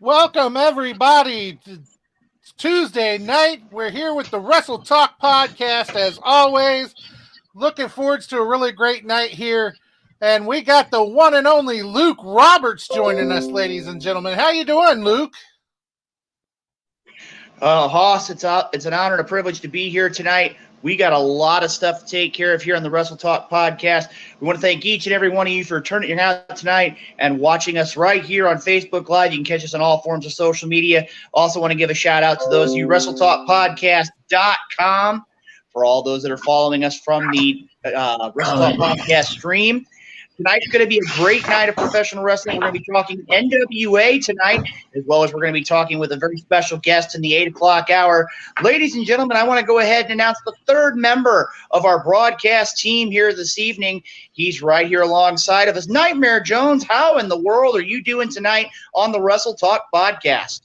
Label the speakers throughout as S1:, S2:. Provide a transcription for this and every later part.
S1: Welcome, everybody, to Tuesday night. We're here with the Wrestle Talk podcast, as always. Looking forward to a really great night here. And we got the one and only Luke Roberts joining us, ladies and gentlemen. How you doing, Luke?
S2: Hoss, it's an honor and a privilege to be here tonight. We got a lot of stuff to take care of here on the Wrestle Talk podcast. We want to thank each and every one of you for turning out tonight and watching us right here on Facebook Live. You can catch us on all forms of social media. Also want to give a shout out to those of you WrestleTalkPodcast.com for all those that are following us from the Wrestle Talk podcast stream. Tonight's going to be a great night of professional wrestling. We're going to be talking NWA tonight, as well as we're going to be talking with a very special guest in the 8 o'clock hour. Ladies and gentlemen, I want to go ahead and announce the third member of our broadcast team here this evening. He's right here alongside of us. Nightmare Jones, how in the world are you doing tonight on the Wrestle Talk podcast?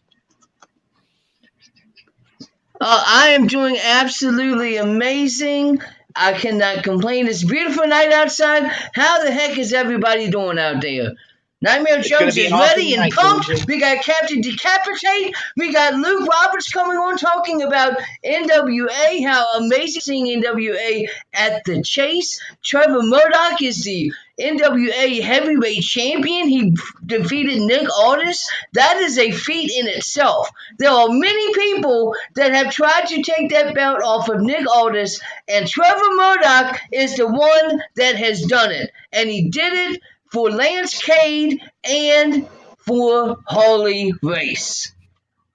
S3: I am doing absolutely amazing. I cannot complain. It's a beautiful night outside. How the heck is everybody doing out there? Nightmare Jones is ready and pumped. We got Captain D Capitate. We got Luke Roberts coming on talking about NWA, how amazing seeing NWA at the Chase. Trevor Murdoch is the NWA heavyweight champion. He defeated Nick Aldis. That is a feat in itself. There are many people that have tried to take that belt off of Nick Aldis, and Trevor Murdoch is the one that has done it. And he did it for Lance Cade and for Harley Race.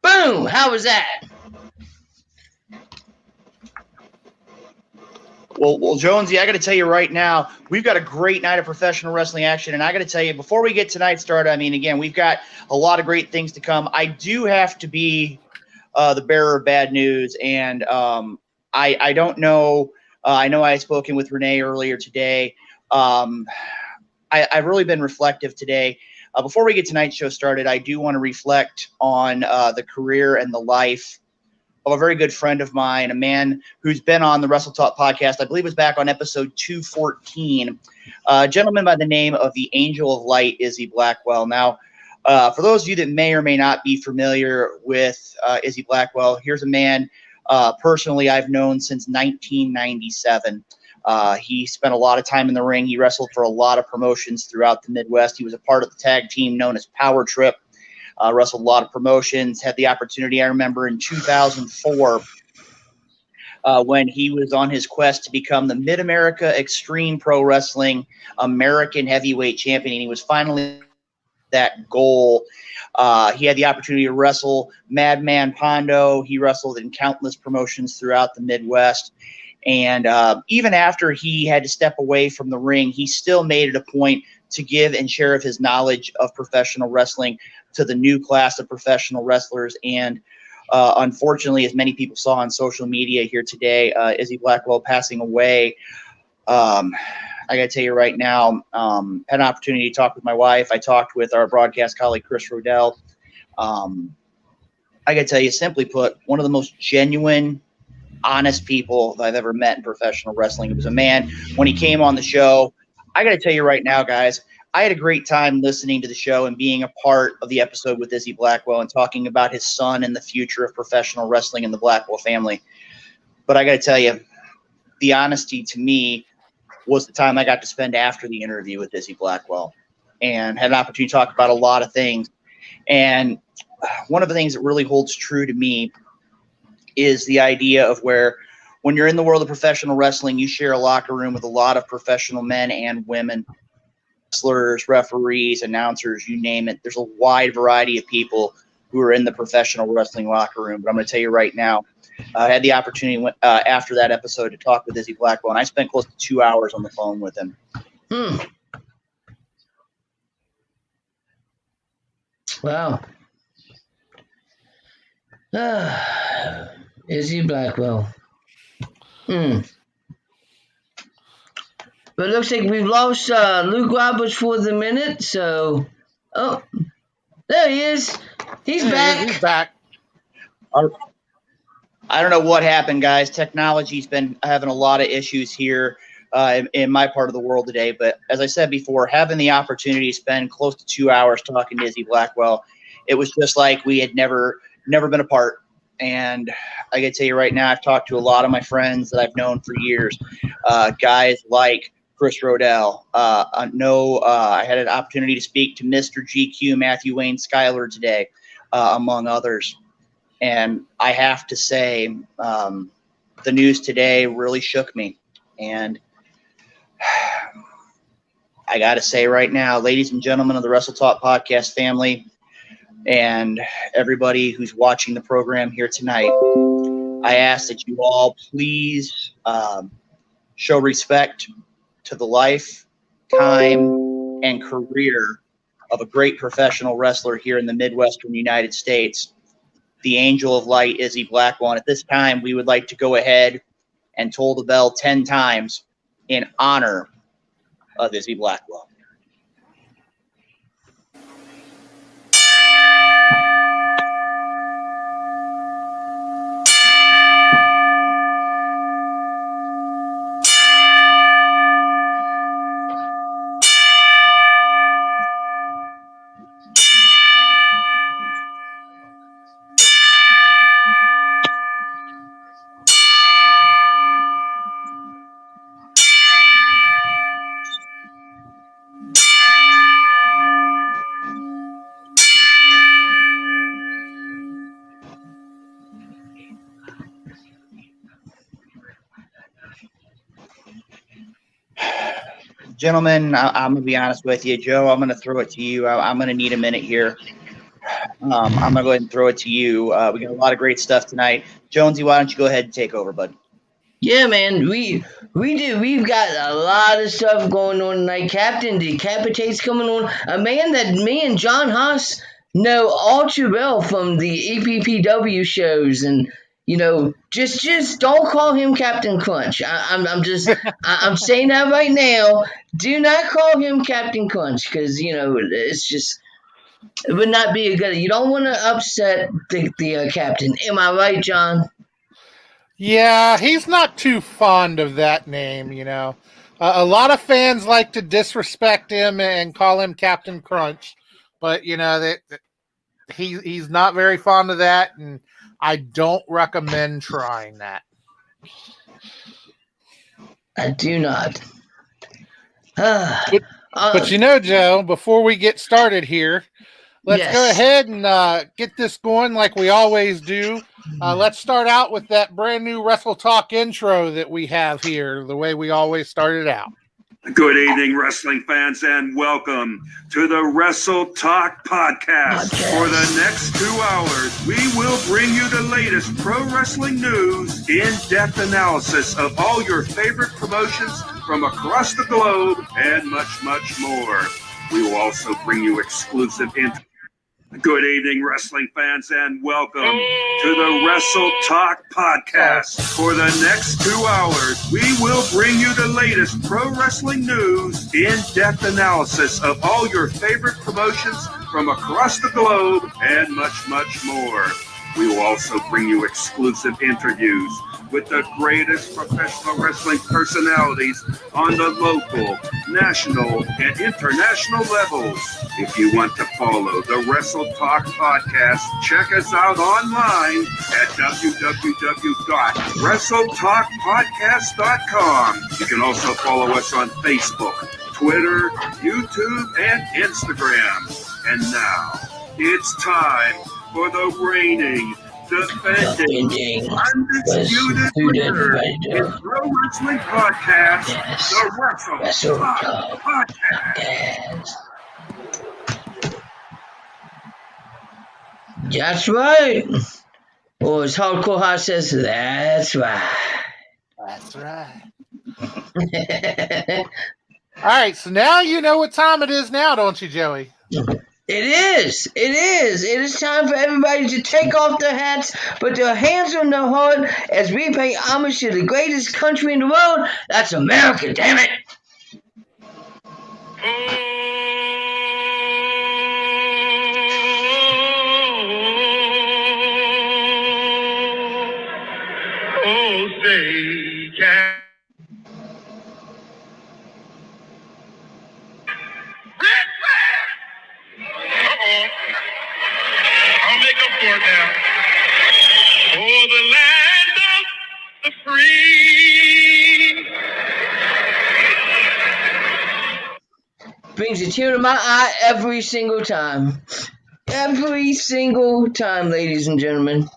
S3: Boom! How was that?
S2: Well, Jonesy, I got to tell you right now, we've got a great night of professional wrestling action, and I got to tell you, before we get tonight started, I mean, again, we've got a lot of great things to come. I do have to be the bearer of bad news, and I don't know. I know I had spoken with Renee earlier today. I've really been reflective today. Before we get tonight's show started, I do want to reflect on the career and the life of a very good friend of mine, a man who's been on the Wrestle Talk podcast. I believe it was back on episode 214. A gentleman by the name of the Angel of Light, Izzy Blackwell. Now, for those of you that may or may not be familiar with Izzy Blackwell, here's a man personally I've known since 1997. He spent a lot of time in the ring. He wrestled for a lot of promotions throughout the Midwest. He was a part of the tag team known as Power Trip. Wrestled a lot of promotions. Had the opportunity, I remember, in 2004 when he was on his quest to become the Mid-America Extreme Pro Wrestling American Heavyweight Champion. And he was finally that goal. He had the opportunity to wrestle Madman Pondo. He wrestled in countless promotions throughout the Midwest. And even after he had to step away from the ring, he still made it a point to give and share of his knowledge of professional wrestling to the new class of professional wrestlers. And unfortunately, as many people saw on social media here today, Izzy Blackwell passing away. I got to tell you right now, had an opportunity to talk with my wife. I talked with our broadcast colleague, Chris Rodell. I got to tell you, simply put, one of the most genuine, honest people that I've ever met in professional wrestling. It was a man, when he came on the show, I got to tell you right now, guys, I had a great time listening to the show and being a part of the episode with Izzy Blackwell and talking about his son and the future of professional wrestling in the Blackwell family. But I got to tell you, the honesty to me was the time I got to spend after the interview with Izzy Blackwell and had an opportunity to talk about a lot of things. And one of the things that really holds true to me is the idea of where when you're in the world of professional wrestling, you share a locker room with a lot of professional men and women, wrestlers, referees, announcers, you name it. There's a wide variety of people who are in the professional wrestling locker room. But I'm going to tell you right now, I had the opportunity after that episode to talk with Izzy Blackwell, and I spent close to 2 hours on the phone with him.
S3: Wow. Izzy Blackwell. But it looks like we've lost Luke Roberts for the minute, so... Oh, there he is. He's back.
S1: He's back.
S2: I don't know what happened, guys. Technology's been having a lot of issues here in my part of the world today. But as I said before, having the opportunity to spend close to 2 hours talking to Izzy Blackwell, it was just like we had never been apart. And I can tell you right now, I've talked to a lot of my friends that I've known for years, guys like Chris Rodell. I had an opportunity to speak to Mr. GQ, Matthew Wayne Schuyler today, among others. And I have to say, the news today really shook me. And I got to say right now, ladies and gentlemen of the Wrestle Talk podcast family, and everybody who's watching the program here tonight, I ask that you all please show respect to the life, time, and career of a great professional wrestler here in the Midwestern United States, the Angel of Light, Izzy Blackwell. And at this time, we would like to go ahead and toll the bell 10 times in honor of Izzy Blackwell. Gentlemen, I'm going to be honest with you. Joe, I'm going to throw it to you. I'm going to need a minute here. I'm going to go ahead and throw it to you. We got a lot of great stuff tonight. Jonesy, why don't you go ahead and take over, bud?
S3: Yeah, man, we do. We've got a lot of stuff going on tonight. Captain D Capitate's coming on. A man that me and John Haas know all too well from the EPPW shows, and just don't call him Captain Crunch. I'm saying that right now. Do not call him Captain Crunch, because it's just, it would not be a good. You don't want to upset the captain. Am I right, John?
S1: Yeah, he's not too fond of that name, a lot of fans like to disrespect him and call him Captain Crunch, but he's not very fond of that, and I don't recommend trying that.
S3: I do not.
S1: But Joe, before we get started here, let's go ahead and get this going like we always do. Let's start out with that brand new Wrestle Talk intro that we have here, the way we always started out.
S4: Good evening, wrestling fans, and welcome to the Wrestle Talk podcast. For the next 2 hours, we will bring you the latest pro wrestling news, in-depth analysis of all your favorite promotions from across the globe, and much, much more. We will also bring you exclusive interviews. Good evening, wrestling fans, and welcome to the Wrestle Talk podcast. For the next 2 hours, we will bring you the latest pro wrestling news, in-depth analysis of all your favorite promotions from across the globe, and much, much more. We will also bring you exclusive interviews with the greatest professional wrestling personalities on the local, national, and international levels. If you want to follow the Wrestle Talk podcast, check us out online at www.wrestletalkpodcast.com. You can also follow us on Facebook, Twitter, YouTube, and Instagram. And now, it's time for the reigning, defending, undisputed winner in Pro Wrestling Podcast, the Wrestle Talk Podcast.
S3: That's right. Or as Hardcore Hot says, that's right.
S1: That's right. All right, so now you know what time it is now, don't you, Joey?
S3: It is. It is time for everybody to take off their hats, put their hands on their heart as we pay homage to the greatest country in the world. That's America, damn it.
S4: Oh, say, can
S5: for it now. For the land of the free.
S3: Brings a tear to my eye every single time. Every single time, ladies and gentlemen.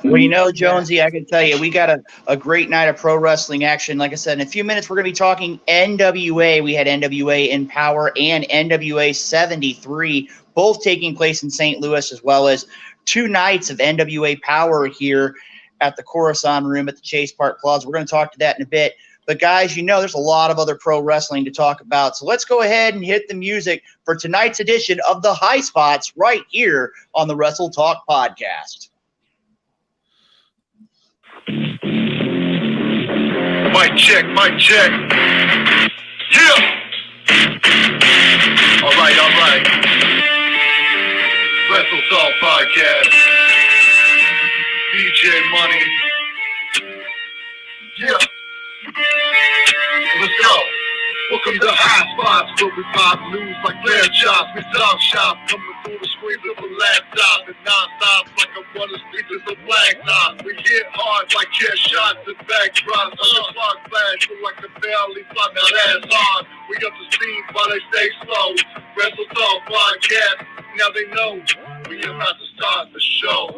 S2: Well, you know, Jonesy, I can tell you, we got a great night of pro wrestling action. Like I said, in a few minutes, we're going to be talking NWA. We had NWA in Power and NWA 73, both taking place in St. Louis, as well as 2 nights of NWA Power here at the Coruscant Room at the Chase Park Plaza. We're going to talk to that in a bit. But, guys, you know there's a lot of other pro wrestling to talk about. So let's go ahead and hit the music for tonight's edition of The High Spots right here on the Wrestle Talk Podcast.
S5: Mic check, mic check. Yeah. All right. Wrestle Talk Podcast. DJ Money. Yeah. Let's go. Welcome to High Spots, where we pop news like lamb chops. We talk shop, coming through the screens of a laptop and non-stop like I'm running streets of blacktop. We hit hard like chair shots and backdrops. On the spark flash, feel like the barely fly, now that's hard. We up to speed while they stay slow. Wrestle Talk Podcast, now they know we about to start the show.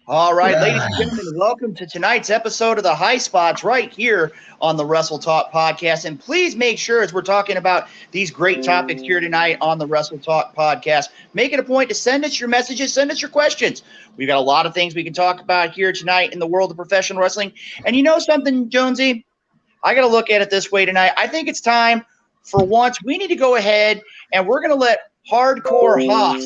S2: All right, ladies and gentlemen, welcome to tonight's episode of The High Spots right here on the Wrestle Talk Podcast. And please make sure, as we're talking about these great topics here tonight on the Wrestle Talk Podcast, make it a point to send us your messages, send us your questions. We've got a lot of things we can talk about here tonight in the world of professional wrestling. And you know something, Jonesy? I got to look at it this way tonight. I think it's time, for once, we need to go ahead and we're going to let Hardcore Haas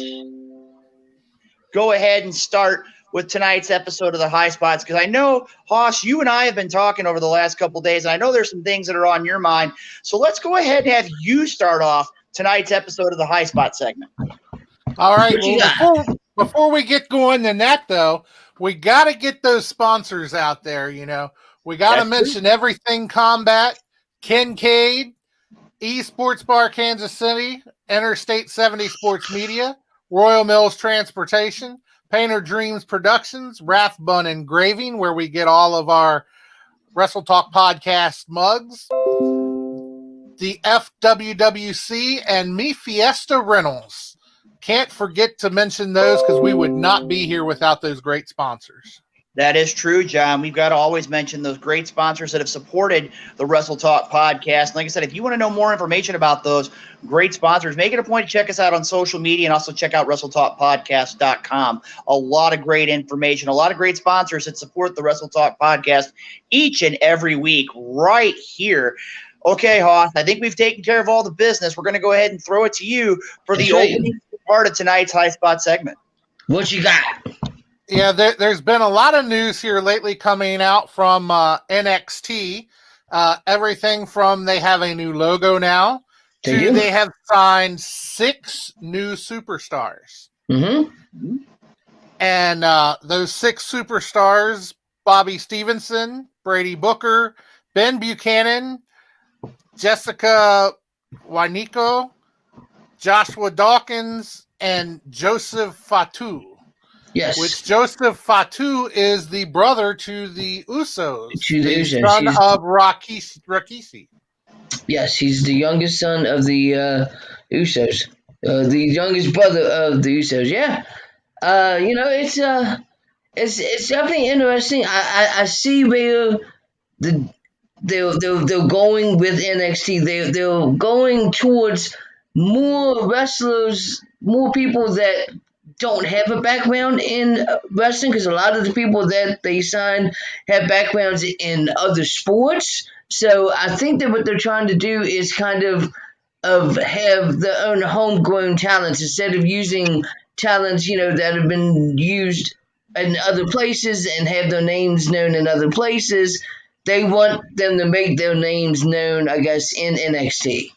S2: go ahead and start with tonight's episode of The High Spots, because I know, Haas, you and I have been talking over the last couple of days, and I know there's some things that are on your mind. So let's go ahead and have you start off tonight's episode of the High Spot segment.
S1: All right. Well, before we get going in that, though, we got to get those sponsors out there. You know, we got to mention Everything Combat, Kincaid, Esports Bar Kansas City, Interstate 70 Sports Media, Royal Mills Transportation, Painter Dreams Productions, Rathbun Engraving, where we get all of our Wrestle Talk Podcast mugs, the FWWC, and Me Fiesta Rentals. Can't forget to mention those because we would not be here without those great sponsors.
S2: That is true, John. We've got to always mention those great sponsors that have supported the Wrestle Talk Podcast. And like I said, if you want to know more information about those great sponsors, make it a point to check us out on social media and also check out WrestleTalkPodcast.com. A lot of great information, a lot of great sponsors that support the Wrestle Talk Podcast each and every week right here. Okay, Hoth, I think we've taken care of all the business. We're going to go ahead and throw it to you for the opening part of tonight's High Spot segment.
S3: What you got?
S1: Yeah, there's been a lot of news here lately coming out from NXT. Everything from they have a new logo now to they have signed 6 new superstars.
S3: Mm-hmm.
S1: And those 6 superstars, Bobby Stevenson, Brady Booker, Ben Buchanan, Jessica Wanico, Joshua Dawkins, and Joseph Fatu.
S3: Yes.
S1: Which Joseph Fatu is the brother to the Usos.
S3: The
S1: son of Rikishi.
S3: Yes, he's the youngest son of the Usos. The youngest brother of the Usos. Yeah. You know, it's definitely interesting. I see where they're going with NXT. They're going towards more wrestlers, more people that don't have a background in wrestling, because a lot of the people that they signed have backgrounds in other sports. So I think that what they're trying to do is kind of have their own homegrown talents instead of using talents, you know, that have been used in other places and have their names known in other places. They want them to make their names known, I guess, in NXT.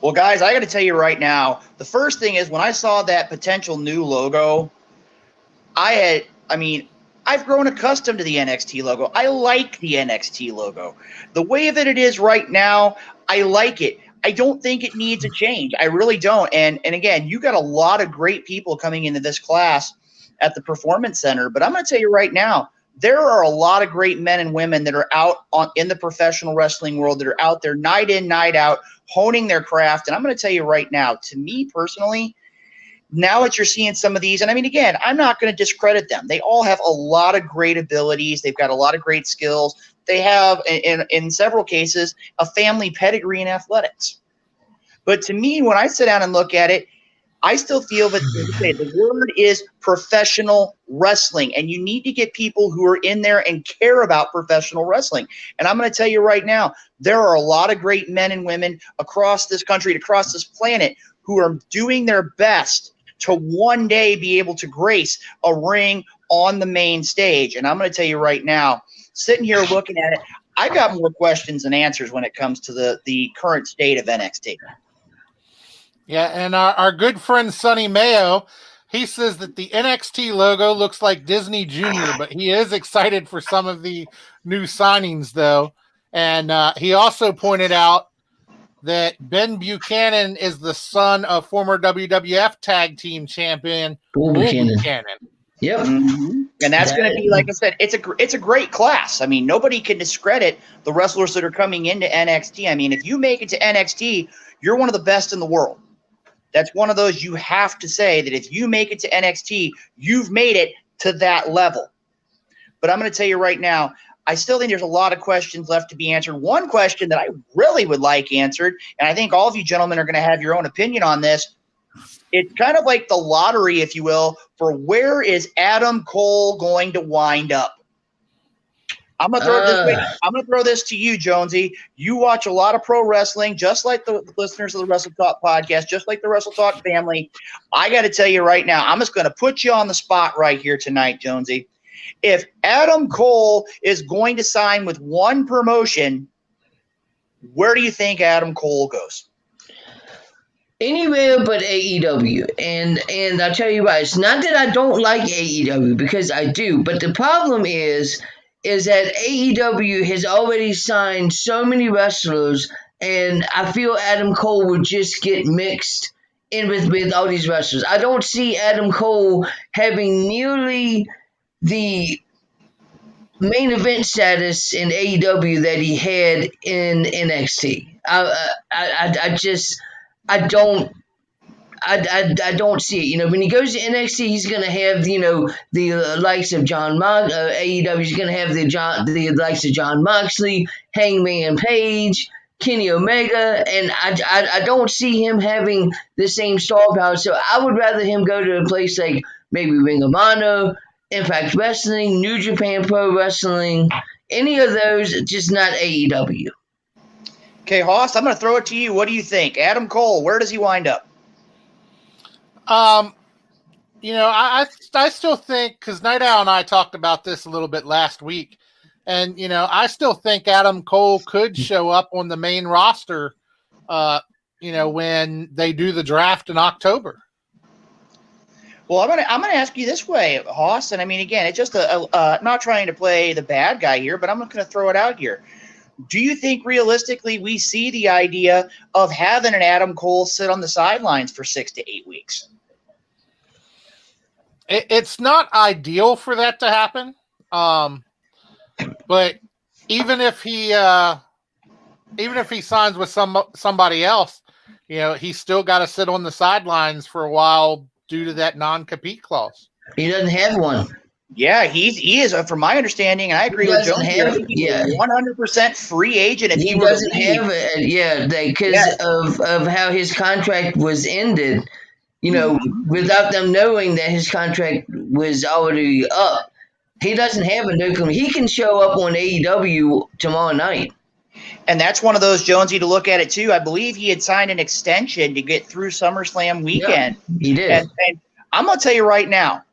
S2: Well, guys, I got to tell you right now, the first thing is when I saw that potential new logo, I've grown accustomed to the NXT logo. I like the NXT logo. The way that it is right now, I like it. I don't think it needs a change. I really don't. And again, you got a lot of great people coming into this class at the Performance Center. But I'm going to tell you right now, there are a lot of great men and women that are out in the professional wrestling world that are out there night in, night out, honing their craft. And I'm going to tell you right now, to me personally, now that you're seeing some of these, and I mean, again, I'm not going to discredit them. They all have a lot of great abilities. They've got a lot of great skills. They have, in several cases, a family pedigree in athletics. But to me, when I sit down and look at it, I still feel that the word is professional wrestling, and you need to get people who are in there and care about professional wrestling. And I'm going to tell you right now, there are a lot of great men and women across this country, across this planet, who are doing their best to one day be able to grace a ring on the main stage. And I'm going to tell you right now, sitting here looking at it, I got more questions than answers when it comes to the current state of NXT.
S1: Yeah, and our good friend Sonny Mayo, he says that the NXT logo looks like Disney Junior, but he is excited for some of the new signings, though. And he also pointed out that Ben Buchanan is the son of former WWF Tag Team Champion Bull Buchanan.
S3: Yep.
S2: Mm-hmm. And that's going to be, like I said, it's a great class. I mean, nobody can discredit the wrestlers that are coming into NXT. I mean, if you make it to NXT, you're one of the best in the world. That's one of those you have to say that if you make it to NXT, you've made it to that level. But I'm going to tell you right now, I still think there's a lot of questions left to be answered. One question that I really would like answered, and I think all of you gentlemen are going to have your own opinion on this. It's kind of like the lottery, if you will, for where is Adam Cole going to wind up? I'm going to throw it this way. I'm going to throw this to you, Jonesy. You watch a lot of pro wrestling, just like the listeners of the Wrestle Talk podcast, just like the Wrestle Talk family. I got to tell you right now, I'm just going to put you on the spot right here tonight, Jonesy. If Adam Cole is going to sign with one promotion, where do you think Adam Cole goes?
S3: Anywhere but AEW. And I'll tell you why. It's not that I don't like AEW, because I do. But the problem is that AEW has already signed so many wrestlers, and I feel Adam Cole would just get mixed in with all these wrestlers. I don't see Adam Cole having nearly the main event status in AEW that he had in NXT. I don't see it. You know, when he goes to NXT, he's going to have, you know, the likes of AEW. He's going to have the likes of John Moxley, Hangman Page, Kenny Omega, and I don't see him having the same star power. So I would rather him go to a place like maybe Ring of Honor, Impact Wrestling, New Japan Pro Wrestling, any of those, just not AEW.
S2: Okay, Hoss, I'm going to throw it to you. What do you think? Adam Cole, where does he wind up?
S1: You know, I still think, because Night Owl and I talked about this a little bit last week, and, you know, I still think Adam Cole could show up on the main roster, you know, when they do the draft in October.
S2: Well, I'm gonna ask you this way, Hoss, and I mean, again, it's just I'm not trying to play the bad guy here, but I'm going to throw it out here. Do you think realistically we see the idea of having an Adam Cole sit on the sidelines for 6 to 8 weeks?
S1: It's not ideal for that to happen, but even if he signs with somebody else, you know, he's still got to sit on the sidelines for a while due to that non-compete clause.
S3: He doesn't have one.
S2: Yeah, he is, from my understanding, and I agree with Jones here, he's a 100% free agent. If
S3: he doesn't have it, because of how his contract was ended, you know, without them knowing that his contract was already up. He doesn't have a no. He can show up on AEW tomorrow night.
S2: And that's one of those, Jonesy, to look at it too. I believe he had signed an extension to get through SummerSlam weekend.
S3: Yeah, he did.
S2: And I'm going to tell you right now,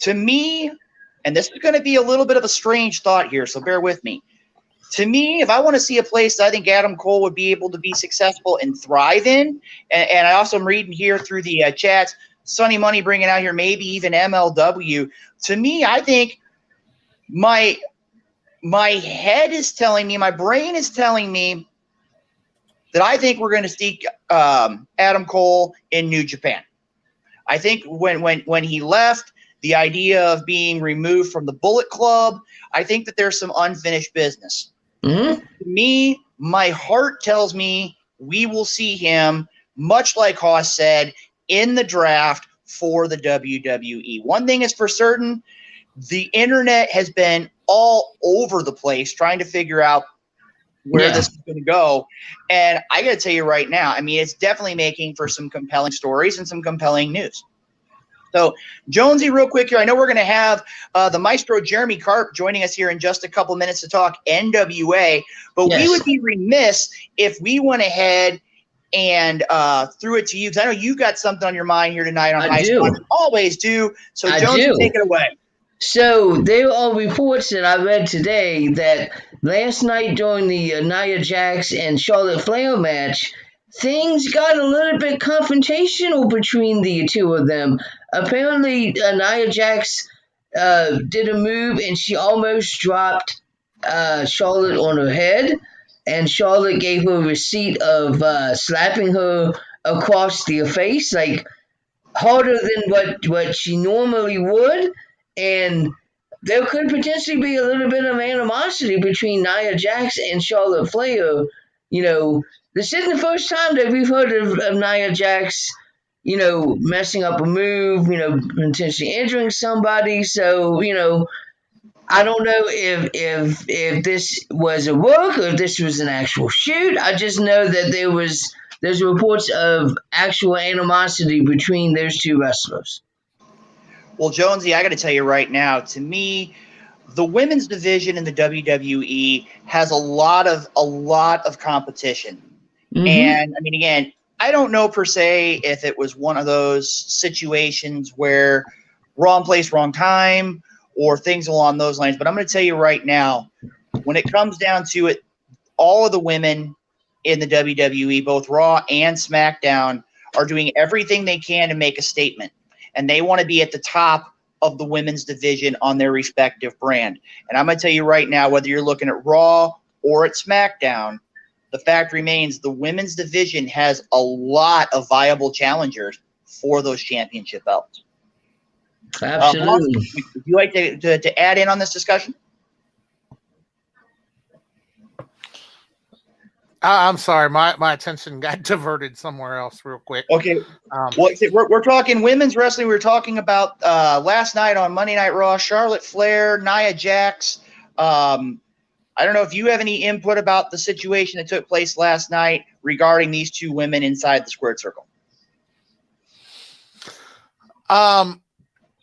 S2: to me, and this is going to be a little bit of a strange thought here, so bear with me. To me, if I want to see a place that I think Adam Cole would be able to be successful and thrive in, and I also am reading here through the chats, Sonny Money bringing out here maybe even MLW. To me, I think my head is telling me, my brain is telling me that I think we're going to see Adam Cole in New Japan. I think when he left, the idea of being removed from the Bullet Club, I think that there's some unfinished business.
S3: Mm-hmm.
S2: To me, my heart tells me we will see him, much like Haas said, in the draft for the WWE. One thing is for certain, the internet has been all over the place trying to figure out where this is going to go. And I got to tell you right now, I mean, it's definitely making for some compelling stories and some compelling news. So, Jonesy, real quick here, I know we're going to have the maestro Jeremy Karp joining us here in just a couple minutes to talk NWA, but we would be remiss if we went ahead and threw it to you, because I know you got something on your mind here tonight on High Spot. You always do. So, Jonesy, take it away.
S3: So, there are reports that I read today that last night during the Nia Jax and Charlotte Flair match, things got a little bit confrontational between the two of them. Apparently, Nia Jax did a move and she almost dropped Charlotte on her head, and Charlotte gave her a receipt of slapping her across the face, like harder than what she normally would, and there could potentially be a little bit of animosity between Nia Jax and Charlotte Flair. You know, this isn't the first time that we've heard of Nia Jax, you know, messing up a move, you know, potentially injuring somebody. So, you know, I don't know if this was a work or if this was an actual shoot. I just know that there's reports of actual animosity between those two wrestlers.
S2: Well, Jonesy, I got to tell you right now, to me, the women's division in the WWE has a lot of competition. Mm-hmm. And I mean, again, I don't know per se if it was one of those situations where wrong place, wrong time, or things along those lines. But I'm going to tell you right now, when it comes down to it, all of the women in the WWE, both Raw and SmackDown, are doing everything they can to make a statement. And they want to be at the top of the women's division on their respective brand. And I'm going to tell you right now, whether you're looking at Raw or at SmackDown, the fact remains the women's division has a lot of viable challengers for those championship belts.
S3: Absolutely.
S2: Would you like to add in on this discussion?
S1: I'm sorry, my attention got diverted somewhere else real quick.
S2: Okay. We're talking women's wrestling. We were talking about last night on Monday Night Raw, Charlotte Flair, Nia Jax. I don't know if you have any input about the situation that took place last night regarding these two women inside the squared circle.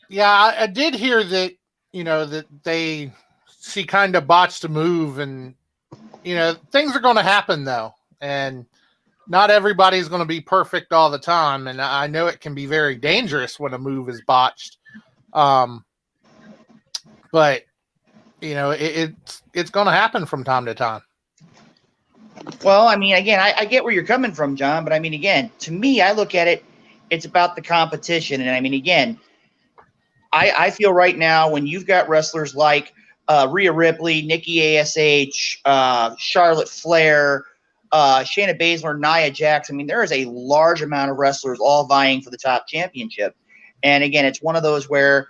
S1: Yeah, I did hear that, you know, that she kind of botched a move, and, you know, things are going to happen though. And not everybody's going to be perfect all the time. And I know it can be very dangerous when a move is botched. But you know, it's going to happen from time to time.
S2: Well, I mean, again, I get where you're coming from, John, but I mean, again, to me, I look at it, it's about the competition. And I mean, again, I feel right now when you've got wrestlers like Rhea Ripley, Nikki ASH, Charlotte Flair, Shayna Baszler, Nia Jax, I mean, there is a large amount of wrestlers all vying for the top championship. And again, it's one of those where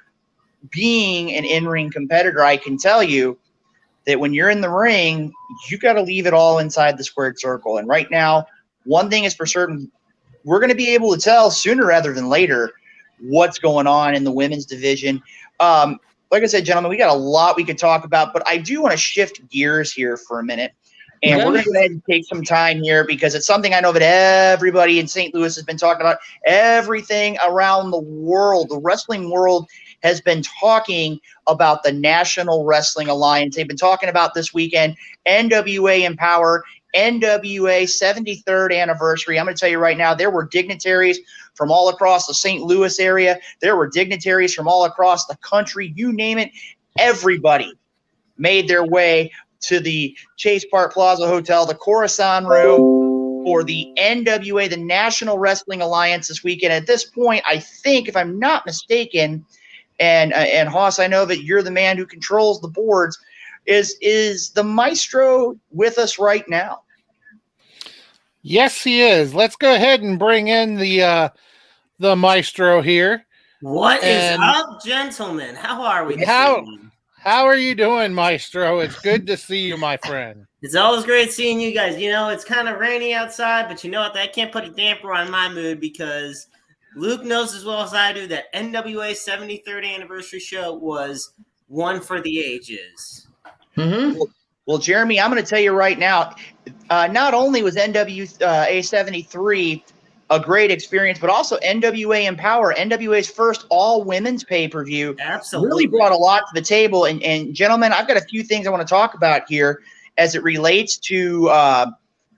S2: being an in-ring competitor, I can tell you that when you're in the ring, you got to leave it all inside the squared circle. And right now, one thing is for certain, we're going to be able to tell sooner rather than later what's going on in the women's division. Like I said, gentlemen, we got a lot we could talk about, but I do want to shift gears here for a minute. And we're going to go ahead and take some time here because it's something I know that everybody in St. Louis has been talking about. Everything around the world, the wrestling world, has been talking about the National Wrestling Alliance. They've been talking about this weekend, NWA Empower, NWA 73rd anniversary. I'm going to tell you right now, there were dignitaries from all across the St. Louis area. There were dignitaries from all across the country. You name it, everybody made their way to the Chase Park Plaza Hotel, the Coruscant Room, for the NWA, the National Wrestling Alliance, this weekend. At this point, I think, if I'm not mistaken, and Haas, I know that you're the man who controls the boards, is the maestro with us right now?
S1: Yes, he is. Let's go ahead and bring in the maestro here.
S6: What is up, gentlemen? How are we this evening?
S1: How are you doing, maestro? It's good to see you, my friend.
S6: It's always great seeing you guys. You know, it's kind of rainy outside, but you know what? That can't put a damper on my mood because Luke knows as well as I do that NWA 73rd anniversary show was one for the ages.
S3: Mm-hmm.
S2: Well, Jeremy, I'm going to tell you right now, not only was NWA 73 a great experience, but also NWA Empower, NWA's first all-women's pay-per-view,
S6: Absolutely
S2: really brought a lot to the table. And gentlemen, I've got a few things I want to talk about here as it relates to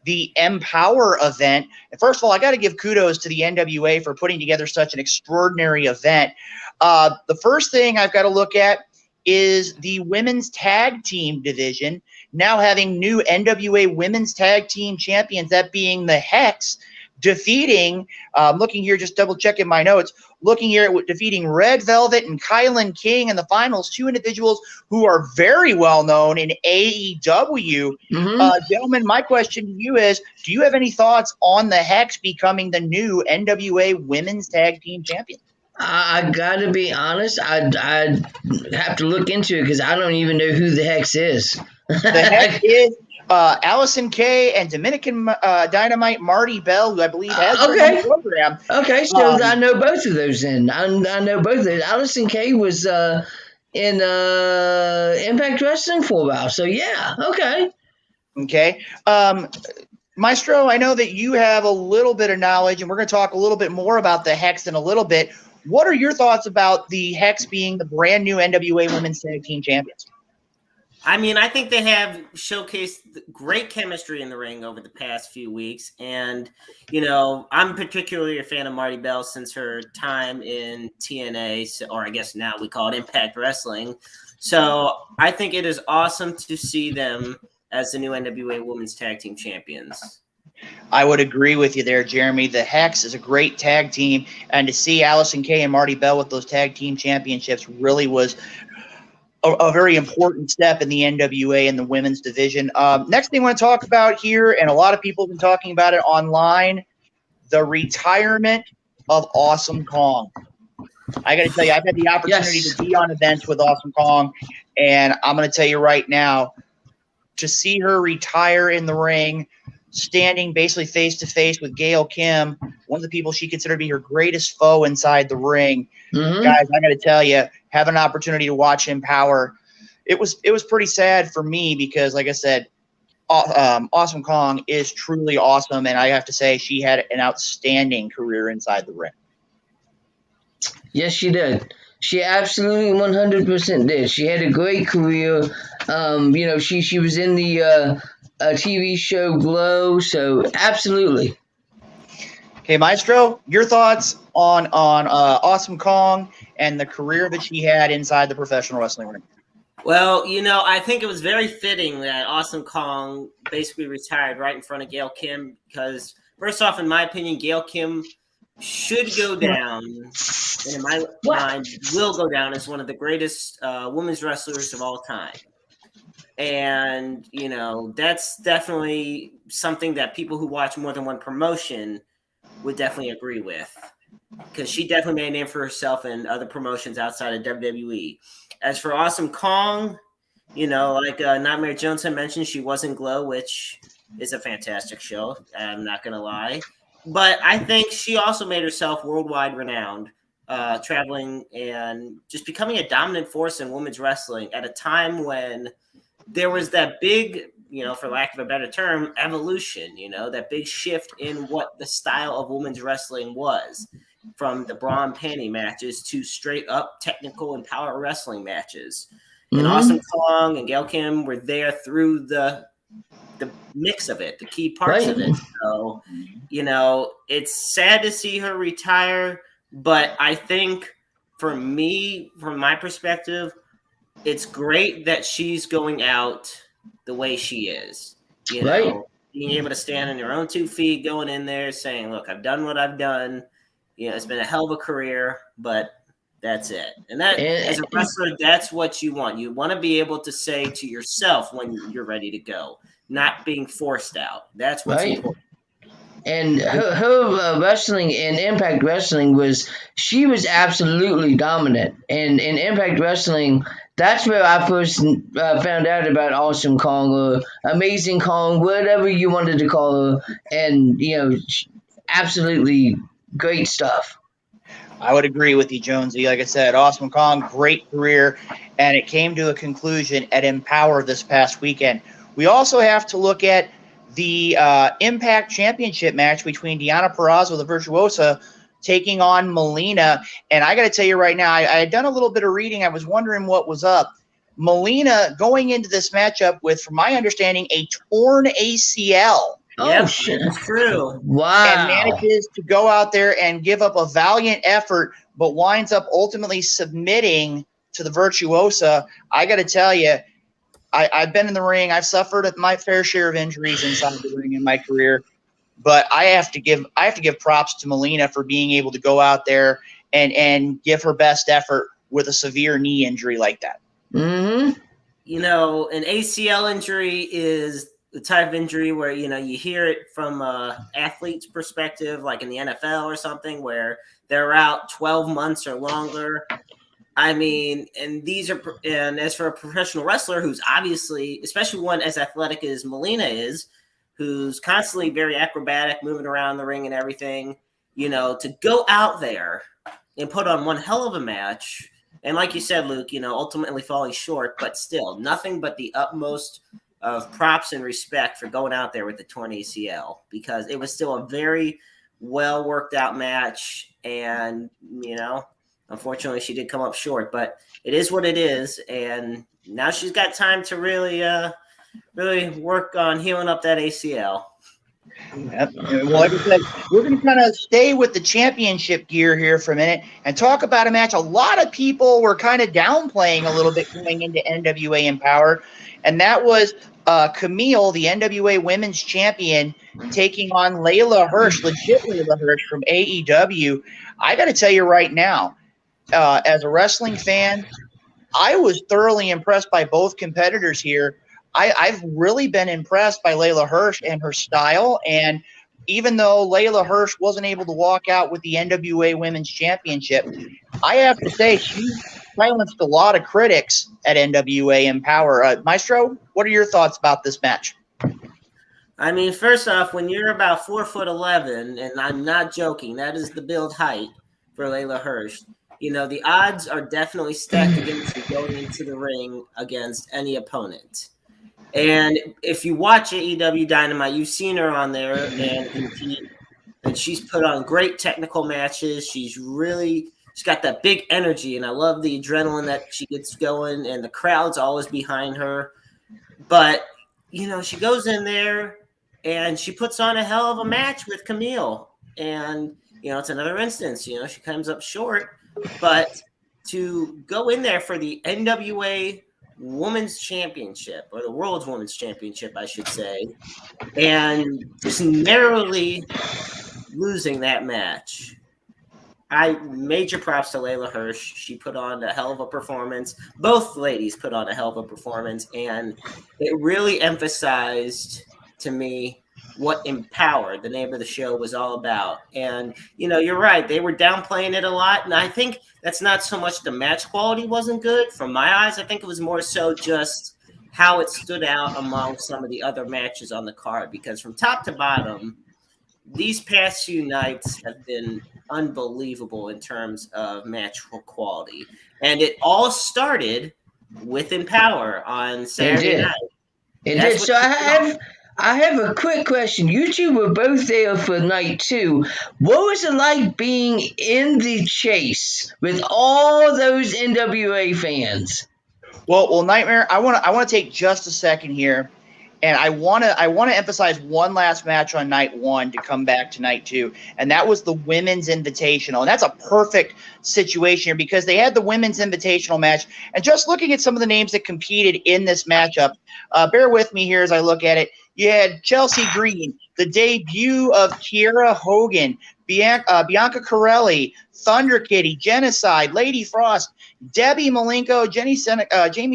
S2: the Empower event. And first of all, I got to give kudos to the NWA for putting together such an extraordinary event. The first thing I've got to look at is the women's tag team division now having new NWA women's tag team champions, that being the Hex, defeating, looking here, just double checking my notes, looking here at defeating Red Velvet and Kylan King in the finals, two individuals who are very well known in AEW. Gentlemen, my question to you is, do you have any thoughts on the Hex becoming the new NWA women's tag team champion?
S3: I gotta be honest, I'd have to look into it because I don't even know who the Hex is.
S2: The Hex is Allison Kay and Dominican Dynamite Marty Bell, who I believe has the program.
S3: Okay, so I know both of those then. I know both of those. Allison Kay was in Impact Wrestling for a while, so yeah, okay.
S2: Okay. Maestro, I know that you have a little bit of knowledge, and we're going to talk a little bit more about the Hex in a little bit. What are your thoughts about the Hex being the brand new NWA Women's Tag Team Champions?
S6: I mean, I think they have showcased great chemistry in the ring over the past few weeks. And, you know, I'm particularly a fan of Marty Bell since her time in TNA, or I guess now we call it Impact Wrestling. So I think it is awesome to see them as the new NWA Women's Tag Team Champions.
S2: I would agree with you there, Jeremy. The Hex is a great tag team, and to see Allison Kay and Marty Bell with those tag team championships really was a very important step in the NWA and the women's division. Next thing I want to talk about here, and a lot of people have been talking about it online, the retirement of Awesome Kong. I got to tell you, I've had the opportunity to be on events with Awesome Kong, and I'm going to tell you right now, to see her retire in the ring, standing basically face-to-face with Gail Kim, one of the people she considered to be her greatest foe inside the ring. Guys, I got to tell you, have an opportunity to watch Empower. It was pretty sad for me because, like I said, Awesome Kong is truly awesome, and I have to say she had an outstanding career inside the ring.
S3: Yes, she did. She absolutely 100% did. She had a great career. You know, she was in the TV show Glow, so absolutely.
S2: Okay, Maestro, your thoughts on Awesome Kong and the career that she had inside the professional wrestling ring?
S6: Well, you know, I think it was very fitting that Awesome Kong basically retired right in front of Gail Kim because, first off, in my opinion, Gail Kim should go down, and in my mind, will go down as one of the greatest women's wrestlers of all time. And, you know, that's definitely something that people who watch more than one promotion would definitely agree with, because she definitely made a name for herself in other promotions outside of WWE. As for Awesome Kong, you know, like Nightmare Jones had mentioned, she was in Glow, which is a fantastic show. I'm not going to lie. But I think she also made herself worldwide renowned, traveling and just becoming a dominant force in women's wrestling at a time when there was that big, you know, for lack of a better term, evolution, you know, that big shift in what the style of women's wrestling was, from the bra and panty matches to straight up technical and power wrestling matches. And Awesome Kong and Gail Kim were there through the mix of it, the key parts of it. So, you know, it's sad to see her retire, but I think for me, from my perspective, it's great that she's going out the way she is. You know, being able to stand on your own 2 feet, going in there saying, look, I've done what I've done. You know, it's been a hell of a career, but that's it. And that, as a wrestler, that's what you want. You want to be able to say to yourself when you're ready to go, not being forced out. That's what's important.
S3: And her wrestling in Impact Wrestling she was absolutely dominant. And in Impact Wrestling, that's where I first found out about Awesome Kong or Amazing Kong, whatever you wanted to call her. And, absolutely great stuff.
S2: I would agree with you, Jonesy. Like I said, Awesome Kong, great career, and it came to a conclusion at Empower this past weekend. We also have to look at the Impact Championship match between Deonna Purrazzo, the Virtuosa, taking on Melina. And I got to tell you right now, I had done a little bit of reading. I was wondering what was up. Melina going into this matchup with, from my understanding, a torn ACL.
S6: Oh, shit. That's true.
S3: Wow.
S2: And manages to go out there and give up a valiant effort, but winds up ultimately submitting to the Virtuosa. I got to tell you, I've been in the ring. I've suffered my fair share of injuries inside the ring in my career, but I have to give props to Melina for being able to go out there and give her best effort with a severe knee injury like that.
S3: Mm-hmm.
S6: An ACL injury is the type of injury where, you hear it from a athlete's perspective, like in the NFL or something, where they're out 12 months or longer. I mean, and as for a professional wrestler who's obviously, especially one as athletic as Melina is, who's constantly very acrobatic, moving around the ring and everything, to go out there and put on one hell of a match. And like you said, Luke, ultimately falling short, but still nothing but the utmost of props and respect for going out there with the torn ACL, because it was still a very well worked out match. And, unfortunately she did come up short, but it is what it is. And now she's got time to really work on healing up that ACL.
S2: Yep. Well, like I said, we're going to kind of stay with the championship gear here for a minute and talk about a match a lot of people were kind of downplaying a little bit going into NWA Empower, and that was Camille, the NWA Women's Champion, taking on Layla Hirsch, legit Layla Hirsch from AEW. I got to tell you right now, as a wrestling fan, I was thoroughly impressed by both competitors here. I've really been impressed by Layla Hirsch and her style. And even though Layla Hirsch wasn't able to walk out with the NWA Women's Championship, I have to say she silenced a lot of critics at NWA Empower. Maestro, what are your thoughts about this match?
S6: I mean, first off, when you're about 4'11", and I'm not joking, that is the build height for Layla Hirsch. The odds are definitely stacked against you going into the ring against any opponent. And if you watch AEW Dynamite, you've seen her on there and compete, and she's put on great technical matches. She's got that big energy, and I love the adrenaline that she gets going, and the crowd's always behind her. But, she goes in there and she puts on a hell of a match with Camille. And, it's another instance, she comes up short. But to go in there for the NWA Women's Championship, or the World's Women's Championship, I should say, and just narrowly losing that match, major props to Layla Hirsch. She put on a hell of a performance. Both ladies put on a hell of a performance, and it really emphasized to me what Empower, the name of the show, was all about. And, you're right. They were downplaying it a lot. And I think that's not so much the match quality wasn't good. From my eyes, I think it was more so just how it stood out among some of the other matches on the card. Because from top to bottom, these past few nights have been unbelievable in terms of match quality. And it all started with Empower on Saturday night.
S3: It did. So I have a quick question. You two were both there for night 2. What was it like being in the chase with all those NWA fans?
S2: Well, Nightmare, I want to take just a second here, and I want to emphasize one last match on night 1 to come back to night 2, and that was the Women's Invitational. And that's a perfect situation here because they had the Women's Invitational match, and just looking at some of the names that competed in this matchup, bear with me here as I look at it. You had Chelsea Green, the debut of Kiera Hogan, Bianca Corelli, Thunder Kitty, Genocide, Lady Frost, Debbie Malenko, Jamie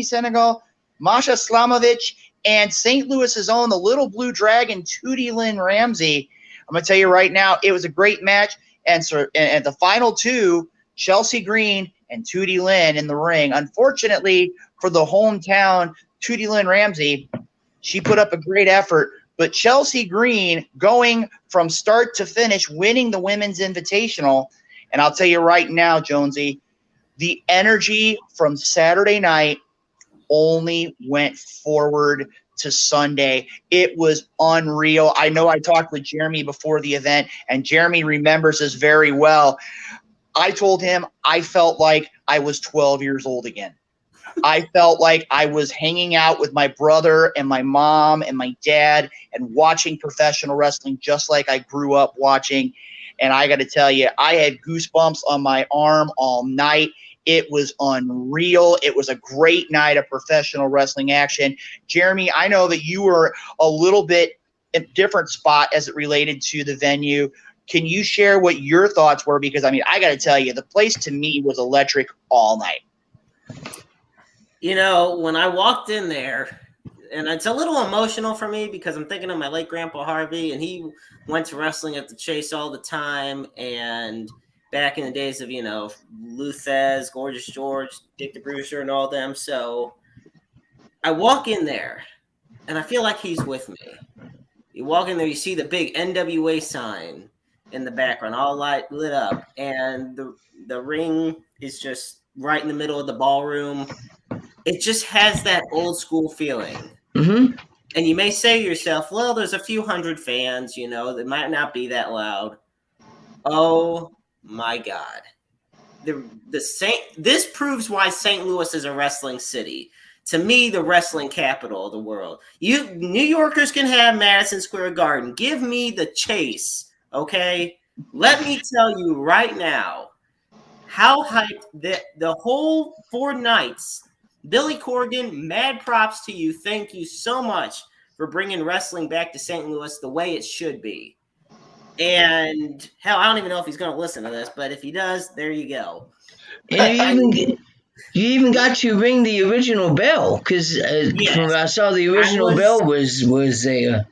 S2: Senegal, Masha Slamovich, and St. Louis's own, the Little Blue Dragon, Tootie Lynn Ramsey. I'm going to tell you right now, it was a great match. And so, and the final two, Chelsea Green and Tootie Lynn in the ring. Unfortunately for the hometown Tootie Lynn Ramsey, she put up a great effort. But Chelsea Green going from start to finish, winning the Women's Invitational. And I'll tell you right now, Jonesy, the energy from Saturday night only went forward to Sunday. It was unreal. I know I talked with Jeremy before the event, and Jeremy remembers this very well. I told him I felt like I was 12 years old again. I felt like I was hanging out with my brother and my mom and my dad and watching professional wrestling just like I grew up watching. And I got to tell you, I had goosebumps on my arm all night. It was unreal. It was a great night of professional wrestling action. Jeremy, I know that you were a little bit in a different spot as it related to the venue. Can you share what your thoughts were? Because, I mean, I got to tell you, the place to me was electric all night.
S6: You know, when I walked in there, and it's a little emotional for me because I'm thinking of my late grandpa Harvey, and he went to wrestling at the Chase all the time. And back in the days of, you know, Luthez, Gorgeous George, Dick the Bruiser, and all them. So I walk in there, and I feel like he's with me. You walk in there, you see the big NWA sign in the background, all lit up, and the ring is just right in the middle of the ballroom. It just has that old school feeling.
S3: Mm-hmm.
S6: And you may say to yourself, well, there's a few hundred fans, you know, that might not be that loud. Oh my God. This proves why St. Louis is a wrestling city. To me, the wrestling capital of the world. You New Yorkers can have Madison Square Garden. Give me the Chase, okay? Let me tell you right now how hyped the whole 4 nights. Billy Corgan, mad props to you. Thank you so much for bringing wrestling back to St. Louis the way it should be. And hell, I don't even know if he's going to listen to this, but if he does, there you go.
S3: And you even got to ring the original bell because
S6: Yes.
S3: I saw the original bell was there.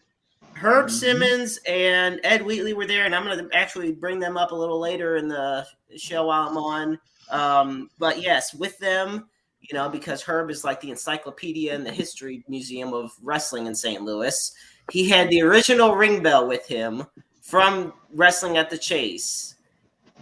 S6: Herb Simmons and Ed Wheatley were there, and I'm going to actually bring them up a little later in the show while I'm on. But yes, with them, you know, because Herb is like the encyclopedia and the history museum of wrestling in St. Louis. He had the original ring bell with him from Wrestling at the Chase.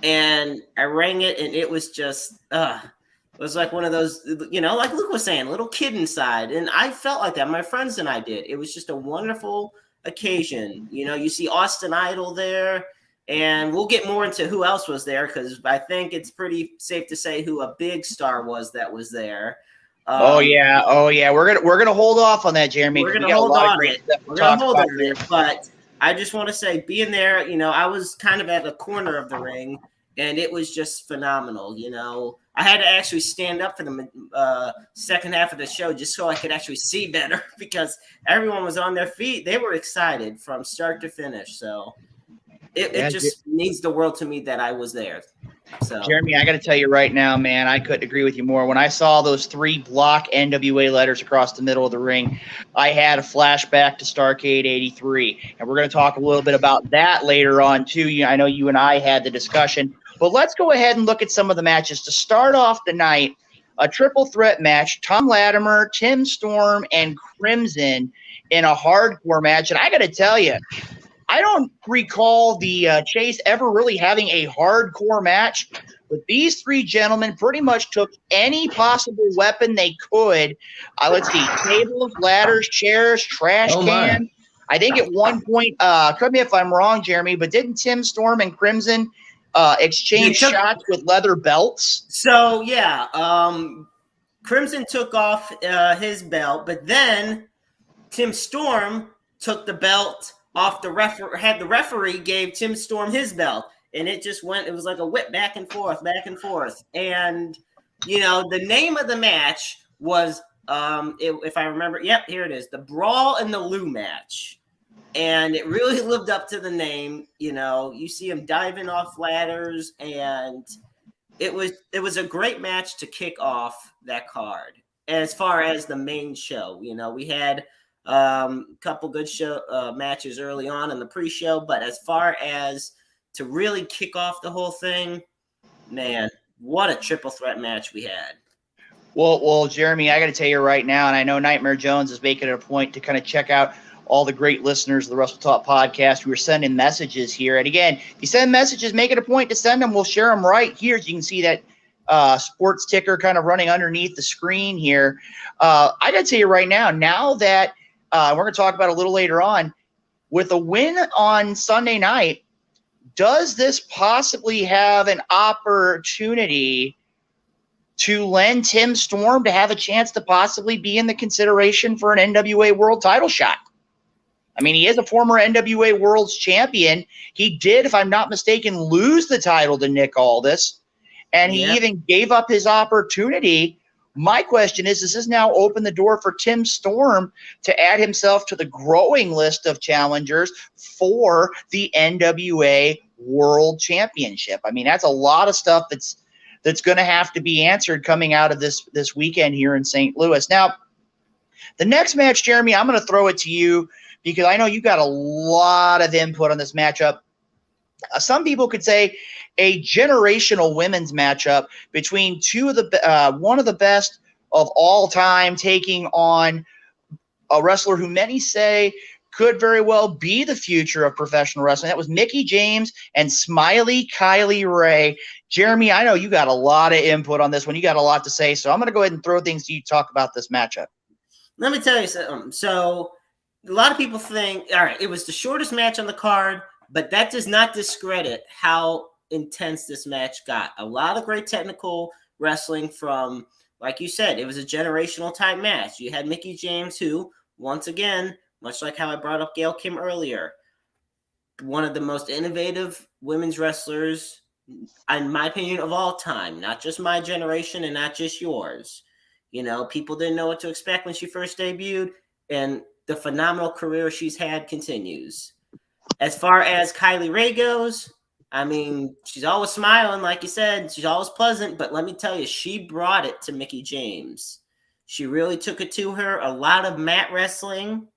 S6: And I rang it, and it was just, it was like one of those, you know, like Luke was saying, little kid inside. And I felt like that. My friends and I did. It was just a wonderful occasion. You know, you see Austin Idol there. And we'll get more into who else was there because I think it's pretty safe to say who a big star was that was there.
S2: Oh yeah. We're gonna hold off on that, Jeremy.
S6: We're gonna hold on it. We're gonna hold on it. But I just want to say, being there, you know, I was kind of at the corner of the ring, and it was just phenomenal. You know, I had to actually stand up for the second half of the show just so I could actually see better because everyone was on their feet. They were excited from start to finish. So. It just means the world to me that I was there. So,
S2: Jeremy, I got to tell you right now, man, I couldn't agree with you more. When I saw those 3 block NWA letters across the middle of the ring, I had a flashback to Starrcade 83. And we're going to talk a little bit about that later on, too. I know you and I had the discussion. But let's go ahead and look at some of the matches. To start off the night, a triple threat match, Tom Latimer, Tim Storm, and Crimson in a hardcore match. And I got to tell you, I don't recall the Chase ever really having a hardcore match, but these 3 gentlemen pretty much took any possible weapon they could. Let's see, tables, ladders, chairs, trash can. I think at one point, correct me if I'm wrong, Jeremy, but didn't Tim Storm and Crimson exchange shots with leather belts?
S6: So, yeah, Crimson took off his belt, but then Tim Storm took the belt off the referee gave Tim Storm his belt, and it just went. It was like a whip back and forth. And you know, the name of the match was, if I remember, yep, here it is, the Brawl in the Lou match, and it really lived up to the name. You know, you see him diving off ladders, and it was a great match to kick off that card. As far as the main show, you know, we had Couple good matches early on in the pre-show, but as far as to really kick off the whole thing, man, what a triple threat match we had.
S2: Well, Jeremy, I got to tell you right now, and I know Nightmare Jones is making it a point to kind of check out all the great listeners of the Wrestle Talk podcast who are sending messages here. And again, if you send messages, make it a point to send them. We'll share them right here. So you can see that sports ticker kind of running underneath the screen here. I got to tell you right now that we're going to talk about a little later on, with a win on Sunday night, does this possibly have an opportunity to lend Tim Storm to have a chance to possibly be in the consideration for an NWA World title shot? I mean, he is a former NWA World's champion. He did, if I'm not mistaken, lose the title to Nick Aldis, and he even gave up his opportunity. My question is, does this now open the door for Tim Storm to add himself to the growing list of challengers for the NWA World Championship? I mean, that's a lot of stuff that's going to have to be answered coming out of this weekend here in St. Louis. Now, the next match, Jeremy, I'm going to throw it to you because I know you got a lot of input on this matchup. Some people could say a generational women's matchup between one of the best of all time, taking on a wrestler who many say could very well be the future of professional wrestling. That was Mickie James and Smiley Kylie Rae. Jeremy, I know you got a lot of input on this one. You got a lot to say, so I'm going to go ahead and throw things to you to talk about this matchup.
S6: Let me tell you something. So a lot of people think, all right, it was the shortest match on the card, but that does not discredit how intense this match got. A lot of great technical wrestling from, like you said, it was a generational type match. You had Mickie James, who, once again, much like how I brought up Gail Kim earlier, one of the most innovative women's wrestlers, in my opinion, of all time, not just my generation and not just yours. You know, people didn't know what to expect when she first debuted, and the phenomenal career she's had continues. As far as Kylie Rae goes, I mean, she's always smiling, like you said. She's always pleasant, but let me tell you, she brought it to Mickie James. She really took it to her. A lot of mat wrestling,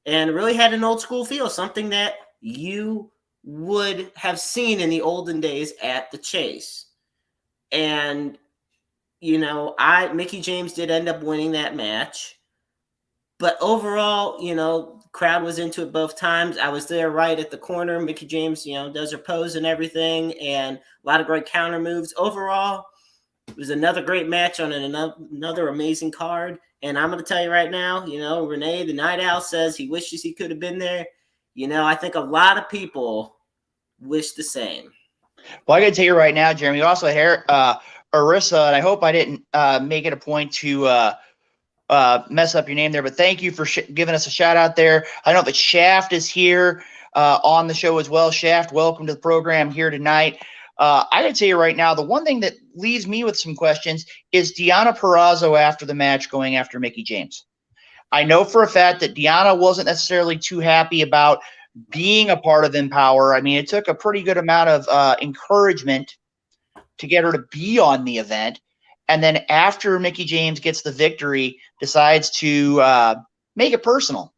S6: and really had an old school feel, something that you would have seen in the olden days at the Chase. And, you know, Mickie James did end up winning that match. But overall, you know, crowd was into it both times. I was there right at the corner. Mickie James, you know, does her pose and everything, and a lot of great counter moves. Overall, it was another great match on another amazing card. And I'm going to tell you right now, you know, Renee, the Night Owl, says he wishes he could have been there. You know, I think a lot of people wish the same.
S2: Well, I got to tell you right now, Jeremy, you also had Arissa, and I hope I didn't make it a point to mess up your name there, but thank you for giving us a shout out there. I know that Shaft is here on the show as well. Shaft, welcome to the program here tonight. I got to tell you right now, the one thing that leaves me with some questions is Deonna Purrazzo after the match going after Mickie James. I know for a fact that Deonna wasn't necessarily too happy about being a part of Empower. I mean, it took a pretty good amount of encouragement to get her to be on the event. And then after Mickie James gets the victory, decides to make it personal.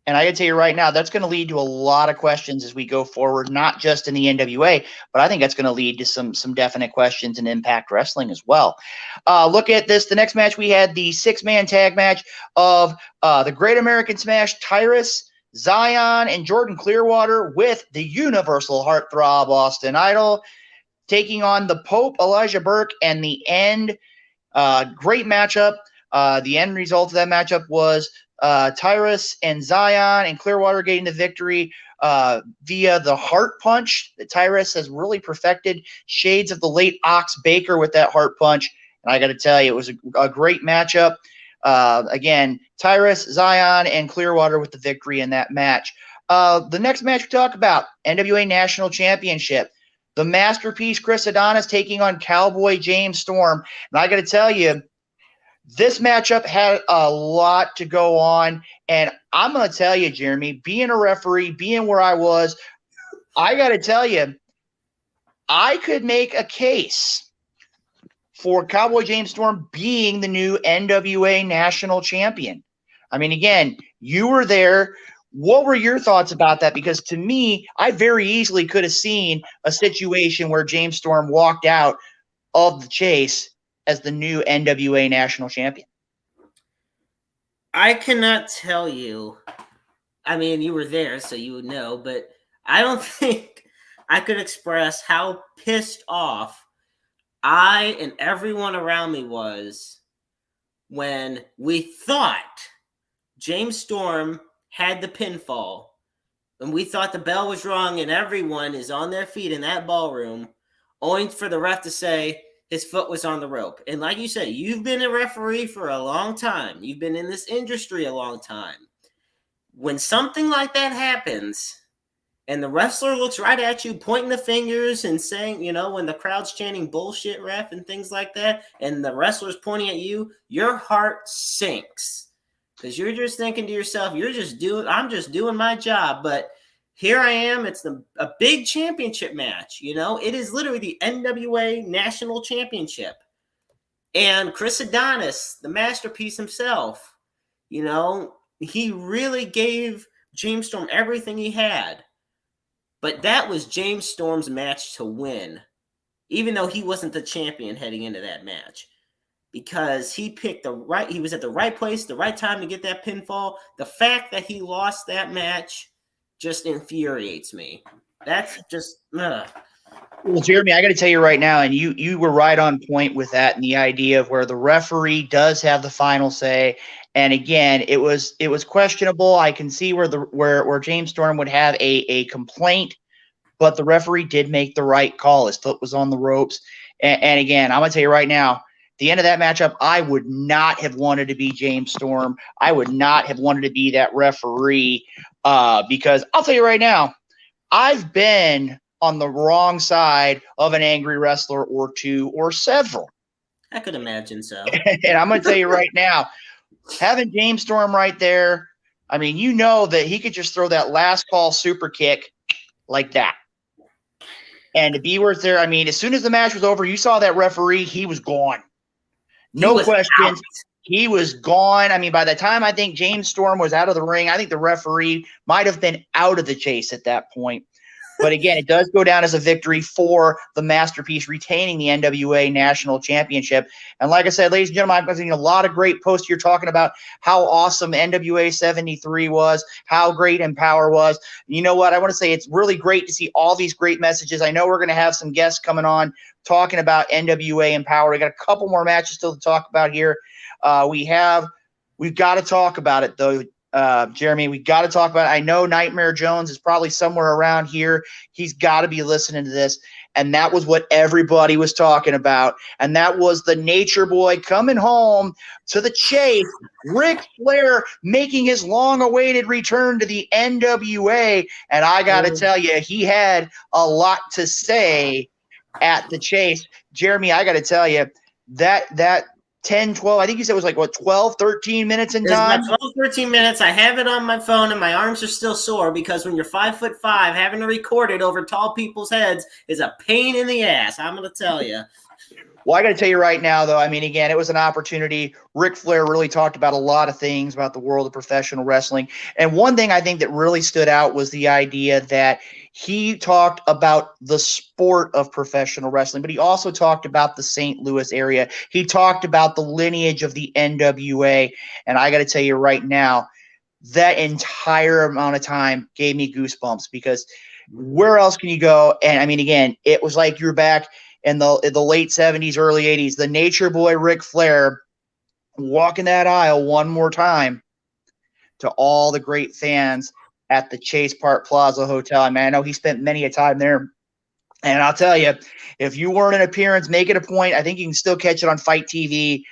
S2: And I can tell you right now, that's going to lead to a lot of questions as we go forward, not just in the NWA, but I think that's going to lead to some definite questions in Impact Wrestling as well. Look at this. The next match, we had the 6-man tag match of the Great American Smash, Tyrus, Zion, and Jordan Clearwater with the Universal Heartthrob Austin Idol, taking on the Pope, Elijah Burke, and the End. Great matchup. The end result of that matchup was Tyrus and Zion and Clearwater getting the victory via the heart punch. Tyrus has really perfected shades of the late Ox Baker with that heart punch. And I got to tell you, it was a great matchup. Again, Tyrus, Zion, and Clearwater with the victory in that match. The next match we talk about, NWA National Championship. The Masterpiece Chris Adonis taking on Cowboy James Storm. And I got to tell you, this matchup had a lot to go on. And I'm going to tell you, Jeremy, being a referee, being where I was, I got to tell you, I could make a case for Cowboy James Storm being the new NWA National Champion. I mean, again, you were there. What were your thoughts about that? Because to me, I very easily could have seen a situation where James Storm walked out of the chase as the new NWA national champion.
S6: I cannot tell you. I mean, you were there, so you would know, but I don't think I could express how pissed off I and everyone around me was when we thought James Storm had the pinfall, and we thought the bell was rung and everyone is on their feet in that ballroom, only for the ref to say his foot was on the rope. And like you said, you've been a referee for a long time. You've been in this industry a long time. When something like that happens and the wrestler looks right at you, pointing the fingers and saying, you know, when the crowd's chanting bullshit ref and things like that, and the wrestler's pointing at you, your heart sinks. Because you're just thinking to yourself, I'm just doing my job. But here I am. It's a big championship match. You know, it is literally the NWA National Championship. And Chris Adonis, the masterpiece himself, you know, he really gave James Storm everything he had. But that was James Storm's match to win, even though he wasn't the champion heading into that match. Because he was at the right place, the right time to get that pinfall. The fact that he lost that match just infuriates me. That's just, ugh.
S2: Well, Jeremy, I got to tell you right now, and you were right on point with that, and the idea of where the referee does have the final say. And again, it was questionable. I can see where James Storm would have a complaint, but the referee did make the right call. His foot was on the ropes. And again, I'm going to tell you right now, the end of that matchup, I would not have wanted to be James Storm. I would not have wanted to be that referee because I'll tell you right now, I've been on the wrong side of an angry wrestler or two or several.
S6: I could imagine so.
S2: And I'm going to tell you right now, having James Storm right there, I mean, you know that he could just throw that last call super kick like that. And to be worth there, I mean, as soon as the match was over, you saw that referee, he was gone. No questions. He was gone. I mean, by the time I think James Storm was out of the ring, I think the referee might have been out of the chase at that point. But again, it does go down as a victory for the masterpiece retaining the NWA National Championship. And like I said, ladies and gentlemen, I've seen a lot of great posts here talking about how awesome NWA 73 was, how great Empower was. You know what? I want to say it's really great to see all these great messages. I know we're going to have some guests coming on talking about NWA Empower. We got a couple more matches still to talk about here. We've got to talk about it, though. Jeremy, we got to talk about it. I know Nightmare Jones is probably somewhere around here. He's got to be listening to this. And that was what everybody was talking about. And that was the Nature Boy coming home to the chase. Ric Flair making his long-awaited return to the NWA. And I got to tell you, he had a lot to say at the chase. Jeremy, I got to tell you, that 10, 12, I think you said it was like, what, 12, 13 minutes in time?
S6: 12, 13 minutes. I have it on my phone, and my arms are still sore because when you're 5'5", having to record it over tall people's heads is a pain in the ass. I'm going to tell you.
S2: Well, I got to tell you right now, though, I mean, again, it was an opportunity. Ric Flair really talked about a lot of things about the world of professional wrestling. And one thing I think that really stood out was the idea that he talked about the sport of professional wrestling, but he also talked about the St. Louis area. He talked about the lineage of the NWA. And I got to tell you right now, that entire amount of time gave me goosebumps because where else can you go? And I mean, again, it was like you're back in the late 70s, early 80s, the Nature Boy Ric Flair walking that aisle one more time to all the great fans at the Chase Park Plaza Hotel. I mean, I know he spent many a time there. And I'll tell you, if you weren't an appearance, make it a point. I think you can still catch it on Fight TV.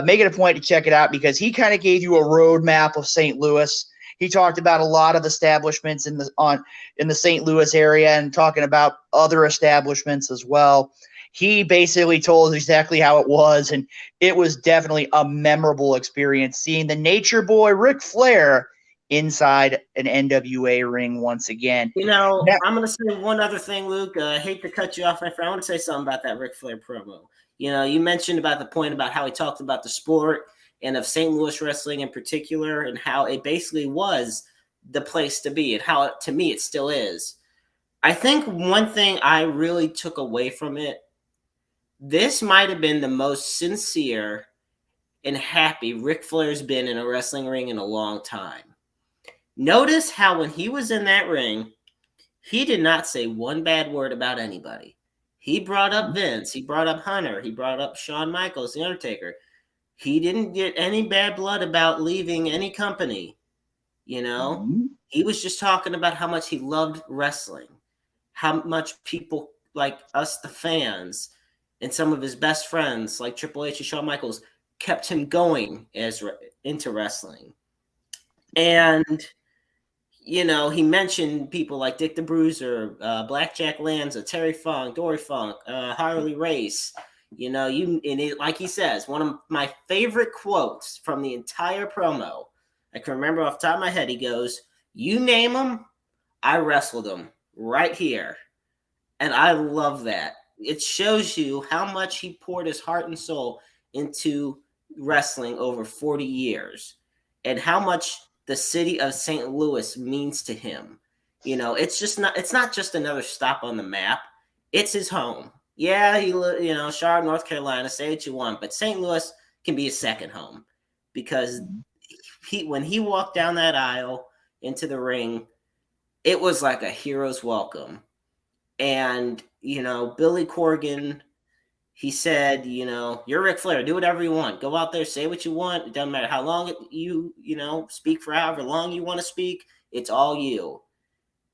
S2: Make it a point to check it out because he kind of gave you a roadmap of St. Louis. He talked about a lot of establishments in the St. Louis area and talking about other establishments as well. He basically told us exactly how it was, and it was definitely a memorable experience seeing the Nature Boy Ric Flair inside an NWA ring once again.
S6: You know, I'm going to say one other thing, Luke. I hate to cut you off, my friend. I want to say something about that Ric Flair promo. You know, you mentioned about the point about how he talked about the sport and of St. Louis wrestling in particular, and how it basically was the place to be, and how, to me, it still is. I think one thing I really took away from it, this might have been the most sincere and happy Ric Flair's been in a wrestling ring in a long time. Notice how when he was in that ring, he did not say one bad word about anybody. He brought up Vince. He brought up Hunter. He brought up Shawn Michaels, The Undertaker. He didn't get any bad blood about leaving any company. You know, he was just talking about how much he loved wrestling, how much people like us, the fans, and some of his best friends like Triple H and Shawn Michaels kept him going into wrestling. And, you know, he mentioned people like Dick the Bruiser, Blackjack Lanza, Terry Funk, Dory Funk, Harley Race. You know, like he says, one of my favorite quotes from the entire promo, I can remember off the top of my head, he goes, "You name them, I wrestled them right here." And I love that. It shows you how much he poured his heart and soul into wrestling over 40 years and how much the city of St. Louis means to him. You know, it's not just another stop on the map. It's his home. Yeah, Charlotte, North Carolina, say what you want, but St. Louis can be his second home because when he walked down that aisle into the ring, it was like a hero's welcome. And, you know, Billy Corgan, he said, you know, "You're Ric Flair. Do whatever you want. Go out there, say what you want. It doesn't matter how long you speak for however long you want to speak. It's all you."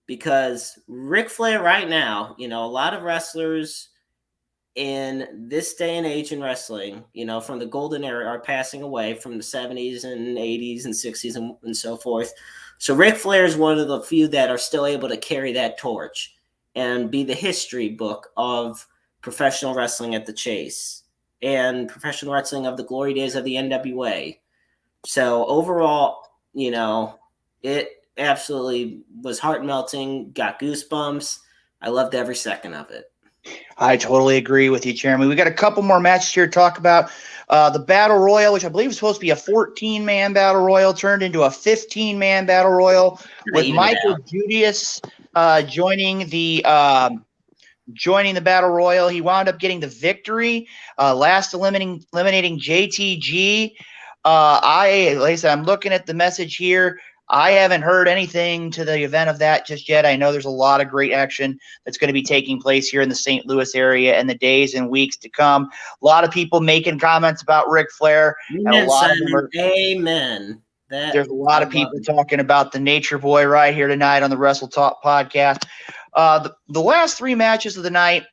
S6: Because Ric Flair right now, you know, a lot of wrestlers in this day and age in wrestling, you know, from the golden era are passing away from the 70s and 80s and 60s and so forth. So Ric Flair is one of the few that are still able to carry that torch and be the history book of professional wrestling at the Chase and professional wrestling of the glory days of the NWA. So overall, you know, it absolutely was heart-melting, got goosebumps. I loved every second of it.
S2: I totally agree with you, Jeremy. We got a couple more matches here to talk about. The Battle Royal, which I believe was supposed to be a 14-man Battle Royal, turned into a 15-man Battle Royal with Michael Judas joining the Battle Royal. He wound up getting the victory, last eliminating JTG. Like I said, I'm looking at the message here. I haven't heard anything to the event of that just yet. I know there's a lot of great action that's going to be taking place here in the St. Louis area in the days and weeks to come. A lot of people making comments about Ric Flair.
S6: Amen, and a lot of them are, amen.
S2: There's a lot of people talking about the Nature Boy right here tonight on the Wrestle Talk podcast. The last three matches of the night,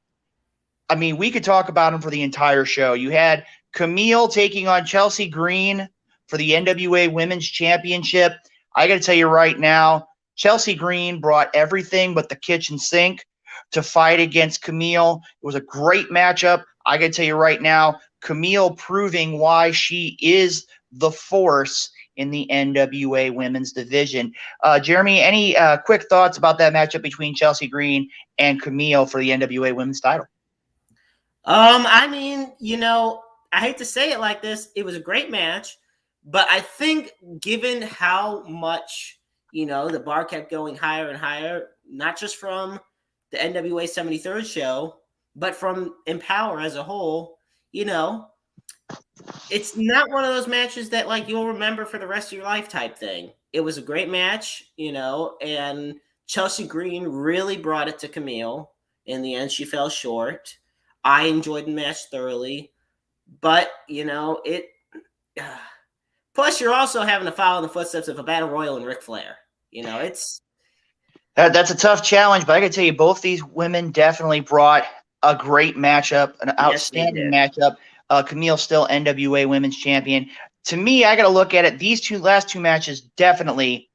S2: I mean, we could talk about them for the entire show. You had Camille taking on Chelsea Green for the NWA Women's Championship. I got to tell you right now, Chelsea Green brought everything but the kitchen sink to fight against Camille. It was a great matchup. I got to tell you right now, Camille proving why she is the force in the NWA Women's Division. Jeremy, any quick thoughts about that matchup between Chelsea Green and Camille for the NWA Women's title?
S6: I mean, you know, I hate to say it like this. It was a great match. But I think given how much, you know, the bar kept going higher and higher, not just from the NWA 73rd show, but from Empower as a whole, you know, it's not one of those matches that, like, you'll remember for the rest of your life type thing. It was a great match, you know, and Chelsea Green really brought it to Camille. In the end, she fell short. I enjoyed the match thoroughly. But, you know, plus, you're also having to follow in the footsteps of a Battle Royal and Ric Flair. You know,
S2: that's a tough challenge, but I can tell you both these women definitely brought a great matchup, an outstanding matchup. Camille still NWA Women's Champion. To me, I got to look at it. These last two matches definitely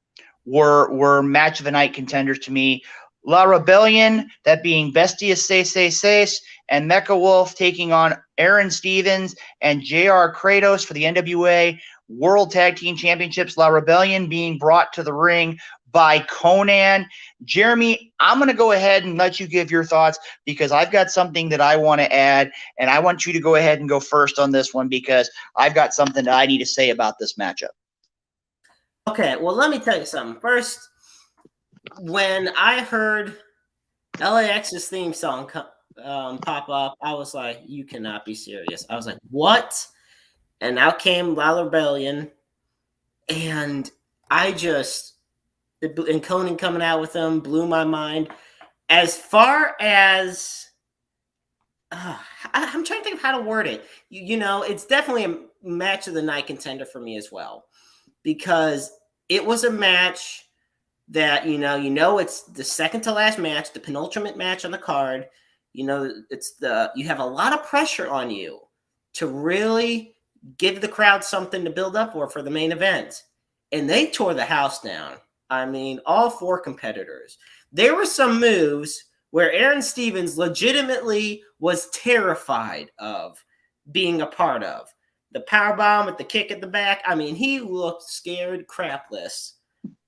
S2: were match of the night contenders to me. La Rebellion, that being Bestia Seis, and Mecha Wolf taking on Aaron Stevens and JR Kratos for the NWA World Tag Team Championships. La Rebellion being brought to the ring by Conan. Jeremy, I'm going to go ahead and let you give your thoughts because I've got something that I want to add, and I want you to go ahead and go first on this one because I've got something that I need to say about this matchup.
S6: Okay, well, let me tell you something. First, when I heard LAX's theme song pop up, I was like, you cannot be serious. I was like, what? And out came La Rebellion, and and Conan coming out with them blew my mind. As far as, I'm trying to think of how to word it. You know, it's definitely a match of the night contender for me as well, because it was a match that, you know, it's the second to last match, the penultimate match on the card. You know, you have a lot of pressure on you to really give the crowd something to build up for the main event. And they tore the house down. I mean, all four competitors. There were some moves where Aaron Stevens legitimately was terrified of being a part of. The powerbomb with the kick at the back. I mean, he looked scared crapless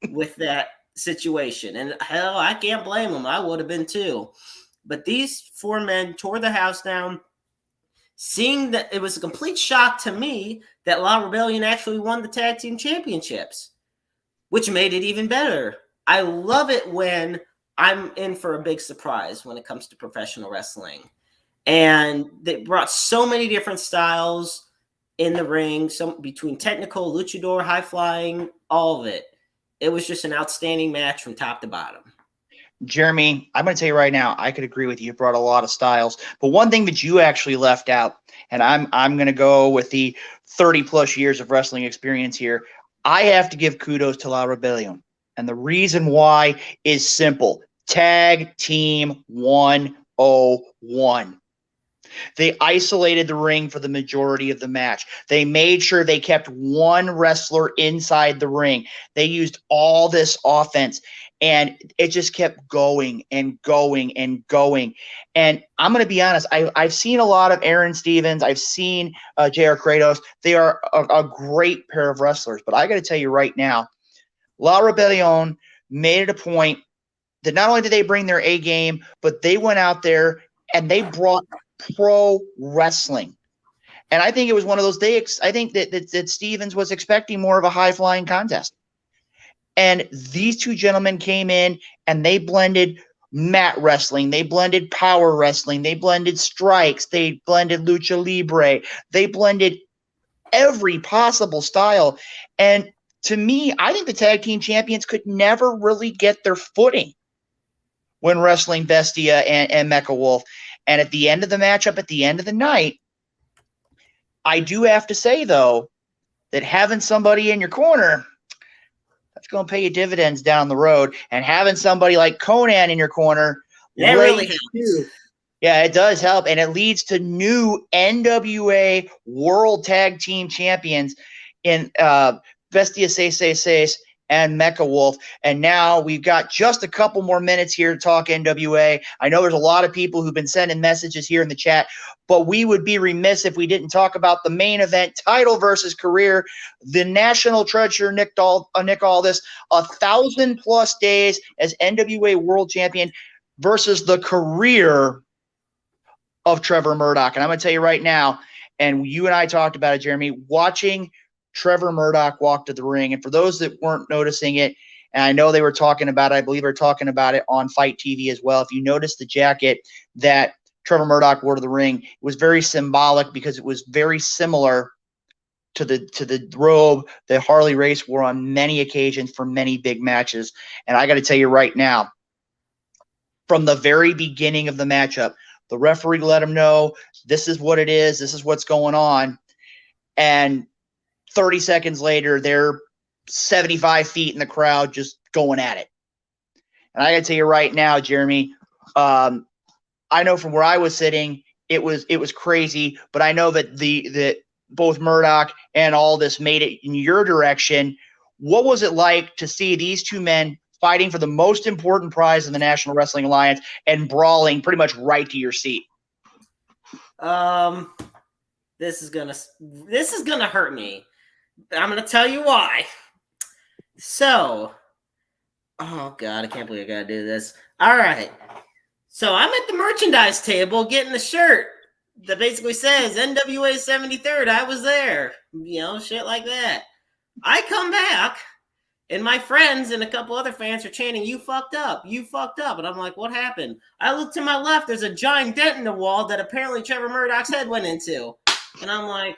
S6: with that situation. And hell, I can't blame him. I would have been too. But these four men tore the house down. Seeing that, it was a complete shock to me that La Rebellion actually won the tag team championships, which made it even better. I love it when I'm in for a big surprise when it comes to professional wrestling. And they brought so many different styles in the ring, some between technical, luchador, high flying, all of it. It was just an outstanding match from top to bottom.
S2: Jeremy, I'm going to tell you right now, I could agree with you. You brought a lot of styles, but one thing that you actually left out, and I'm going to go with the 30 plus years of wrestling experience here. I have to give kudos to La Rebellion, and the reason why is simple: Tag Team 101. They isolated the ring for the majority of the match. They made sure they kept one wrestler inside the ring. They used all this offense, and it just kept going and going and going. And I'm going to be honest, I've seen a lot of Aaron Stevens. I've seen JR Kratos. They are a great pair of wrestlers. But I got to tell you right now, La Rebellion made it a point that not only did they bring their A game, but they went out there and they brought pro wrestling. And I think it was one of those days. I think that Stevens was expecting more of a high flying contest. And these two gentlemen came in and they blended mat wrestling. They blended power wrestling. They blended strikes. They blended lucha libre. They blended every possible style. And to me, I think the tag team champions could never really get their footing when wrestling Bestia and Mecha Wolf. And at the end of the matchup, at the end of the night, I do have to say, though, that having somebody in your corner, that's going to pay you dividends down the road. And having somebody like Conan in your corner,
S6: that really helps.
S2: Yeah, it does help. And it leads to new NWA World Tag Team Champions in Bestia 666 and Mecha Wolf. And now we've got just a couple more minutes here to talk NWA. I know there's a lot of people who've been sending messages here in the chat, but we would be remiss if we didn't talk about the main event, title versus career. The national treasure, Nick Aldis, 1,000+ days as NWA World Champion versus the career of Trevor Murdoch. And I'm going to tell you right now, and you and I talked about it, Jeremy, watching Trevor Murdoch walk to the ring. And for those that weren't noticing it, and I know they were talking about it, I believe they're talking about it on Fight TV as well. If you notice the jacket that Trevor Murdoch wore to the ring, it was very symbolic because it was very similar to the robe that Harley Race wore on many occasions for many big matches. And I got to tell you right now, from the very beginning of the matchup, the referee let him know this is what it is, this is what's going on. And 30 seconds later, they're 75 feet in the crowd just going at it. And I got to tell you right now, Jeremy, I know from where I was sitting, it was crazy, but I know that both Murdoch and Aldis made it in your direction. What was it like to see these two men fighting for the most important prize in the National Wrestling Alliance and brawling pretty much right to your seat?
S6: This is gonna hurt me. I'm gonna tell you why. So, Oh, God, I can't believe I got to do this. All right. So I'm at the merchandise table getting the shirt that basically says NWA 73rd. I was there. Shit like that. I come back, and my friends and a couple other fans are chanting, "You fucked up. You fucked up." And I'm like, what happened? I look to my left. There's a giant dent in the wall that apparently Trevor Murdoch's head went into. And I'm like,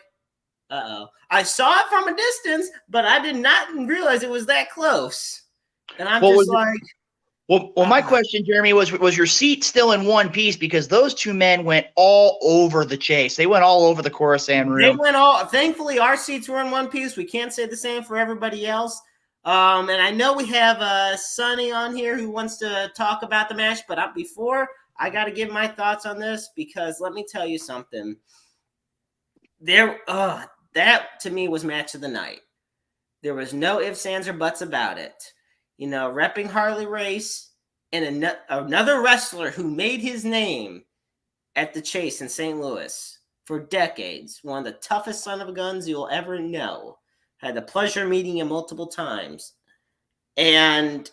S6: uh-oh. I saw it from a distance, but I did not realize it was that close. And I'm just like...
S2: Well, my question, Jeremy, was your seat still in one piece? Because those two men went all over the chase. They went all over the Coruscant room.
S6: Thankfully, our seats were in one piece. We can't say the same for everybody else. And I know we have Sonny on here who wants to talk about the match, but before I got to give my thoughts on this, because let me tell you something. That to me was match of the night. There was no ifs, ands, or buts about it. Repping Harley Race and another wrestler who made his name at the Chase in St. Louis for decades. One of the toughest son of a guns you'll ever know. Had the pleasure of meeting him multiple times. And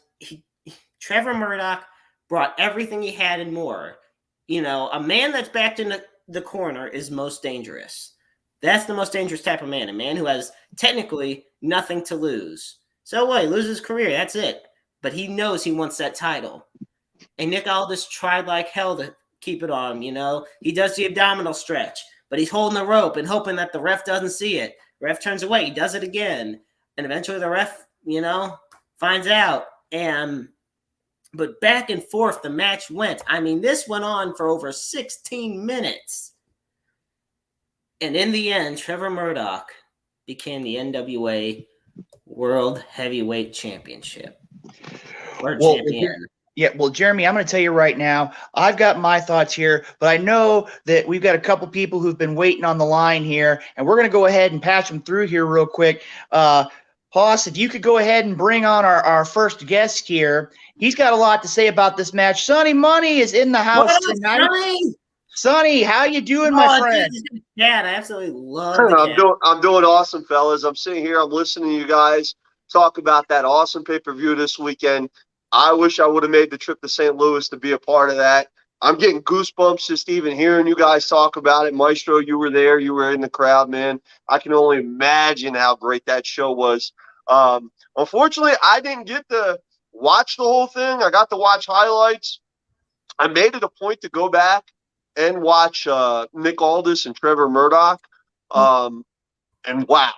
S6: Trevor Murdoch brought everything he had and more. A man that's backed in the corner is most dangerous. That's the most dangerous type of man. A man who has technically nothing to lose. So what? He loses his career. That's it. But he knows he wants that title. And Nick Aldis tried like hell to keep it on him, He does the abdominal stretch, but he's holding the rope and hoping that the ref doesn't see it. The ref turns away. He does it again. And eventually the ref, finds out. But back and forth the match went. This went on for over 16 minutes. And in the end, Trevor Murdoch became the NWA World Heavyweight Championship. Champion.
S2: Yeah, well, Jeremy, I'm going to tell you right now, I've got my thoughts here, but I know that we've got a couple people who've been waiting on the line here, and we're going to go ahead and patch them through here real quick. Hoss, if you could go ahead and bring on our first guest here. He's got a lot to say about this match. Sonny Money is in the house tonight. Sonny, how you doing, my friend?
S6: Yeah, I absolutely love it.
S5: I'm doing awesome, fellas. I'm sitting here. I'm listening to you guys talk about that awesome pay-per-view this weekend. I wish I would have made the trip to St. Louis to be a part of that. I'm getting goosebumps just even hearing you guys talk about it. Maestro, you were there. You were in the crowd, man. I can only imagine how great that show was. Unfortunately, I didn't get to watch the whole thing. I got to watch highlights. I made it a point to go back and watch Nick Aldis and Trevor Murdoch. And wow.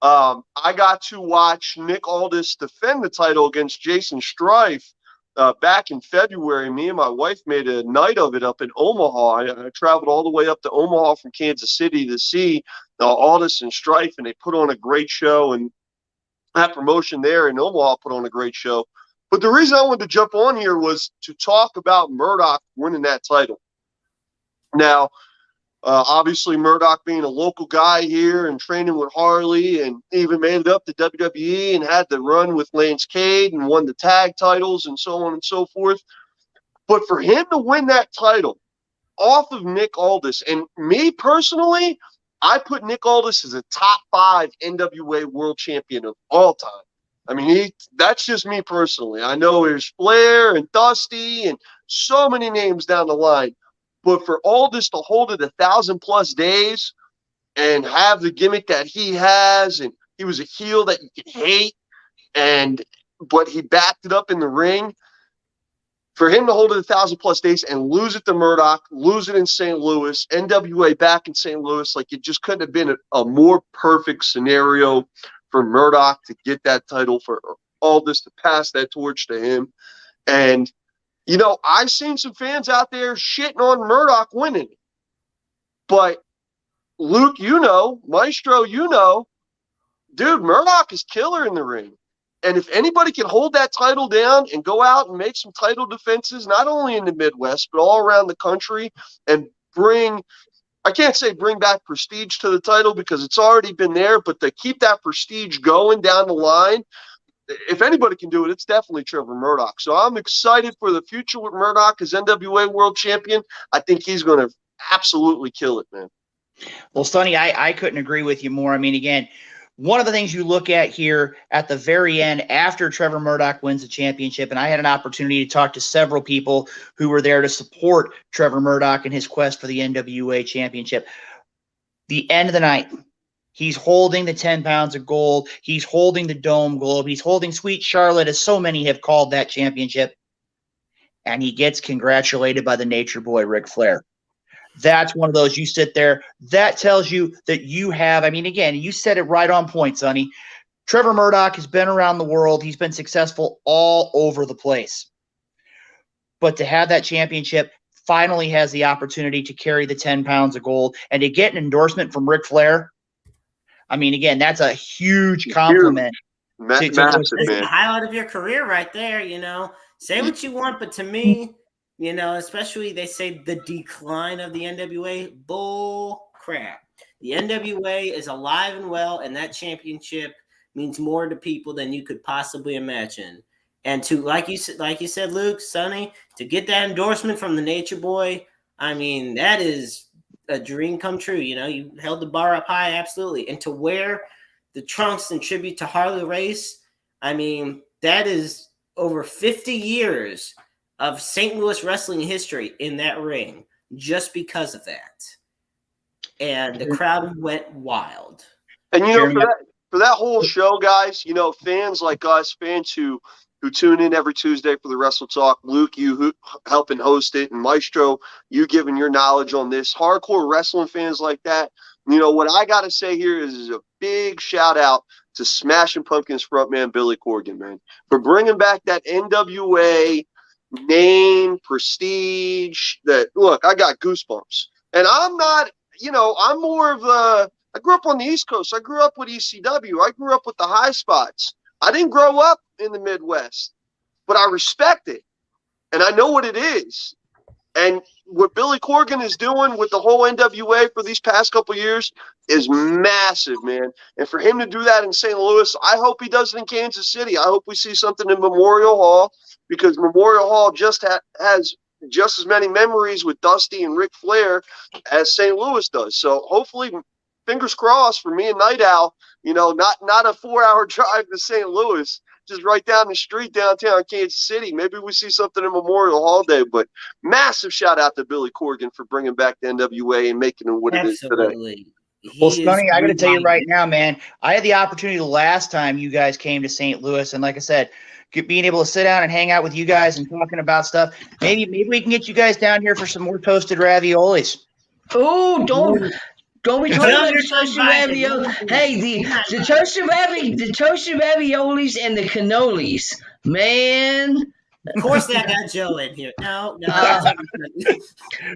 S5: I got to watch Nick Aldis defend the title against Jason Strife back in February. Me and my wife made a night of it up in Omaha. I traveled all the way up to Omaha from Kansas City to see Aldis and Strife, and they put on a great show. And that promotion there in Omaha put on a great show. But the reason I wanted to jump on here was to talk about Murdoch winning that title. Now, obviously, Murdoch being a local guy here and training with Harley, and even made it up to WWE and had the run with Lance Cade and won the tag titles and so on and so forth. But for him to win that title off of Nick Aldis, and me personally, I put Nick Aldis as a top 5 NWA world champion of all time. That's just me personally. I know there's Flair and Dusty and so many names down the line. But for Aldis to hold it 1,000+ days and have the gimmick that he has, and he was a heel that you could hate, but he backed it up in the ring. For him to hold it 1,000+ days and lose it to Murdoch, lose it in St. Louis, NWA back in St. Louis, it just couldn't have been a more perfect scenario for Murdoch to get that title, for Aldis to pass that torch to him. And I've seen some fans out there shitting on Murdoch winning. But Luke, Maestro, dude, Murdoch is killer in the ring. And if anybody can hold that title down and go out and make some title defenses, not only in the Midwest, but all around the country, and I can't say bring back prestige to the title because it's already been there, but to keep that prestige going down the line, if anybody can do it, it's definitely Trevor Murdoch. So I'm excited for the future with Murdoch as NWA World Champion. I think he's going to absolutely kill it, man.
S2: Well, Sonny, I couldn't agree with you more. Again, one of the things you look at here at the very end after Trevor Murdoch wins the championship, and I had an opportunity to talk to several people who were there to support Trevor Murdoch in his quest for the NWA championship. The end of the night, he's holding the 10 pounds of gold. He's holding the Dome Globe. He's holding Sweet Charlotte, as so many have called that championship. And he gets congratulated by the Nature Boy, Ric Flair. That's one of those, you sit there, that tells you that you have, I mean, again, you said it right on point, Sonny. Trevor Murdoch has been around the world. He's been successful all over the place. But to have that championship, finally has the opportunity to carry the 10 pounds of gold and to get an endorsement from Ric Flair. I mean, again, that's a huge compliment.
S6: That's the highlight of your career right there, Say what you want, but to me, especially they say the decline of the NWA, bull crap. The NWA is alive and well, and that championship means more to people than you could possibly imagine. And to, like you said, Luke, Sonny, to get that endorsement from the Nature Boy, I mean, that is a dream come true. You held the bar up high, absolutely. And to wear the trunks in tribute to Harley Race, I mean, that is over 50 years of St. Louis wrestling history in that ring just because of that. And the crowd went wild.
S7: And, for that whole show, guys, fans like us, fans who tune in every Tuesday for the Wrestle Talk, Luke, you helping host it, and Maestro, you giving your knowledge on this, hardcore wrestling fans like that, what I got to say here is a big shout out to Smashing Pumpkins frontman Billy Corgan, man, for bringing back that NWA name, prestige. That, look, I got goosebumps. And I'm not, I'm more of I grew up on the East Coast. I grew up with ECW. I grew up with the high spots. I didn't grow up in the Midwest, but I respect it. And I know what it is. And what Billy Corgan is doing with the whole NWA for these past couple of years is massive, man. And for him to do that in St. Louis, I hope he does it in Kansas City. I hope we see something in Memorial Hall, because Memorial Hall just has just as many memories with Dusty and Ric Flair as St. Louis does. So hopefully, fingers crossed for me and Night Owl, not a 4-hour drive to St. Louis, just right down the street downtown Kansas City. Maybe we see something in Memorial Hall Day. But massive shout out to Billy Corgan for bringing back the NWA and making it what it is today.
S2: Well, Sonny, I got to tell you right now, man, I had the opportunity the last time you guys came to St. Louis, and like I said, being able to sit down and hang out with you guys and talking about stuff. Maybe we can get you guys down here for some more toasted raviolis.
S3: Oh, don't be talking about the toasted raviolis. Hey, the toasted raviolis and the cannolis, man.
S6: Of course, that got Joe in here. No.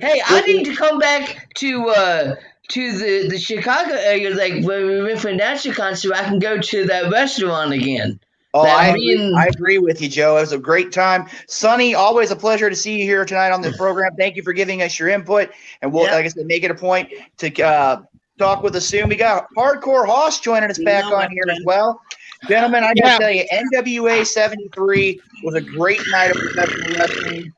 S3: Hey, I need to come back to the Chicago area, like when we went for NatchaCon, so I can go to that restaurant again.
S2: Oh, I agree with you, Joe. It was a great time. Sonny, always a pleasure to see you here tonight on the program. Thank you for giving us your input. And we'll, like I said, make it a point to talk with us soon. We got Hardcore Hoss joining us back on here as well. Gentlemen, I got to tell you, NWA 73 was a great night of professional wrestling.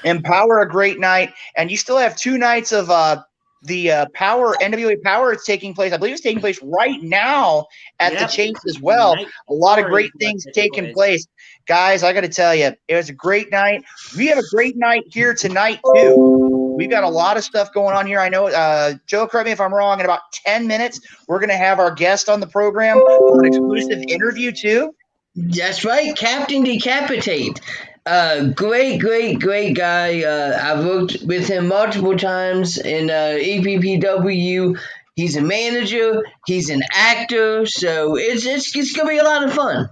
S2: Empower, a great night. And you still have 2 nights of the NWA Power is taking place. I believe it's taking place right now at the Chase as well. A lot of great things taking place. Guys, I got to tell you, it was a great night. We have a great night here tonight, too. We've got a lot of stuff going on here. I know, Joe, correct me if I'm wrong, in about 10 minutes, we're going to have our guest on the program for an exclusive interview, too.
S3: That's right, Captain D Capitate. Great guy. I've worked with him multiple times in EPPW. He's a manager. He's an actor. So it's gonna be a lot of fun.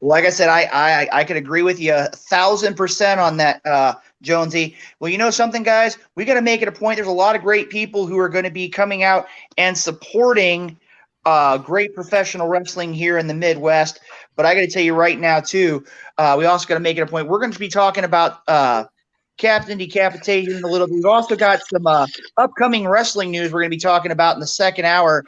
S2: Like I said, I could agree with you 1,000% on that, Jonesy. Well, you know something, guys? We got to make it a point. There's a lot of great people who are going to be coming out and supporting great professional wrestling here in the Midwest. But I got to tell you right now, too, we also got to make it a point. We're going to be talking about Captain D Capitate in a little bit. We've also got some upcoming wrestling news we're going to be talking about in the second hour.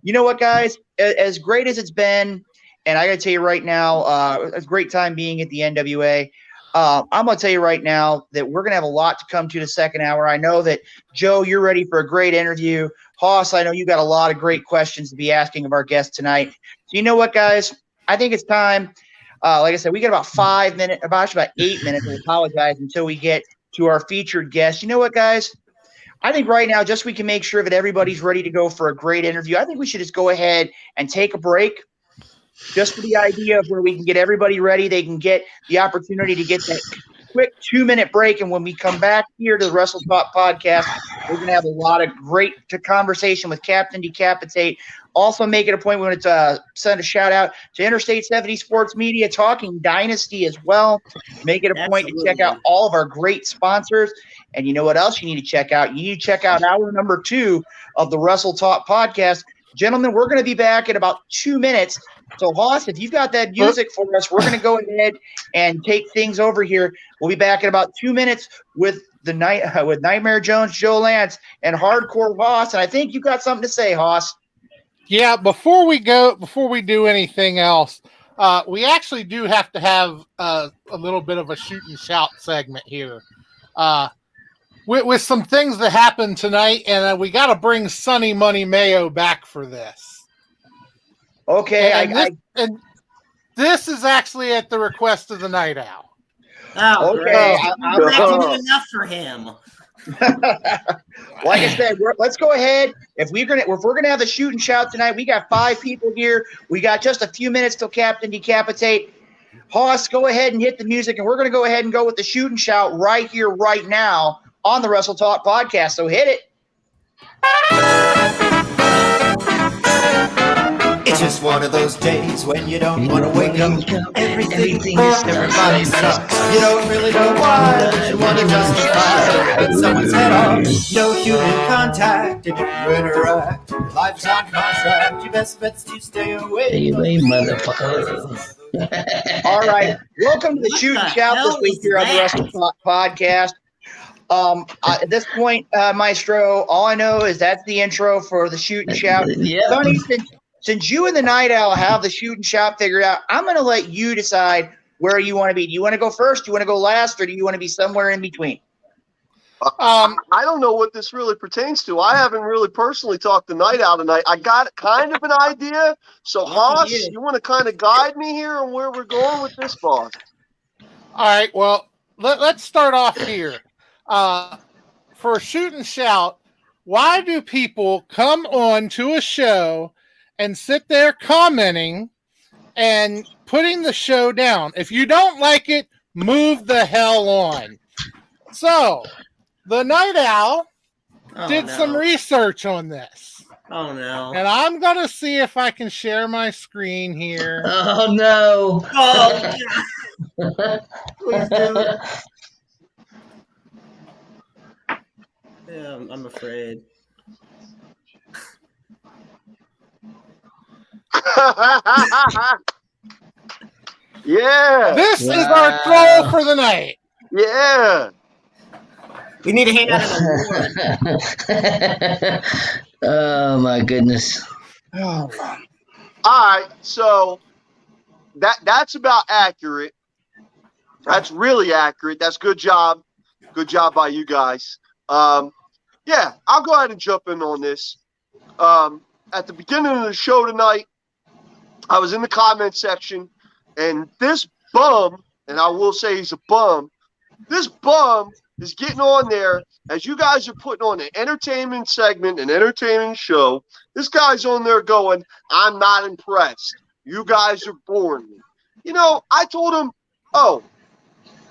S2: You know what, guys? As great as it's been, and I got to tell you right now, it's a great time being at the NWA. I'm going to tell you right now that we're going to have a lot to come to the second hour. I know that, Joe, you're ready for a great interview. Hoss, I know you got a lot of great questions to be asking of our guests tonight. So you know what, guys? I think it's time. Like I said, we got about 5 minutes, about 8 minutes. I apologize until we get to our featured guest. You know what, guys? I think right now, just so we can make sure that everybody's ready to go for a great interview, I think we should just go ahead and take a break. Just for the idea of where we can get everybody ready, they can get the opportunity to get that quick 2-minute break. And when we come back here to the Wrestle Talk podcast, we're going to have a lot of great conversation with Captain Decapitate. Also make it a point, we want to send a shout out to Interstate 70 Sports Media, Talking Dynasty as well. Make it a point to check out all of our great sponsors. And you know what else you need to check out? You need to check out hour number 2 of the Wrestle Talk podcast. Gentlemen, we're going to be back in about 2 minutes. So, Hoss, if you've got that music for us, we're going to go ahead and take things over here. We'll be back in about 2 minutes with with Nightmare Jones, Joe Lance, and Hardcore Hoss. And I think you've got something to say, Hoss.
S1: Yeah, before we do anything else, we actually do have to have a little bit of a shoot and shout segment here. With some things that happened tonight, and we got to bring Sonny Money Mayo back for this.
S2: Okay,
S1: and this is actually at the request of the Night Owl.
S6: Oh,
S2: okay.
S6: I'm not doing enough for him.
S2: Like I said, let's go ahead. If we're gonna have the shoot and shout tonight, we got 5 people here. We got just a few minutes till Captain Decapitate. Hoss, go ahead and hit the music, and we're gonna go ahead and go with the shoot and shout right here, right now on the Wrestle Talk podcast. So hit it.
S8: It's just one of those days when you don't want to wake up. Everything is everybody sucks. You don't really know why. You want to justify with someone's head off. No human contact, and if you interact, your life's on contract. Your best bet's to stay away.
S3: Stay away, motherfucker.
S2: All right. Welcome to the shoot and shout this week here on the Wrestle Talk podcast. At this point, Maestro, all I know is that's the intro for the shoot and shout.
S3: Yeah.
S2: Sonny, since you and the Night Owl have the shoot and shout figured out, I'm going to let you decide where you want to be. Do you want to go first? Do you want to go last? Or do you want to be somewhere in between?
S7: I don't know what this really pertains to. I haven't really personally talked to Night Owl tonight. I got kind of an idea. So, Hoss, you want to kind of guide me here on where we're going with this, boss?
S1: All right. Well, let's start off here. For a shoot and shout, why do people come on to a show and sit there commenting and putting the show down? If you don't like it, move the hell on. So, the Night Owl did some research on this.
S6: Oh, no.
S1: And I'm going to see if I can share my screen here.
S3: Oh, no.
S6: Oh, God. Please do it. Yeah, I'm afraid.
S7: Yeah.
S1: This is our troll for the night.
S7: Yeah.
S6: We need to hand out an award.
S3: Oh, my goodness.
S7: All right, so that's about accurate. That's really accurate. That's good job. Good job by you guys. Yeah, I'll go ahead and jump in on this. At the beginning of the show tonight, I was in the comment section, and this bum, and I will say he's a bum, this bum is getting on there as you guys are putting on an entertainment segment, an entertainment show. This guy's on there going, I'm not impressed. You guys are boring me. You know, I told him, oh,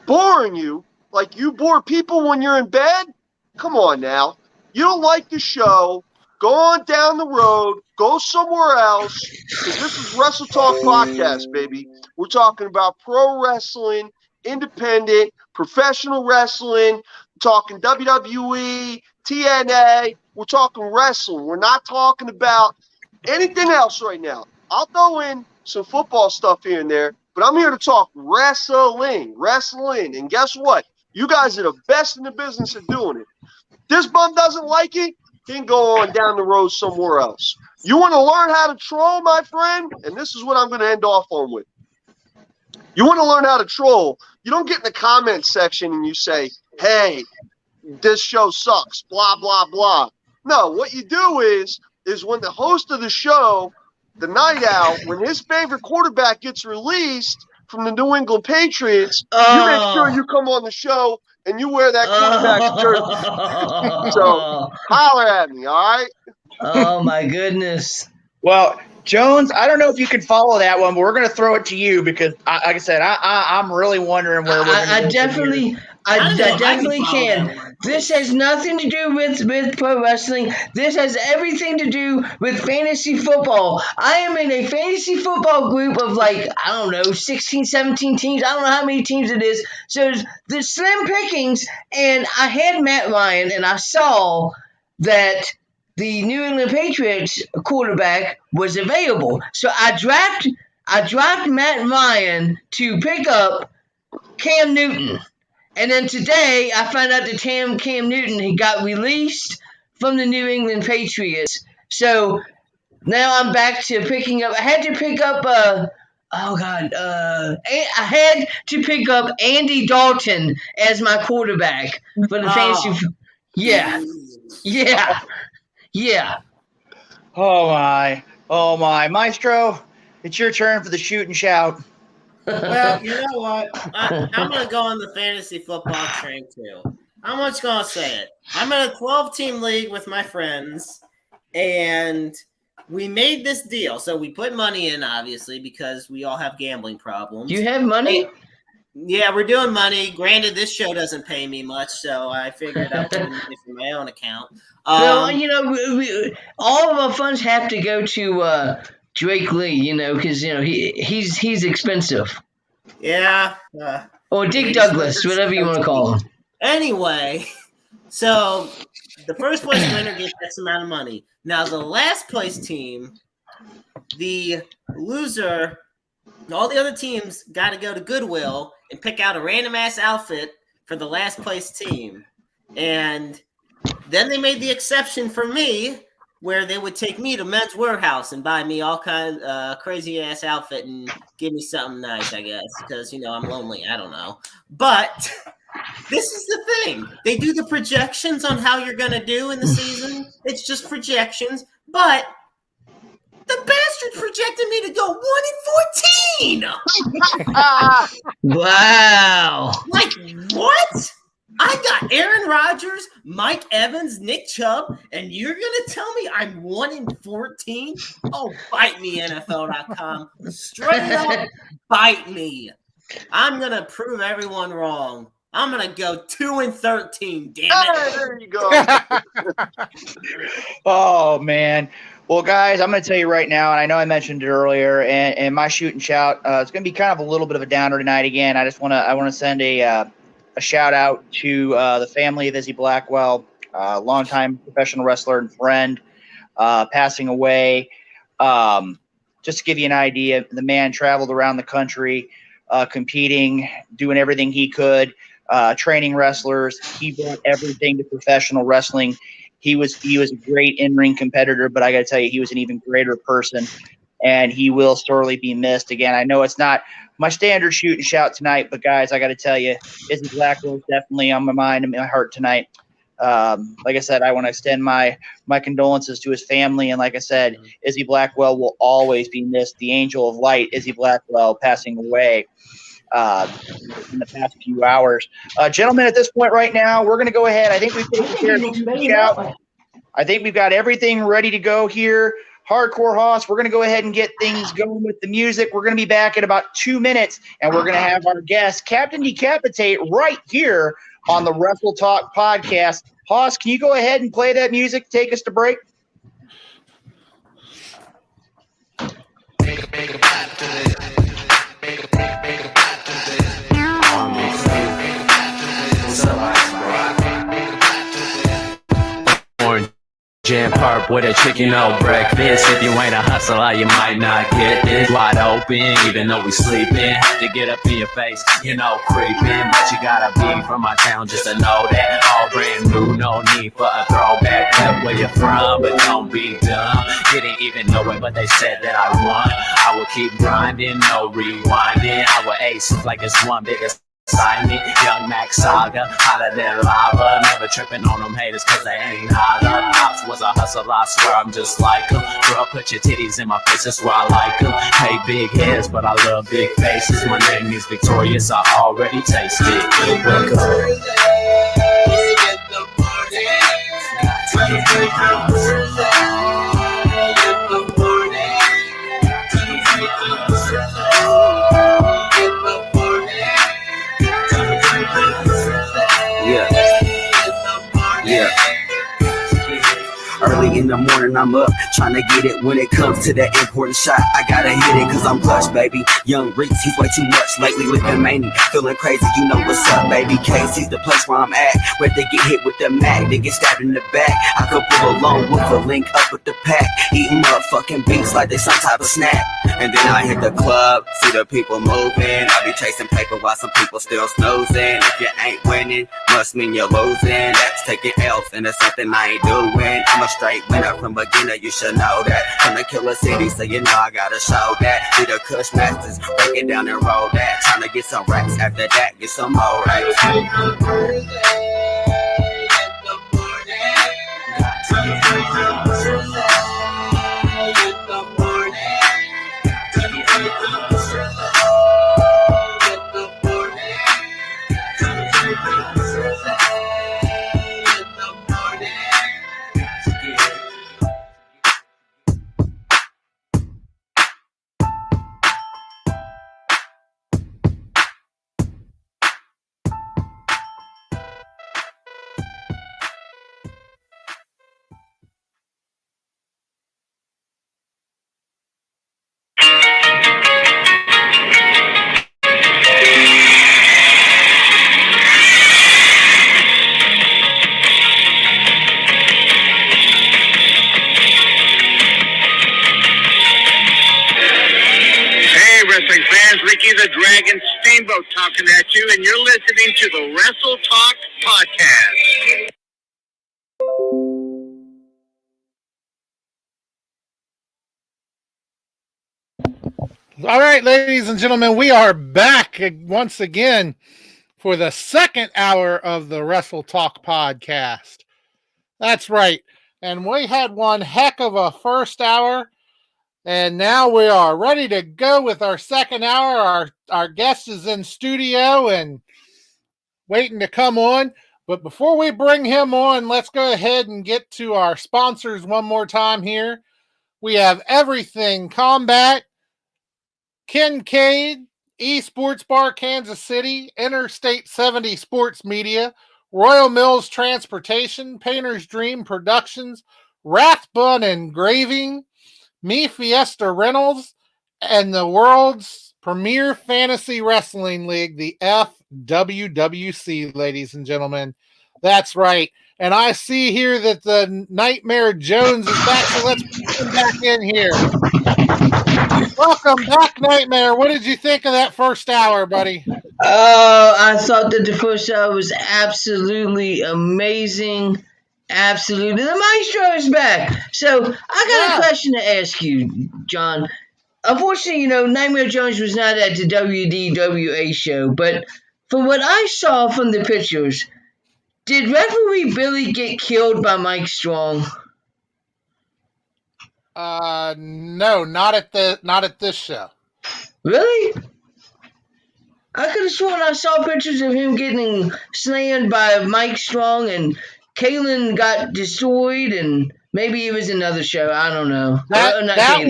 S7: boring you? Like you bore people when you're in bed? Come on now. You don't like the show. Go on down the road. Go somewhere else. Because this is Wrestle Talk Podcast, baby. We're talking about pro wrestling, independent, professional wrestling. We're talking WWE, TNA. We're talking wrestling. We're not talking about anything else right now. I'll throw in some football stuff here and there, but I'm here to talk wrestling. And guess what? You guys are the best in the business of doing it. This bum doesn't like it, he can go on down the road somewhere else. You want to learn how to troll, my friend? And this is what I'm going to end off on with. You want to learn how to troll. You don't get in the comment section and you say, hey, this show sucks, blah, blah, blah. No, what you do is when the host of the show, the Night Owl, when his favorite quarterback gets released from the New England Patriots, you make sure you come on the show and you wear that quarterback's jersey. So holler at me, all right?
S3: Oh, my goodness.
S2: Well, Jones, I don't know if you can follow that one, but we're going to throw it to you because, like I said, I'm really wondering where we're going to go.
S3: I definitely can. This has nothing to do with pro wrestling. This has everything to do with fantasy football. I am in a fantasy football group of 16, 17 teams. I don't know how many teams it is. So there's slim pickings, and I had Matt Ryan, and I saw that the New England Patriots quarterback was available. So I dropped Matt Ryan to pick up Cam Newton. And then today I found out that Cam Newton he got released from the New England Patriots. So now I'm back to picking up. I had to pick up I had to pick up Andy Dalton as my quarterback for the fantasy. Yeah.
S2: Oh my, Maestro, it's your turn for the shoot and shout.
S6: Well, you know what? I'm going to go on the fantasy football train too. I'm just going to say it. I'm in a 12-team league with my friends, and we made this deal. So we put money in, obviously, because we all have gambling problems.
S3: You have money?
S6: Yeah, we're doing money. Granted, this show doesn't pay me much, so I figured I'd put it in my own account.
S3: Well, all of our funds have to go to Drake Lee, because he's expensive.
S6: Yeah.
S3: Or Dick Douglas, whatever you want to call him.
S6: Anyway, so the first place winner gets X amount of money. Now the last place team, the loser, all the other teams got to go to Goodwill and pick out a random ass outfit for the last place team, and then they made the exception for me, where they would take me to Men's Warehouse and buy me all kind of crazy ass outfit and give me something nice, I guess, because I'm lonely. I don't know, but this is the thing: they do the projections on how you're gonna do in the season. It's just projections, but the bastard projected me to go 1-14.
S3: Wow!
S6: Like what? I got Aaron Rodgers, Mike Evans, Nick Chubb, and you're gonna tell me I'm 1-14? Oh, bite me, NFL.com. Straight up, bite me. I'm gonna prove everyone wrong. I'm gonna go 2-13. Damn it!
S7: Hey, there you go.
S2: Oh man. Well, guys, I'm going to tell you right now, and I know I mentioned it earlier, and my shoot and shout, it's going to be kind of a little bit of a downer tonight. Again, I want to send a shout out to the family of Izzy Blackwell, longtime professional wrestler and friend, passing away. Just to give you an idea, the man traveled around the country, competing, doing everything he could, training wrestlers. He brought everything to professional wrestling. He was a great in-ring competitor, but I got to tell you, he was an even greater person, and he will sorely be missed. Again, I know it's not my standard shoot and shout tonight, but guys, I got to tell you, Izzy Blackwell is definitely on my mind and my heart tonight. Like I said, I want to extend my condolences to his family, and like I said, Izzy Blackwell will always be missed. The angel of light, Izzy Blackwell, passing away in the past few hours. Gentlemen, at this point right now, we're going to go ahead. I think we've got everything ready to go here. Hardcore Hoss, we're going to go ahead and get things going with the music. We're going to be back in about 2 minutes, and we're going to have our guest, Captain Decapitate, right here on the Wrestle Talk podcast. Hoss, can you go ahead and play that music? Take us to break.
S9: Gin perp with a chicken or breakfast. If you ain't a hustler, you might not get this. Wide open, even though we sleeping. Have to get up in your face, you know, creeping. But you gotta be from my town just to know that. All brand new, no need for a throwback. Left where you're from, but don't be dumb. Didn't even know it, but they said that I won. I will keep grinding, no rewinding. I will ace like it's one big assignment. Young Max Saga, hotter than lava. Never tripping on them haters cause they ain't hotter. Pops was a hustler, I swear I'm just like him. Girl, put your titties in my face, that's where I like them. Hey, big heads, but I love big faces. My name is Victorious, I already tasted it. Welcome.
S10: Early in the morning, I'm up, trying to get it when it comes to that important shot. I gotta hit it, cause I'm plush, baby. Young Reeks, he's way too much lately, living mania. Feeling crazy, you know what's up, baby. KC's the place where I'm at, where they get hit with the mag, they get stabbed in the back. I could pull along with a link up with the pack, eating motherfucking beats like they some type of snack. And then I hit the club, see the people moving. I be chasing paper while some people still snoozing. If you ain't winning, must mean you're losing. That's taking L's, and that's something I ain't doing. I'm a straight winner from beginner, you should know that. From the killer city, so you know I gotta show that. See the Kush Masters, break it down and roll that. Trying to get some racks, after that, get some more racks.
S5: Wrestling fans, Ricky the Dragon Steamboat talking at you, and you're listening to the Wrestle Talk Podcast.
S1: All right, ladies and gentlemen, we are back once again for the second hour of the Wrestle Talk Podcast. That's right. And we had one heck of a first hour. And now we are ready to go with our second hour. Our guest is in studio and waiting to come on. But before we bring him on, let's go ahead and get to our sponsors one more time here. We have Everything Combat, Kincaid, Esports Bar Kansas City, Interstate 70 Sports Media, Royal Mills Transportation, Painter's Dream Productions, Rathbun Engraving, Me Fiesta Reynolds, and the world's premier fantasy wrestling league, the FWWC, ladies and gentlemen. That's right. And I see here that the Nightmare Jones is back, so let's put him back in here. Welcome back, Nightmare. What did you think of that first hour, buddy?
S3: Oh, I thought that the first hour was absolutely amazing. Absolutely. The Maestro is back. So I got a question to ask you, John. Unfortunately, Nightmare Jones was not at the WDWA show, but from what I saw from the pictures, did referee Billy get killed by Mike Strong?
S1: No, not at this show.
S3: Really? I could have sworn I saw pictures of him getting slammed by Mike Strong and Kalen got destroyed, and maybe it was another show. I don't know.
S1: That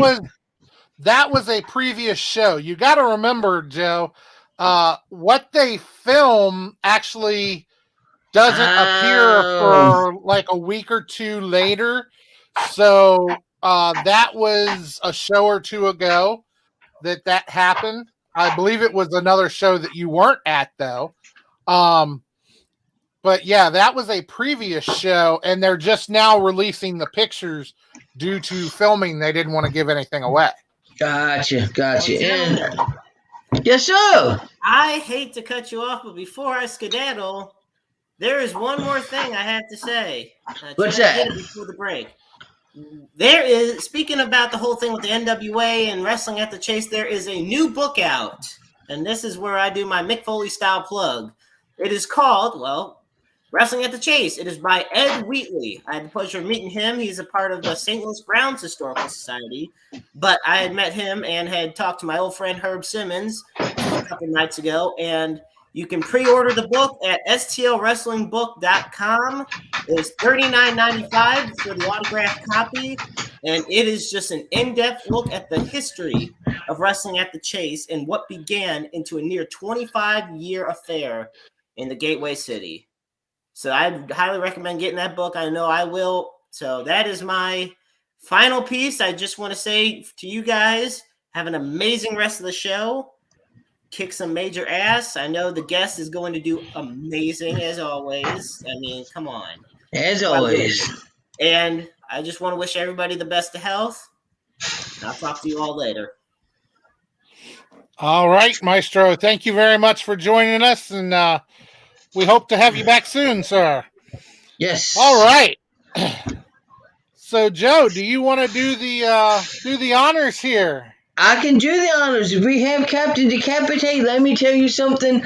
S1: was a previous show. You got to remember, Joe, what they film actually doesn't appear for like a week or two later. So that was a show or two ago that happened. I believe it was another show that you weren't at, though. But yeah, that was a previous show, and they're just now releasing the pictures due to filming. They didn't want to give anything away.
S3: Gotcha.
S6: Well,
S3: And
S6: gentlemen,
S3: yes, sir.
S6: I hate to cut you off, but before I skedaddle, there is one more thing I have to say.
S3: What's
S6: Try to
S3: that?
S6: get it before the break. There is, speaking about the whole thing with the NWA and Wrestling at the Chase, there is a new book out. And this is where I do my Mick Foley style plug. It is called, well, Wrestling at the Chase. It is by Ed Wheatley. I had the pleasure of meeting him. He's a part of the St. Louis Browns Historical Society. But I had met him and had talked to my old friend Herb Simmons a couple nights ago. And you can pre-order the book at stlwrestlingbook.com. It's $39.95 for the autographed copy. And it is just an in-depth look at the history of Wrestling at the Chase and what began into a near 25-year affair in the Gateway City. So I highly recommend getting that book. I know I will. So that is my final piece. I just want to say to you guys, have an amazing rest of the show. Kick some major ass. I know the guest is going to do amazing as always. I mean, come on.
S3: As always.
S6: And I just want to wish everybody the best of health. I'll talk to you all later.
S1: All right, Maestro. Thank you very much for joining us, and we hope to have you back soon, sir.
S3: Yes.
S1: All right. So, Joe, do you want to do the honors here?
S3: I can do the honors. If we have Captain Decapitate, let me tell you something.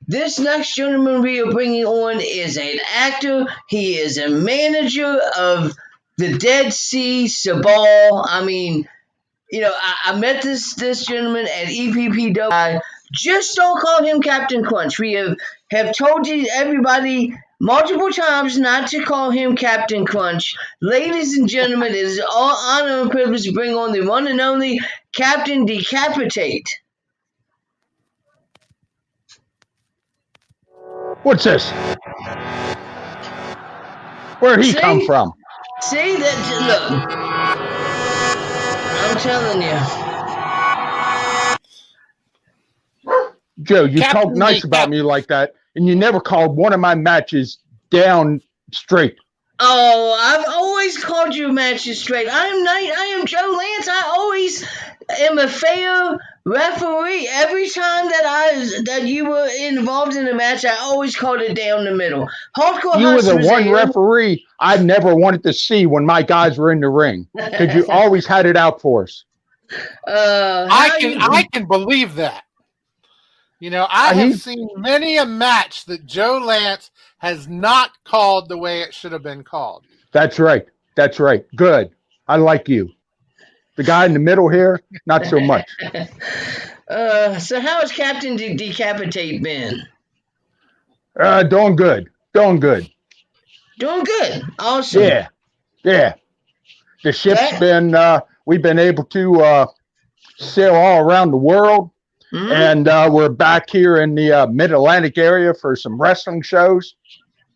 S3: This next gentleman we are bringing on is an actor. He is a manager of the Dead Sea Sabal. I mean, you know, I met this gentleman at EPPW. Just don't call him Captain Crunch. We have told you, everybody, multiple times not to call him Captain Crunch. Ladies and gentlemen, it is all honor and privilege to bring on the one and only Captain Decapitate.
S11: What's this? Where'd he come from?
S3: See that? Look, I'm telling you.
S11: Joe, you
S1: Captain
S11: talk nice about me like that, and you never called one of my matches down straight.
S3: Oh, I've always called you matches straight. I am Joe Lance. I always am a fair referee. Every time that you were involved in a match, I always called it down the middle. Hardcore
S11: You were the
S3: Hustlers,
S11: one referee I never wanted to see when my guys were in the ring, because you always had it out for us.
S1: I can believe that. You know, I have seen many a match that Joe Lance has not called the way it should have been called.
S11: That's right. That's right. Good. I like you. The guy in the middle here, not so much.
S3: So how has Captain Decapitate been?
S11: Doing good. Doing good.
S3: Doing good. Awesome.
S11: Yeah. Yeah. The ship's been, we've been able to sail all around the world. Mm-hmm. And we're back here in the Mid-Atlantic area for some wrestling shows.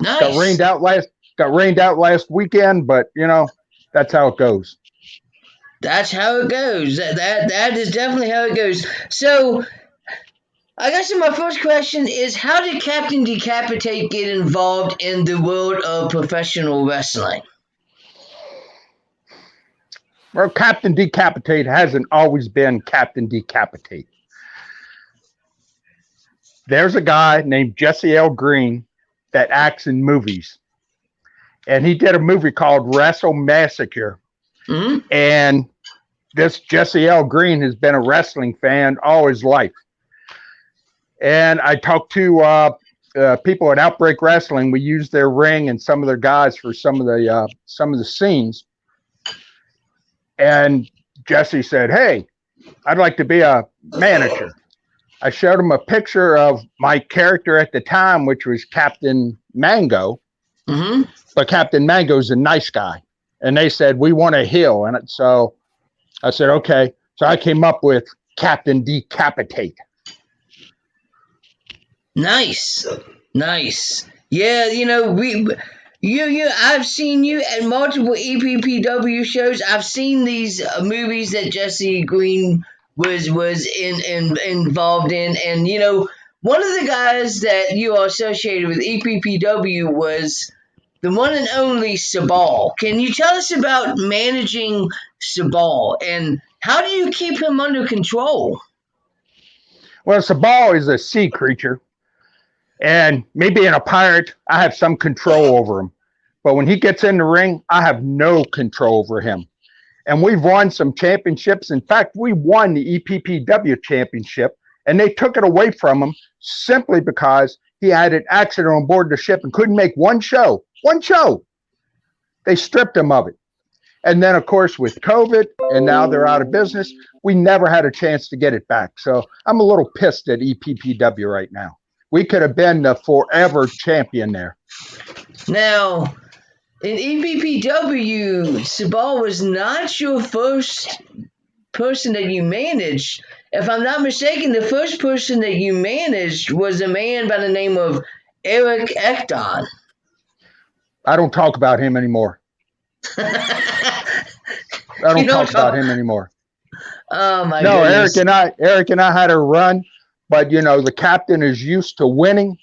S3: Nice.
S11: Got rained out last weekend, but you know, that's how it goes.
S3: That's how it goes. That is definitely how it goes. So, I guess my first question is, how did Captain Decapitate get involved in the world of professional wrestling?
S11: Well, Captain Decapitate hasn't always been Captain Decapitate. There's a guy named Jesse L. Green that acts in movies. And he did a movie called Wrestle Massacre. Mm-hmm. And this Jesse L. Green has been a wrestling fan all his life. And I talked to people at Outbreak Wrestling. We used their ring and some of their guys for some of the scenes. And Jesse said, "Hey, I'd like to be a manager." I showed him a picture of my character at the time, which was Captain Mango. Mm-hmm. But Captain Mango's a nice guy. And they said, "We want a heel." And so I said, okay. So I came up with Captain Decapitate.
S3: Nice. Nice. Yeah, you know, I've seen you at multiple EPPW shows. I've seen these movies that Jesse Green was involved in, and you know, one of the guys that you are associated with EPPW was the one and only Sabal. Can you tell us about managing Sabal and how do you keep him under control?
S11: Well, Sabal is a sea creature, and me being a pirate, I have some control over him. But when he gets in the ring, I have no control over him. And we've won some championships. In fact, we won the EPPW championship, and they took it away from him simply because he had an accident on board the ship and couldn't make one show. One show. They stripped him of it. And then, of course, with COVID, and now they're out of business, we never had a chance to get it back. So I'm a little pissed at EPPW right now. We could have been the forever champion there.
S3: Now, in EPPW, Sabal was not your first person that you managed. If I'm not mistaken, the first person that you managed was a man by the name of Eric Ekton.
S11: I don't talk about him anymore. I don't talk about him anymore.
S3: Oh my
S11: no,
S3: goodness.
S11: Eric and I had a run, but the captain is used to winning,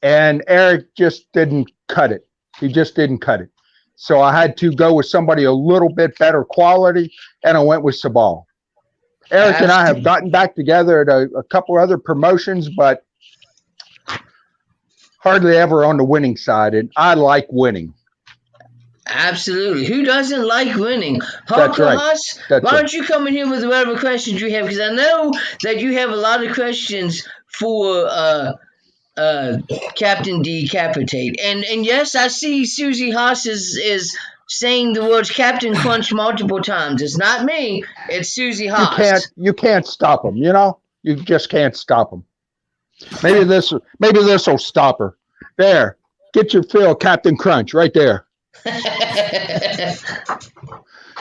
S11: and Eric just didn't cut it. He just didn't cut it. So I had to go with somebody a little bit better quality, and I went with Sabal. Eric and I have gotten back together at a couple other promotions, but hardly ever on the winning side, and I like winning.
S3: Absolutely. Who doesn't like winning?
S11: That's right.
S3: Haas, why don't you come in here with whatever questions you have? Because I know that you have a lot of questions for Captain D Capitate. And yes, I see Susie Haas is saying the words Captain Crunch multiple times. It's not me. It's Susie Haas.
S11: You can't stop him. You just can't stop him. Maybe this will stop her. There, get your fill, Captain Crunch, right there.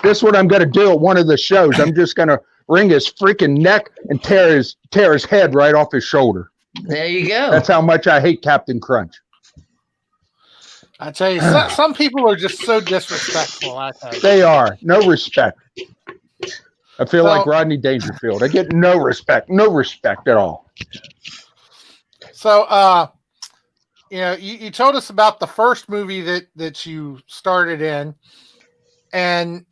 S11: This is what I'm going to do at one of the shows. I'm just going to wring his freaking neck and tear his head right off his shoulder.
S3: There you go.
S11: That's how much I hate Captain Crunch.
S1: I tell you, some people are just so disrespectful. I tell you.
S11: They are. No respect. I feel like Rodney Dangerfield. I get no respect at all.
S1: So, you told us about the first movie that you started in. And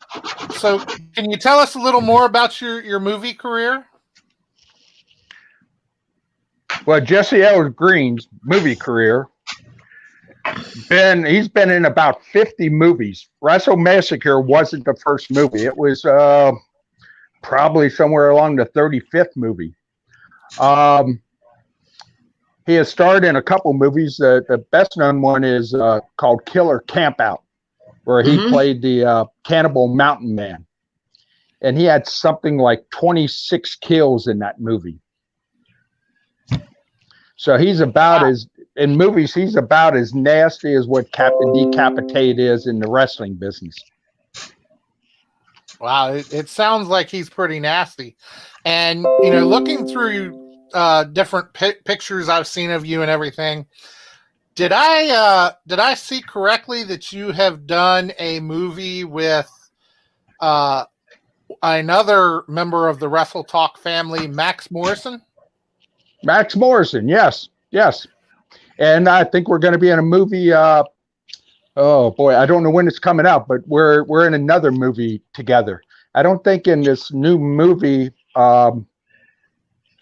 S1: so can you tell us a little more about your movie career?
S11: Well, Jesse L. Green's movie career, he's been in about 50 movies. Wrestle Massacre wasn't the first movie. It was probably somewhere along the 35th movie. He has starred in a couple movies. The best known one is called Killer Campout, where he played the Cannibal Mountain Man. And he had something like 26 kills in that movie. So he's about in movies, he's about as nasty as what Captain D Capitate is in the wrestling business.
S1: Wow, it sounds like he's pretty nasty. And, looking through different pictures I've seen of you and everything, did I see correctly that you have done a movie with another member of the Wrestle Talk family, Max Morrison?
S11: Max Morrison, yes. And I think we're going to be in a movie. Oh boy, I don't know when it's coming out, but we're in another movie together. I don't think in this new movie,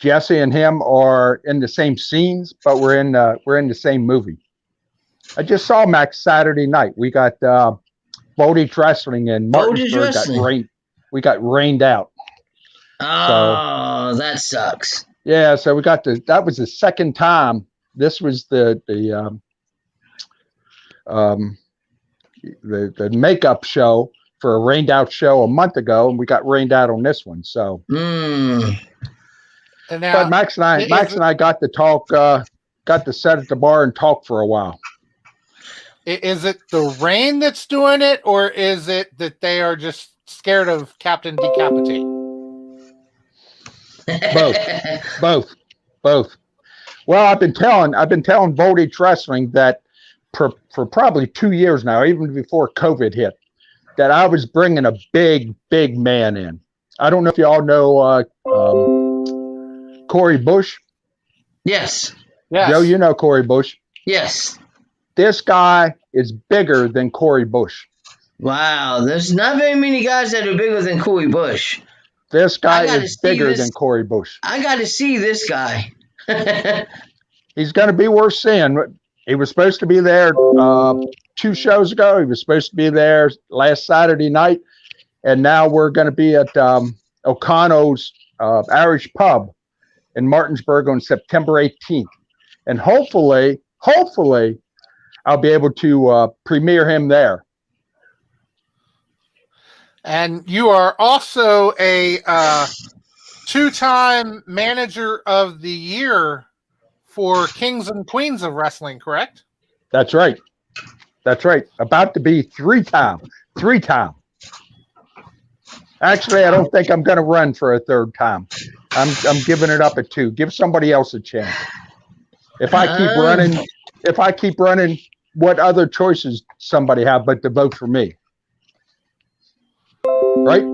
S11: Jesse and him are in the same scenes, but we're in the same movie. I just saw Max Saturday night. We got Proudest Wrestling in Martinsburg. We got rained out.
S3: Oh, so, that sucks.
S11: Yeah, so we got that was the second time. This was the makeup show for a rained out show a month ago, and we got rained out on this one. So,
S1: and now,
S11: but Max and I got to talk, got to sit at the bar and talk for a while.
S1: Is it the rain that's doing it, or is it that they are just scared of Captain Decapitate? Both.
S11: Well, I've been telling Proudest Wrestling that for probably 2 years now, even before COVID hit, that I was bringing a big man in. I don't know if y'all know Corey Bush.
S3: Yes.
S1: Yes.
S11: Joe, you know Corey Bush.
S3: Yes.
S11: This guy is bigger than Corey Bush.
S3: Wow, there's not very many guys that are bigger than Corey Bush.
S11: This guy is bigger than Corey Bush.
S3: I got to see this guy.
S11: He's going to be worth seeing. He was supposed to be there 2 shows ago. He was supposed to be there last Saturday night. And now we're going to be at O'Connell's Irish Pub in Martinsburg on September 18th. And hopefully, I'll be able to premiere him there.
S1: And you are also a 2-time Manager of the Year for Kings and Queens of Wrestling, correct?
S11: That's right. About to be 3-time. Actually, I don't think I'm going to run for a 3rd time. I'm giving it up at 2. Give somebody else a chance. If I keep running, what other choices somebody have but to vote for me? Right?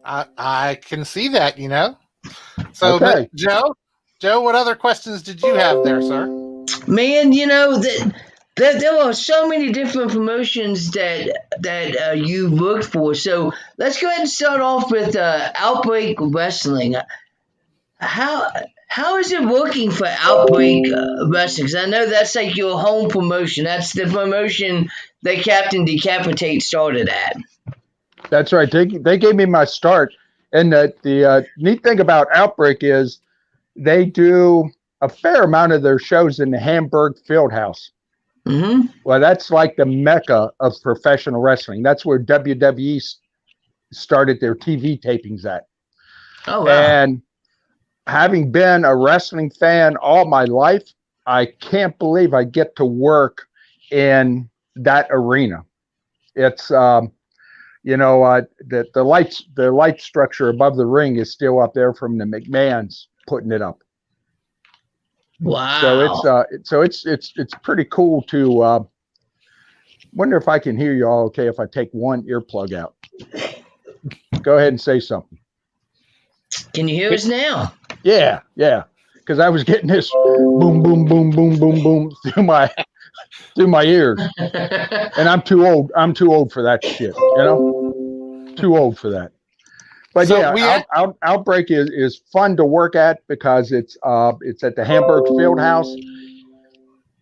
S1: I can see that, you know. So,
S11: okay.
S1: Joe, what other questions did you have there, sir?
S3: Man, you know there are so many different promotions that you worked for. So let's go ahead and start off with Outbreak Wrestling. How is it working for Outbreak Wrestling? 'Cause I know that's like your home promotion. That's the promotion that Captain Decapitate started at.
S11: That's right. They gave me my start. And the neat thing about Outbreak is they do a fair amount of their shows in the Hamburg Fieldhouse.
S3: Mm-hmm.
S11: Well, that's like the mecca of professional wrestling. That's where WWE started their TV tapings at.
S3: Oh, wow.
S11: And having been a wrestling fan all my life, I can't believe I get to work in that arena. It's the light structure above the ring is still up there from the McMahons putting it up.
S3: Wow.
S11: So it's pretty cool to wonder if I can hear you all okay if I take one earplug out. Go ahead and say something.
S3: Can you hear us now?
S11: Yeah. Because I was getting this boom, boom, boom, boom, boom, boom through my ears. And I'm too old. I'm too old for that shit, you know? Too old for that. But so Outbreak is fun to work at because it's at the Hamburg Fieldhouse.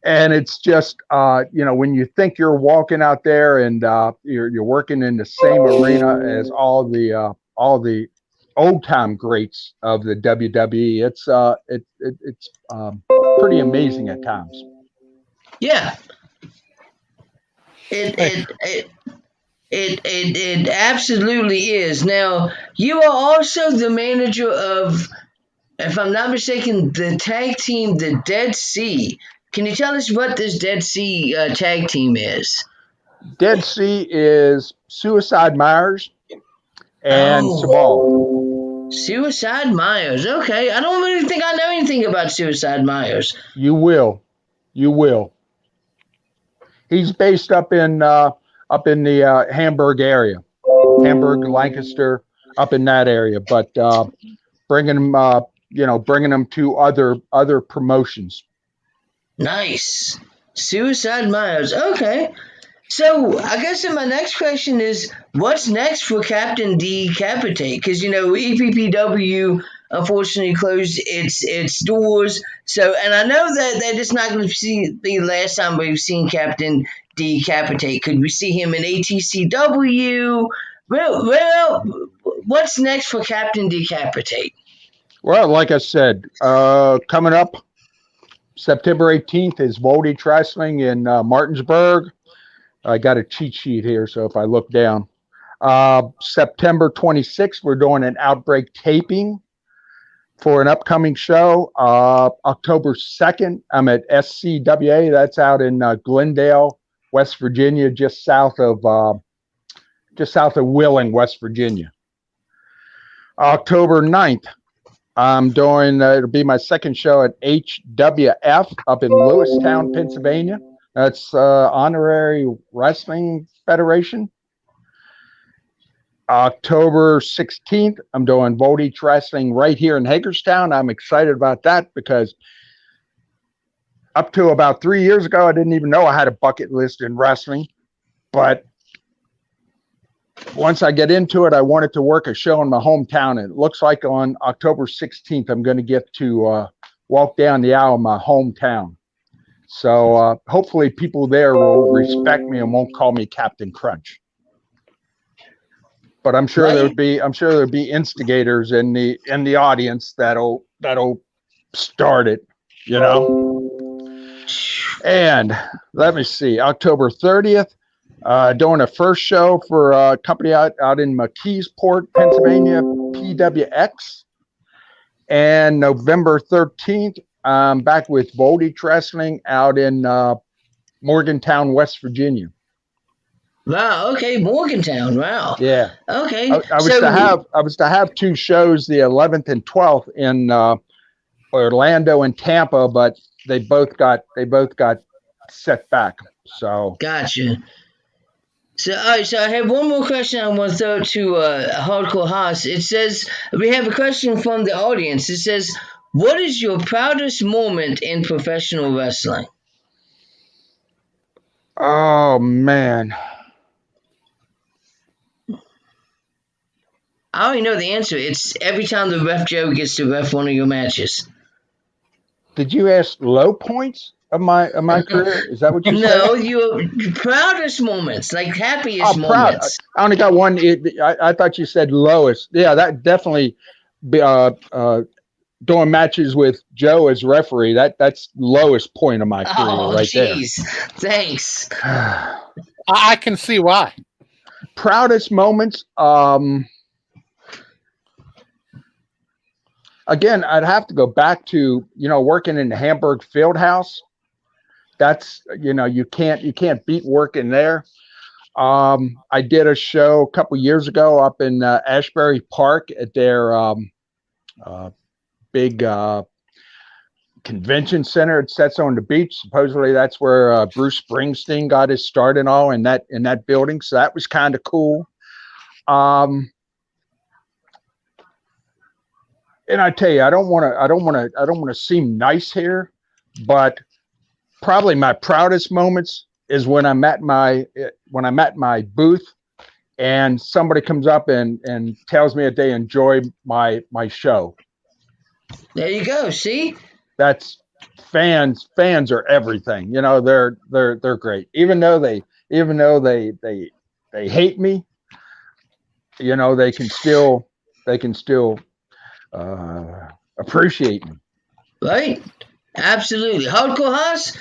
S11: And it's just, when you think you're walking out there and you're working in the same arena as all the old time greats of the WWE, it's pretty amazing at times.
S3: Yeah. It absolutely is. Now, you are also the manager of, if I'm not mistaken, the tag team, the Dead Sea. Can you tell us what this Dead Sea tag team is?
S11: Dead Sea is Suicide Myers and Sabal.
S3: Suicide Myers. Okay. I don't really think I know anything about Suicide Myers.
S11: You will. He's based up in the Hamburg area, Hamburg, Lancaster, up in that area. But bringing them to other promotions.
S3: Nice. Suicide Myers. Okay. So I guess my next question is, what's next for Captain D Capitate? Because EPPW unfortunately closed its doors. So, and I know that it's not going to be the last time we've seen Captain D Capitate. Could we see him in ATCW? Well, what's next for Captain D Capitate?
S11: Well, like I said, coming up September 18th is Voltage Wrestling in Martinsburg. I got a cheat sheet here, so if I look down. September 26th, we're doing an Outbreak taping for an upcoming show. October 2nd, I'm at SCWA. That's out in Glendale, West Virginia, just south of Wheeling, West Virginia. October 9th, I'm doing, it'll be my second show at HWF up in Lewistown, Pennsylvania. That's Honorary Wrestling Federation. October 16th, I'm doing Voltage Wrestling right here in Hagerstown. I'm excited about that because up to about 3 years ago, I didn't even know I had a bucket list in wrestling. But once I get into it, I wanted to work a show in my hometown. And it looks like on October 16th, I'm going to get to walk down the aisle in my hometown. So hopefully people there will respect me and won't call me Captain Crunch. But I'm sure there'd be instigators in the audience that'll start it, you know. And let me see, October 30th, doing a first show for a company out in McKeesport, Pennsylvania, PWX. And November 13th, I'm back with Voltage Wrestling out in Morgantown, West Virginia.
S3: Wow. Okay, Morgantown. Wow.
S11: Yeah.
S3: Okay.
S11: I was to have 2 shows, the 11th and 12th in Orlando and Tampa, but they both got set back. So
S3: gotcha. So, all right, so I have one more question I want to throw to Hardcore Haas. It says, we have a question from the audience. It says, what is your proudest moment in professional wrestling?
S11: Oh, man.
S3: I already know the answer. It's every time the Ref Joe gets to ref one of your matches.
S11: Did you ask low points of my career? Is that what you said?
S3: No, your proudest moments, like happiest moments.
S11: I only got one. I thought you said lowest. Yeah, that definitely. Doing matches with Joe as referee. That's lowest point of my career right there.
S3: Thanks.
S1: I can see why.
S11: Proudest moments. Again, I'd have to go back to, working in the Hamburg Fieldhouse. That's, you can't beat working there. I did a show a couple years ago up in Ashbury Park at their big convention center. It sits on the beach. Supposedly that's where Bruce Springsteen got his start and all in that building. So that was kind of cool. And I tell you, I don't want to seem nice here, but probably my proudest moments is when I'm at my booth and somebody comes up and tells me that they enjoy my show.
S3: There you go. See,
S11: that's fans are everything. They're great. Even though they hate me, they can still appreciate me.
S3: Right. Absolutely. Hardcore Haas,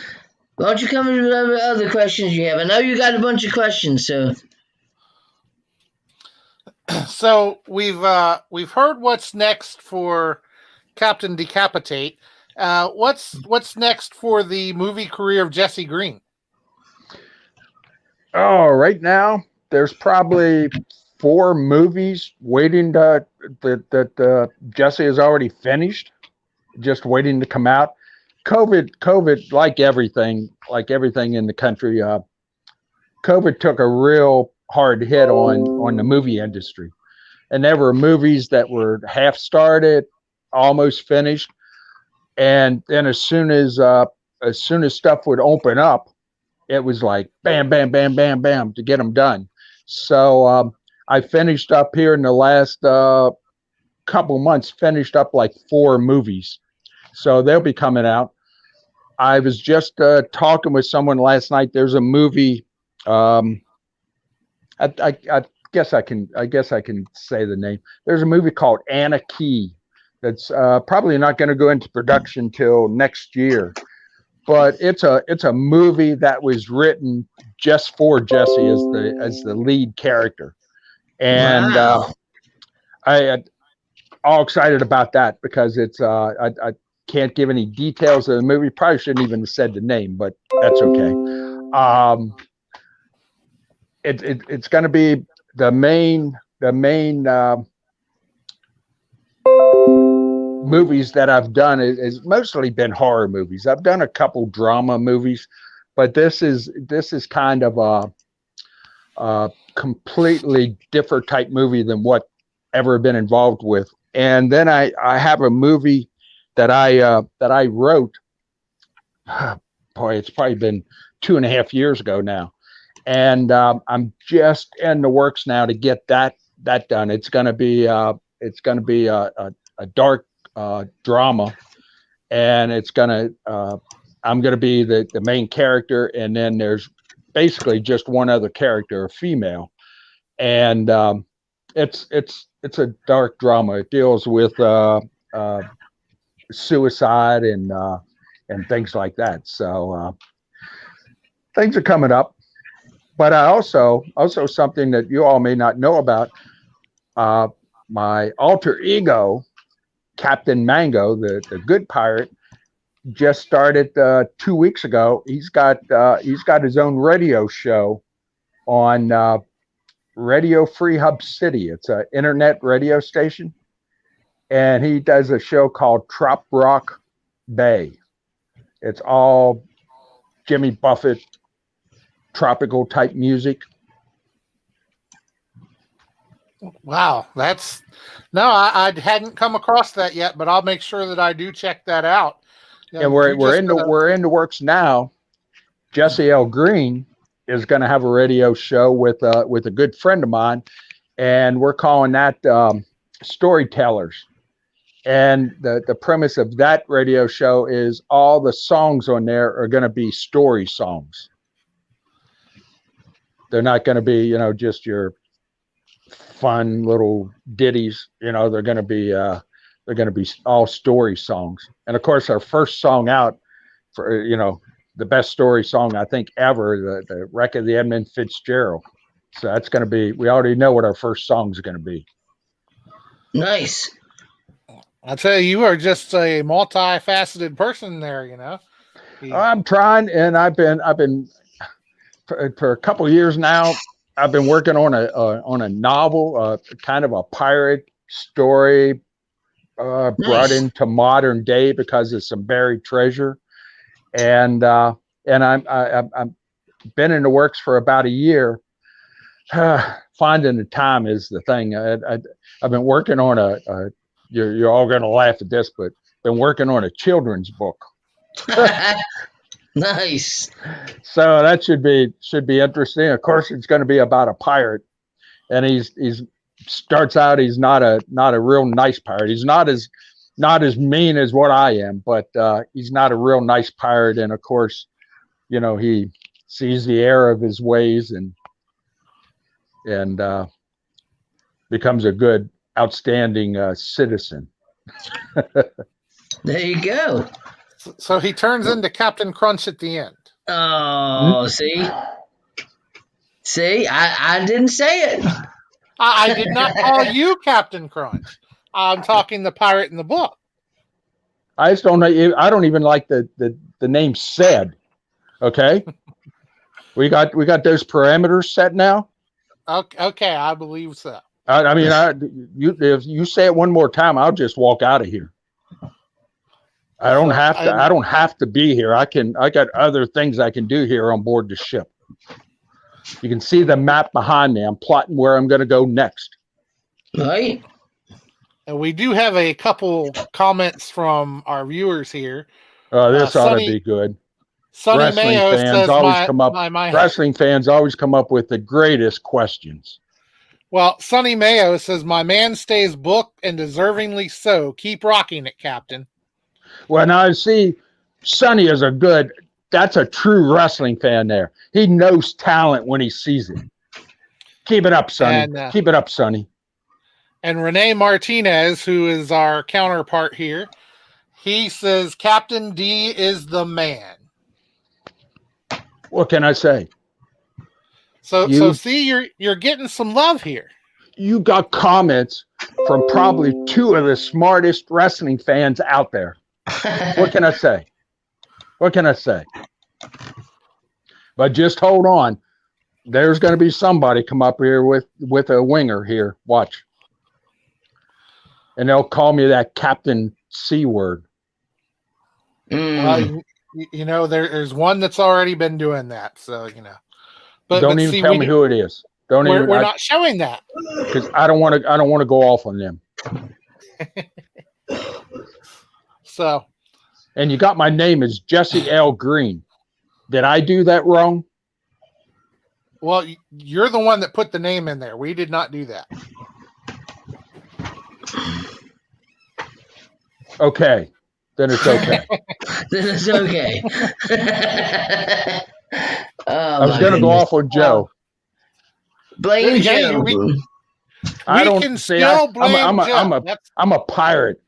S3: why don't you come in with other questions you have? I know you got a bunch of questions, so.
S1: So we've heard what's next for Captain Decapitate. What's next for the movie career of Jesse Green?
S11: Oh, right now there's probably 4 movies waiting that Jesse has already finished, just waiting to come out. COVID, like everything in the country, COVID took a real hard hit on the movie industry, and there were movies that were half started, almost finished, and then as soon as stuff would open up, it was like bam, bam, bam, bam, bam to get them done. So I finished up here in the last couple months, finished up like 4 movies. So they'll be coming out. I was just talking with someone last night. There's a movie. I guess I can say the name. There's a movie called Anna Key that's probably not going to go into production till next year. But it's a movie that was written just for Jesse as the lead character. And
S3: wow.
S11: I all excited about that because it's I can't give any details of the movie. Probably shouldn't even have said the name, but that's okay. It's going to be the main movies that I've done is mostly been horror movies. I've done a couple drama movies, but this is kind of a completely different type movie than what ever been involved with. And then I have a movie that I wrote it's probably been 2.5 years ago now. And I'm just in the works now to get that done. It's going to be a dark drama, and I'm going to be the main character, and then there's basically just one other character, a female, and it's a dark drama. It deals with suicide and things like that. So things are coming up. But I also something that you all may not know about, my alter ego, Captain Mango, the good pirate, just started 2 weeks ago. He's got his own radio show on Radio Free Hub City. It's an internet radio station, and he does a show called Trop Rock Bay. It's all Jimmy Buffett, tropical type music.
S1: Wow, I hadn't come across that yet, but I'll make sure that I do check that out.
S11: And we're in the works now. Jesse L. Green is going to have a radio show with a good friend of mine, and we're calling that Storytellers. And the premise of that radio show is all the songs on there are going to be story songs. They're not going to be, just your fun little ditties. They're going to be all story songs. And of course, our first song out for the best story song I think ever, the Wreck of the Edmund Fitzgerald. So that's going to be. We already know what our first song is going to be.
S3: Nice.
S1: I'll tell you are just a multifaceted person there.
S11: I'm trying, and I've been. For a couple of years now, I've been working on a novel, kind of a pirate story,
S3: Nice.
S11: brought into modern day because of some buried treasure, and I'm been in the works for about a year. Finding the time is the thing. I've been working on you're all going to laugh at this, but been working on a children's book.
S3: Nice.
S11: So that should be interesting. Of course, it's going to be about a pirate, and he's starts out. He's not a real nice pirate. He's not as mean as what I am, but he's not a real nice pirate. And of course, he sees the error of his ways and becomes a good, outstanding citizen.
S3: There you go.
S1: So he turns into Captain Crunch at the end.
S3: Oh, see, I didn't say it.
S1: I did not call you Captain Crunch. I'm talking the pirate in the book.
S11: I just don't know. I don't even like the name said. Okay, we got those parameters set now.
S1: Okay, I believe so.
S11: I mean, if you say it one more time, I'll just walk out of here. I don't have to be here. I got other things I can do here on board the ship. You can see the map behind me. I'm plotting where I'm going to go next.
S3: Right.
S1: And we do have a couple comments from our viewers here.
S11: This ought to be good.
S1: Sonny Mayo says,
S11: wrestling fans always come up with the greatest questions.
S1: Well, Sonny Mayo says, my man stays booked and deservingly so. Keep rocking it, Captain.
S11: Well, now see, Sonny is that's a true wrestling fan there. He knows talent when he sees it. Keep it up, Sonny. Keep it up, Sonny.
S1: And Renee Martinez, who is our counterpart here, he says, Captain D is the man.
S11: What can I say?
S1: So see, you're getting some love here.
S11: You got comments from probably two of the smartest wrestling fans out there. What can I say? But just hold on. There's going to be somebody come up here with a winger here. Watch. And they'll call me that Captain C word.
S1: There's one that's already been doing that. So, But
S11: don't even tell me who it is.
S1: We're not showing that.
S11: Because I don't want to go off on them.
S1: So,
S11: and you got my name is Jesse L. Green. Did I do that wrong?
S1: Well, you're the one that put the name in there. We did not do that.
S11: Okay. Then it's okay.
S3: Then it's okay.
S11: I was going to go off on Joe.
S3: Blame Joe.
S11: I don't see. I'm a pirate,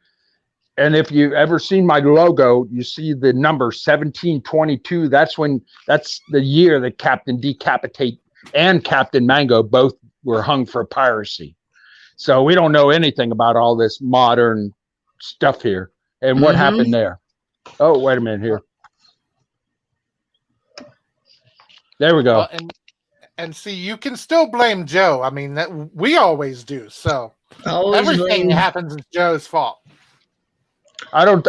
S11: and if you've ever seen my logo, you see the number 1722. That's the year that Captain D Capitate and Captain Mango both were hung for piracy. So we don't know anything about all this modern stuff here and what happened there. Oh, wait a minute here. There we go.
S1: Well, and see, you can still blame Joe. I mean, that we always do. So everything that happens is Joe's fault.
S11: I'm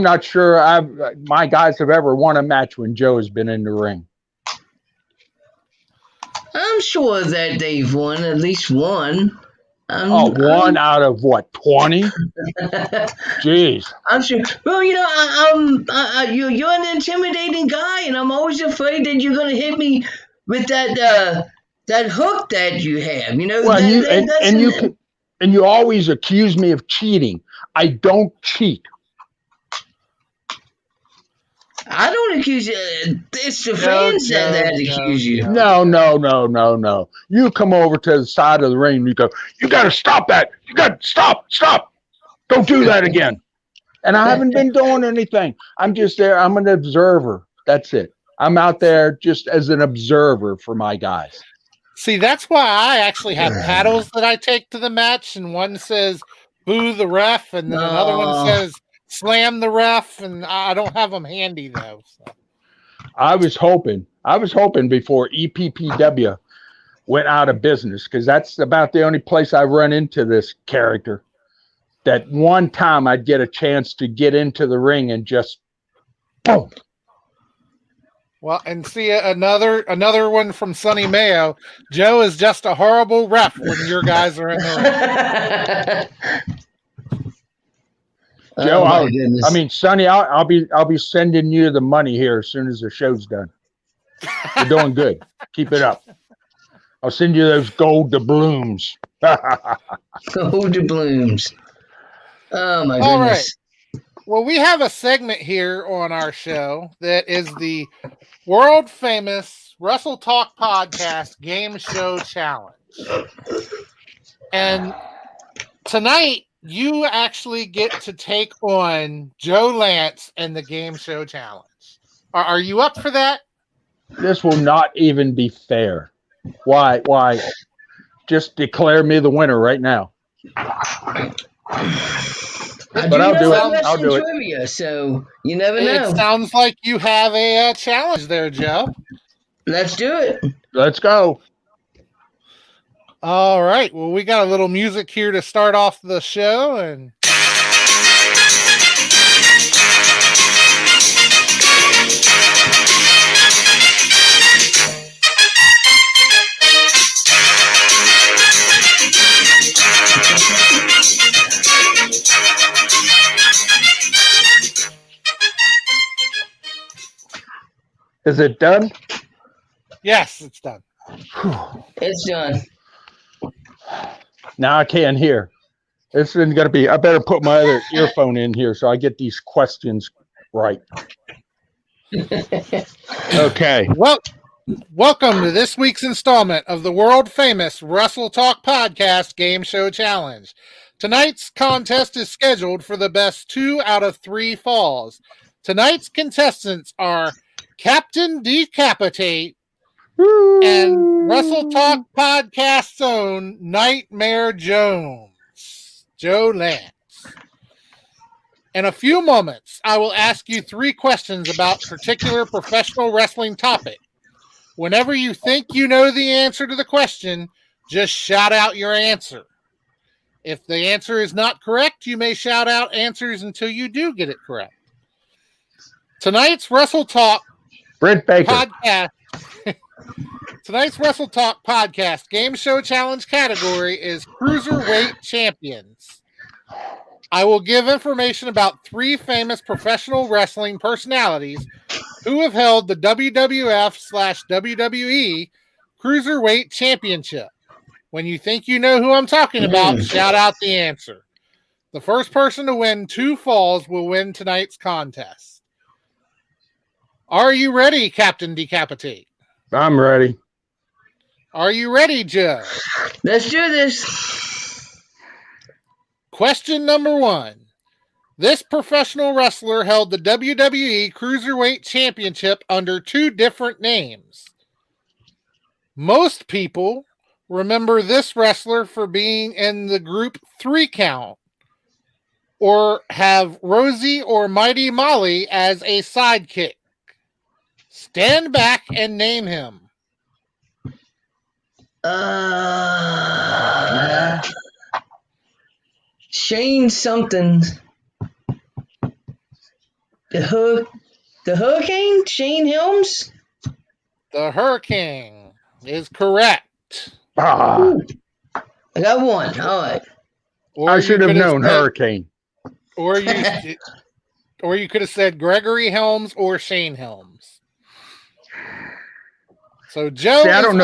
S11: not sure my guys have ever won a match when Joe has been in the ring.
S3: I'm sure that they've won at least one.
S11: One out of what, 20? Jeez.
S3: I'm sure. Well, you're an intimidating guy, and I'm always afraid that you're going to hit me with that hook that you have.
S11: Well, and you always accuse me of cheating. I don't cheat.
S3: I don't accuse you. It's the fans that accuse you.
S11: No. You come over to the side of the ring and you go, you got to stop that. You got to stop. Don't do that again. And I haven't been doing anything. I'm just there. I'm an observer. That's it. I'm out there just as an observer for my guys.
S1: See, that's why I actually have paddles that I take to the match, and one says, boo the ref, and then another one says, slam the ref, and I don't have them handy though. So.
S11: I was hoping before EPPW went out of business, because that's about the only place I run into this character, that one time I'd get a chance to get into the ring and just boom.
S1: Well, and see another one from Sonny Mayo. Joe is just a horrible ref when your guys are in the ring.
S11: Joe, Sonny, I'll be sending you the money here as soon as the show's done. You're doing good. Keep it up. I'll send you those gold doubloons.
S3: Gold doubloons. Oh my goodness.
S1: All right. Well, we have a segment here on our show that is the world famous Wrestle Talk Podcast Game Show Challenge. And tonight, you actually get to take on Joe Lance and the Game Show Challenge. Are you up for that?
S11: This will not even be fair. Why? Just declare me the winner right now.
S3: But I'll do it. I'll do it. Trivia, so you never know.
S1: It sounds like you have a challenge there, Joe.
S3: Let's do it.
S11: Let's go.
S1: All right. Well, we got a little music here to start off the show, and
S11: Is it done?
S1: Yes, it's done.
S3: It's done.
S11: Now I can't hear. This isn't going to be. I better put my other earphone in here so I get these questions right. Okay.
S1: Well, welcome to this week's installment of the world famous Wrestle Talk Podcast Game Show Challenge. Tonight's contest is scheduled for the best 2 out of 3 falls. Tonight's contestants are Captain D Capitate and Wrestle Talk Podcast's own Nightmare Jones, Joe Lance. In a few moments, I will ask you 3 questions about a particular professional wrestling topic. Whenever you think you know the answer to the question, just shout out your answer. If the answer is not correct, you may shout out answers until you do get it correct. Tonight's Wrestle Talk
S11: Brent Baker
S1: podcast. Tonight's Wrestle Talk Podcast Game Show Challenge category is Cruiserweight Champions. I will give information about 3 famous professional wrestling personalities who have held the WWF/WWE Cruiserweight Championship. When you think you know who I'm talking about, shout out the answer. The first person to win 2 falls will win tonight's contest. Are you ready, Captain Decapitate?
S11: I'm ready.
S1: Are you ready, Joe?
S3: Let's do this.
S1: Question number 1. This professional wrestler held the WWE Cruiserweight Championship under 2 different names. Most people remember this wrestler for being in the group 3 Count, or have Rosie or Mighty Molly as a sidekick. Stand back and name him.
S3: Shane something. The Hurricane? Shane Helms?
S1: The Hurricane is correct.
S11: Ah.
S3: I got 1. All right.
S1: Or
S11: I should have known Hurricane.
S1: Or you could have said Gregory Helms or Shane Helms. So Joe,
S11: I don't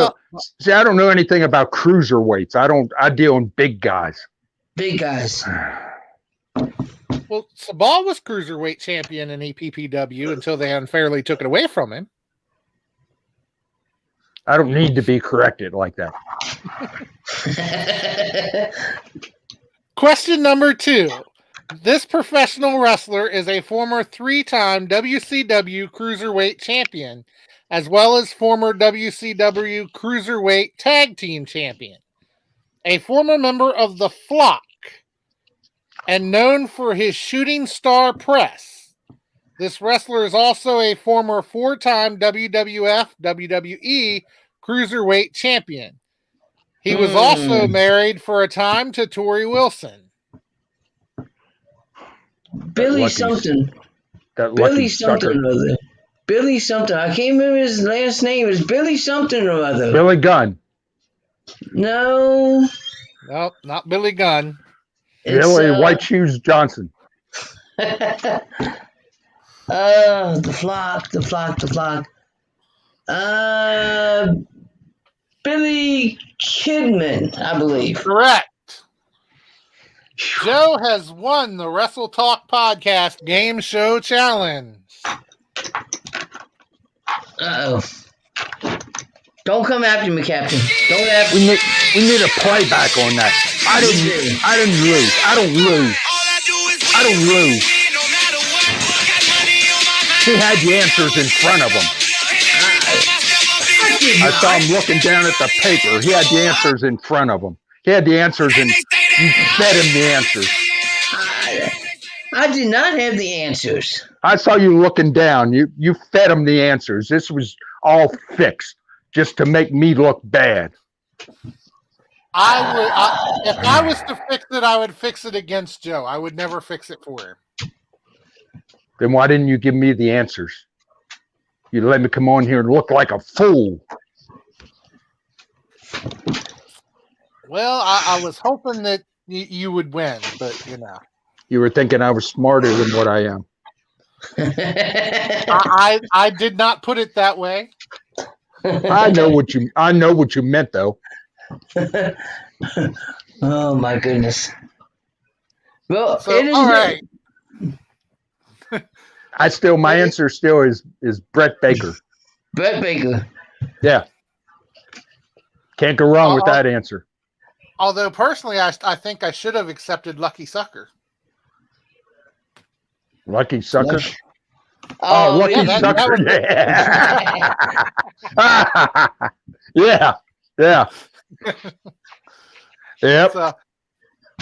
S11: know anything about cruiserweights. I deal in big guys.
S3: Big guys.
S1: Well, Sabal was cruiserweight champion in EPPW until they unfairly took it away from him.
S11: I don't need to be corrected like that.
S1: Question number 2. This professional wrestler is a former 3-time WCW Cruiserweight Champion, as well as former WCW Cruiserweight Tag Team Champion, a former member of the Flock, and known for his shooting star press. This wrestler is also a former 4-time WWF, WWE Cruiserweight Champion. He was also married for a time to Tori Wilson.
S3: Billy something. Billy something or other. Billy something. I can't remember his last name. It's Billy something or other.
S11: Billy Gunn.
S3: No.
S1: Nope, not Billy Gunn.
S11: Billy White Shoes Johnson.
S3: The Flock. Billy Kidman, I believe.
S1: Correct. Joe has won the Wrestle Talk Podcast Game Show Challenge.
S3: Uh-oh. Don't come after me, Captain. Don't after me.
S11: We need a playback on that. I didn't lose. I don't lose. He had the answers in front of him. I saw him looking down at the paper. He had the answers in front of him. He had the answers, and you fed him the answers.
S3: I did not have the answers.
S11: I saw you looking down. You fed him the answers. This was all fixed just to make me look bad.
S1: If I was to fix it, I would fix it against Joe. I would never fix it for him.
S11: Then why didn't you give me the answers? You let me come on here and look like a fool.
S1: Well, I was hoping that you would win, but you know.
S11: You were thinking I was smarter than what I am.
S1: I did not put it that way.
S11: I know what you meant though.
S3: Oh my goodness. Well,
S1: so, all right.
S11: My answer still is Brett Baker.
S3: Brett Baker.
S11: Yeah. Can't go wrong with that answer.
S1: Although personally, I think I should have accepted Lucky Sucker.
S11: Lucky Sucker?
S3: Lucky
S11: Sucker. Yeah. Yeah. Yep.
S1: So,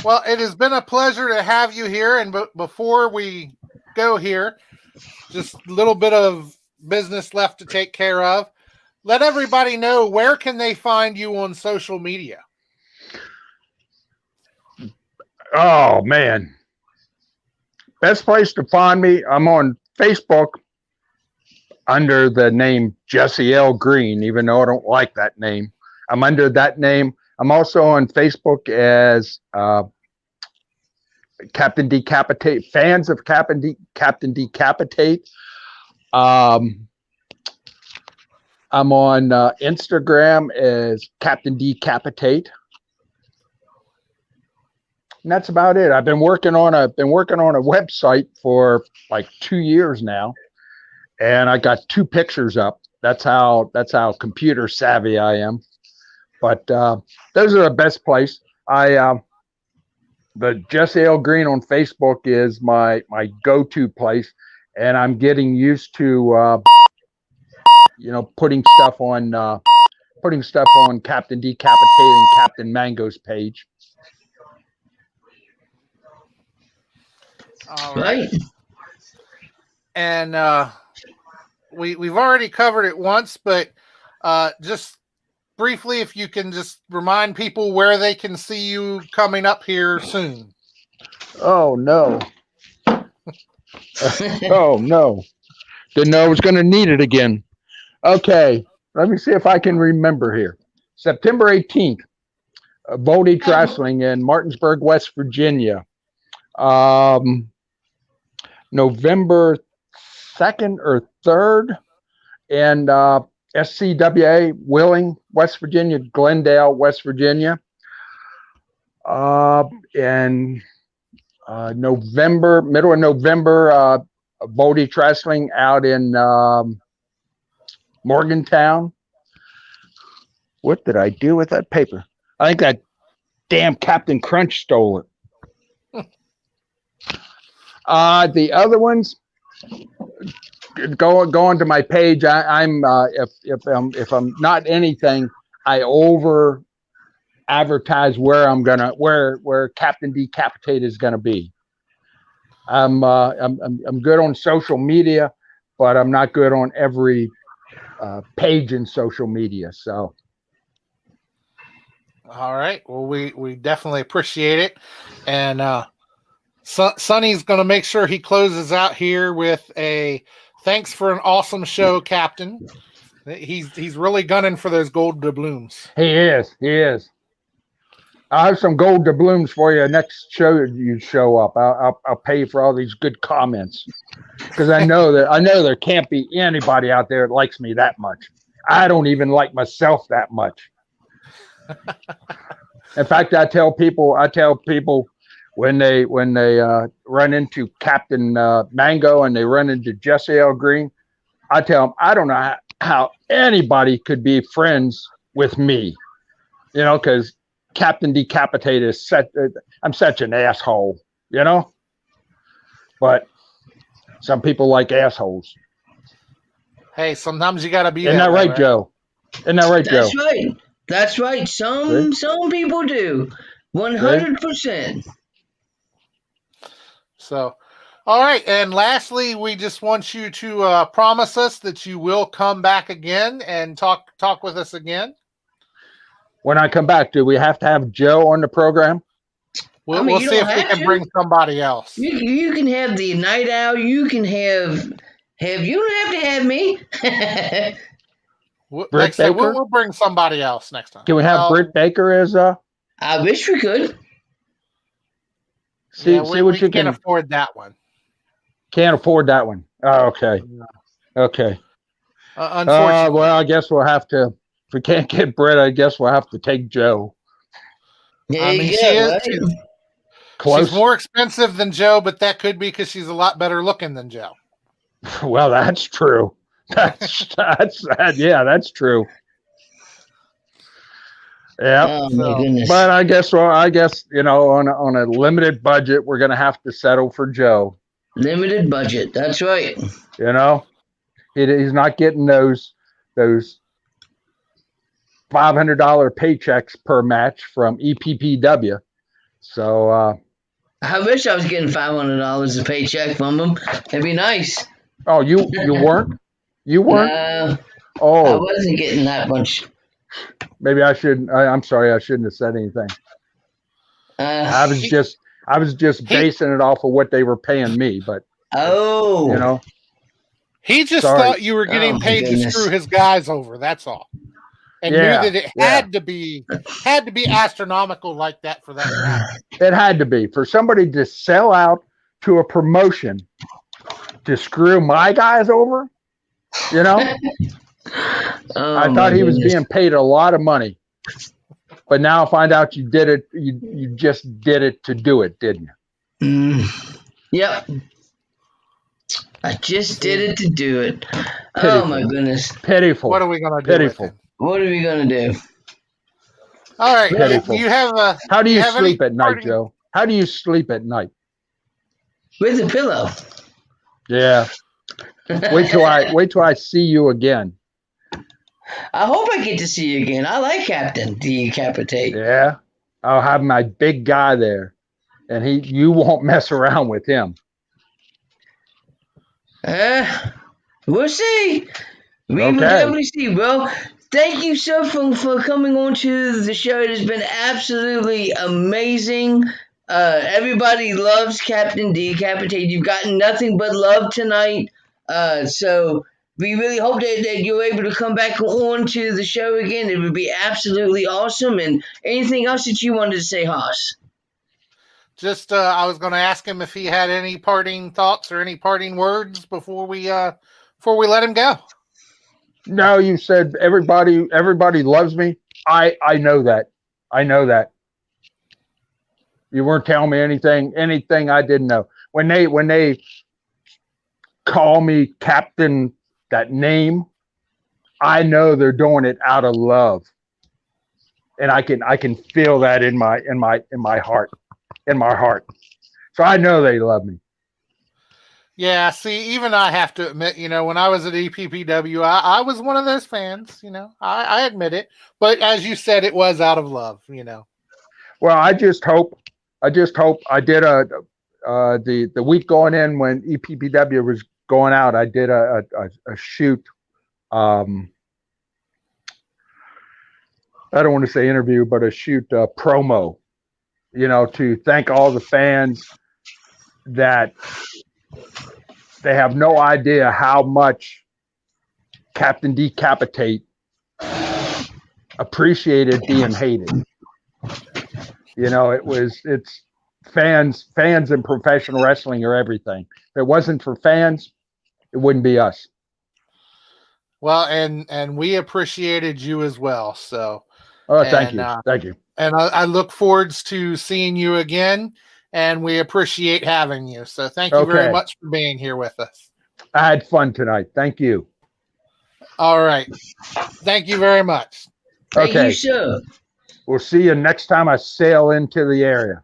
S1: well, it has been a pleasure to have you here. And before we go here, just a little bit of business left to take care of. Let everybody know, where can they find you on social media?
S11: Oh, man. Best place to find me, I'm on Facebook under the name Jesse L. Green, even though I don't like that name. I'm under that name. I'm also on Facebook as Captain D Capitate, fans of Captain D Capitate. I'm on Instagram as Captain D Capitate. And that's about it. I've been working on a website for like 2 years now, and I got 2 pictures up. That's how computer savvy I am. But those are the best place. The Jesse L. Green on Facebook is my go-to place, and I'm getting used to putting stuff on Captain D Capitate and Captain Mango's page.
S1: All right. And we've already covered it once, but just briefly, if you can just remind people where they can see you coming up here soon.
S11: Oh no. Oh no. Didn't know I was going to need it again. Okay, let me see if I can remember here. September 18th, Voltage Wrestling in Martinsburg, West Virginia. November 2nd or 3rd, and SCWA, Wheeling, West Virginia, Glendale, West Virginia. And middle of November, Voltage Wrestling out in Morgantown. What did I do with that paper? I think that damn Captain Crunch stole it. The other ones, go onto my page. If I'm not anything, I over advertise where Captain D Capitate is gonna be. I'm good on social media, but I'm not good on every page in social media. So.
S1: All right. Well, we definitely appreciate it, and Sonny's going to make sure he closes out here with a thanks for an awesome show, Captain. He's really gunning for those gold doubloons.
S11: He is. I'll have some gold doubloons for you next show you show up. I'll pay you for all these good comments, because I know there can't be anybody out there that likes me that much. I don't even like myself that much. In fact, I tell people when they run into Captain Mango and they run into Jesse L. Green, I tell them I don't know how anybody could be friends with me, because Captain Decapitate is I'm such an asshole, but some people like assholes.
S1: Hey, sometimes you got to be.
S11: Isn't that right, Joe? Isn't that right, Joe?
S3: That's right. That's right. Some people do. 100%.
S1: So, all right. And lastly, we just want you to promise us that you will come back again and talk with us again.
S11: When I come back, do we have to have Joe on the program?
S1: We'll see if we can bring somebody else.
S3: You can have the Night Owl. You can have you don't have to have me.
S1: Next time, we'll bring somebody else next time.
S11: Can we have Britt Baker as a?
S3: I wish we could.
S11: See what you
S1: can't afford that one.
S11: Can't afford that one. Oh, okay. Okay.
S1: Unfortunately.
S11: Well, I guess we'll have to. If we can't get Britt, I guess we'll have to take Joe.
S3: Yeah,
S1: she's more expensive than Joe, but that could be because she's a lot better looking than Joe.
S11: Well, that's true. That's true. Yeah.
S3: Oh my goodness.
S11: But I guess on a limited budget, we're gonna have to settle for Joe.
S3: Limited budget. That's right.
S11: He's not getting those $500 paychecks per match from EPPW. So
S3: I wish I was getting $500 a paycheck from them. That'd be nice.
S11: Oh, you weren't? You weren't?
S3: I
S11: Oh,
S3: wasn't getting that much.
S11: maybe I shouldn't. I'm sorry, I shouldn't have said anything. I was just basing it off of what they were paying me, but
S1: he just thought you were getting paid to screw his guys over. That's all, and knew that it had to be astronomical like that for that to happen.
S11: It had to be for somebody to sell out to a promotion to screw my guys over. You know, I thought he was being paid a lot of money, but now I find out you did it. You just did it to do it, didn't you?
S3: Yep. I just did it to do it.
S11: Pitiful.
S3: Oh my goodness.
S11: Pitiful.
S1: What are we gonna do?
S11: Pitiful.
S3: What are we gonna do?
S1: All right.
S11: Pitiful.
S1: You have a.
S11: How do you
S1: have
S11: sleep
S1: any
S11: at night,
S1: parting-
S11: Joe? How do you sleep at night?
S3: With a pillow.
S11: Yeah. Wait till I see you again.
S3: I hope I get to see you again. I like Captain D Capitate.
S11: Yeah. I'll have my big guy there, and you won't mess around with him.
S3: We'll see. We will definitely see. Well, thank you, sir, for coming on to the show. It has been absolutely amazing. Everybody loves Captain D Capitate. You've gotten nothing but love tonight. So we really hope that you're able to come back on to the show again. It would be absolutely awesome. And anything else that you wanted to say, Haas?
S1: Just, I was going to ask him if he had any parting thoughts or any parting words before we let him go.
S11: No, you said everybody loves me. I know that. I know that. You weren't telling me anything I didn't know. When they call me Captain, that name, I know they're doing it out of love, and I can feel that in my heart. In my heart. So I know they love me.
S1: Yeah, see, even I have to admit, when I was at EPPW, I was one of those fans, I admit it. But as you said, it was out of love,
S11: Well, I just hope I did the week going in when EPPW was going out, I did a shoot. I don't want to say interview, but a shoot promo. To thank all the fans that they have no idea how much Captain D Capitate appreciated being hated. It's fans in professional wrestling are everything. If it wasn't for fans, it wouldn't be us.
S1: Well, and we appreciated you as well. So,
S11: thank you. Thank you.
S1: And I look forward to seeing you again, and we appreciate having you. So thank you very much for being here with us.
S11: I had fun tonight. Thank you.
S1: All right. Thank you very much.
S3: Thank you, sir.
S11: We'll see you next time I sail into the area.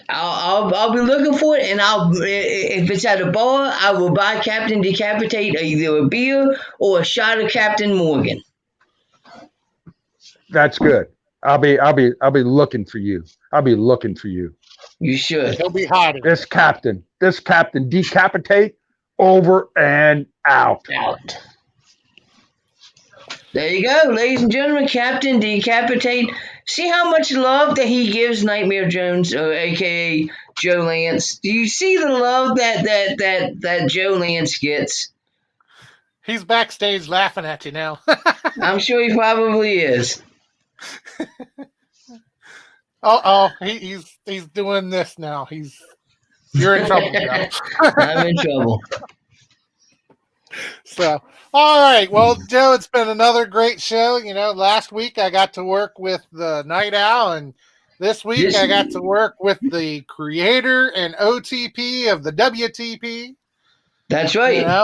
S3: I'll be looking for it, and if it's at a bar, I will buy Captain Decapitate either a beer or a shot of Captain Morgan.
S11: That's good. I'll be looking for you. I'll be looking for you.
S3: You should.
S1: He'll be hiding.
S8: This Captain Decapitate, over and out.
S3: There you go, ladies and gentlemen. Captain Decapitate. See how much love that he gives Nightmare Jones, aka Joe Lance. Do you see the love that Joe Lance gets?
S1: He's backstage laughing at you now.
S3: I'm sure he probably is.
S1: He's doing this now. You're in trouble now.
S3: I'm in trouble.
S1: So, all right. Well, Joe, it's been another great show. Last week I got to work with the Night Owl, and this week I got to work with the creator and OTP of the WTP.
S3: That's right.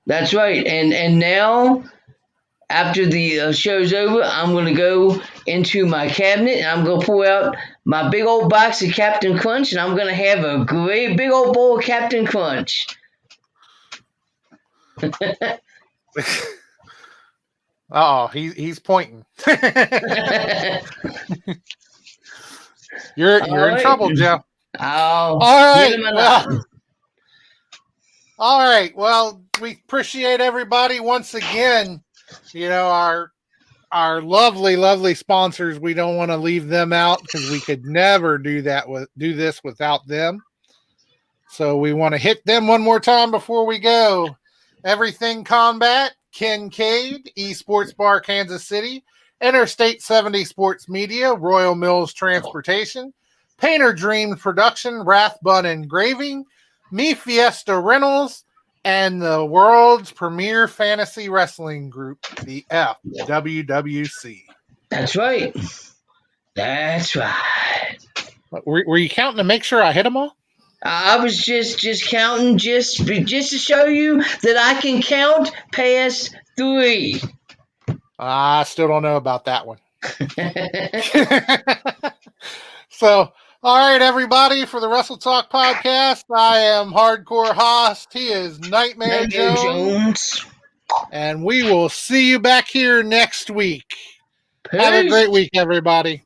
S3: That's right. And now, after the show's over, I'm going to go into my cabinet and I'm going to pull out my big old box of Captain Crunch, and I'm going to have a great big old bowl of Captain Crunch.
S1: He's pointing. You're in trouble, Joe.
S3: All
S1: right. Well, we appreciate everybody once again. Our lovely, lovely sponsors. We don't want to leave them out because we could never do this without them. So we want to hit them one more time before we go. Everything Combat, Kincaid, Esports Bar, Kansas City, Interstate 70 Sports Media, Royal Mills Transportation, Painter Dreams Production, Rathbun Engraving, Me Fiesta Rentals, and the world's premier fantasy wrestling group, the FWWC.
S3: That's right. That's right.
S1: Were you counting to make sure I hit them all?
S3: I was just counting just to show you that I can count past 3.
S1: I still don't know about that one. So, all right, everybody, for the Wrestle Talk podcast, I am Hardcore Haas. He is Nightmare Jones. And we will see you back here next week.
S3: Peace.
S1: Have a great week, everybody.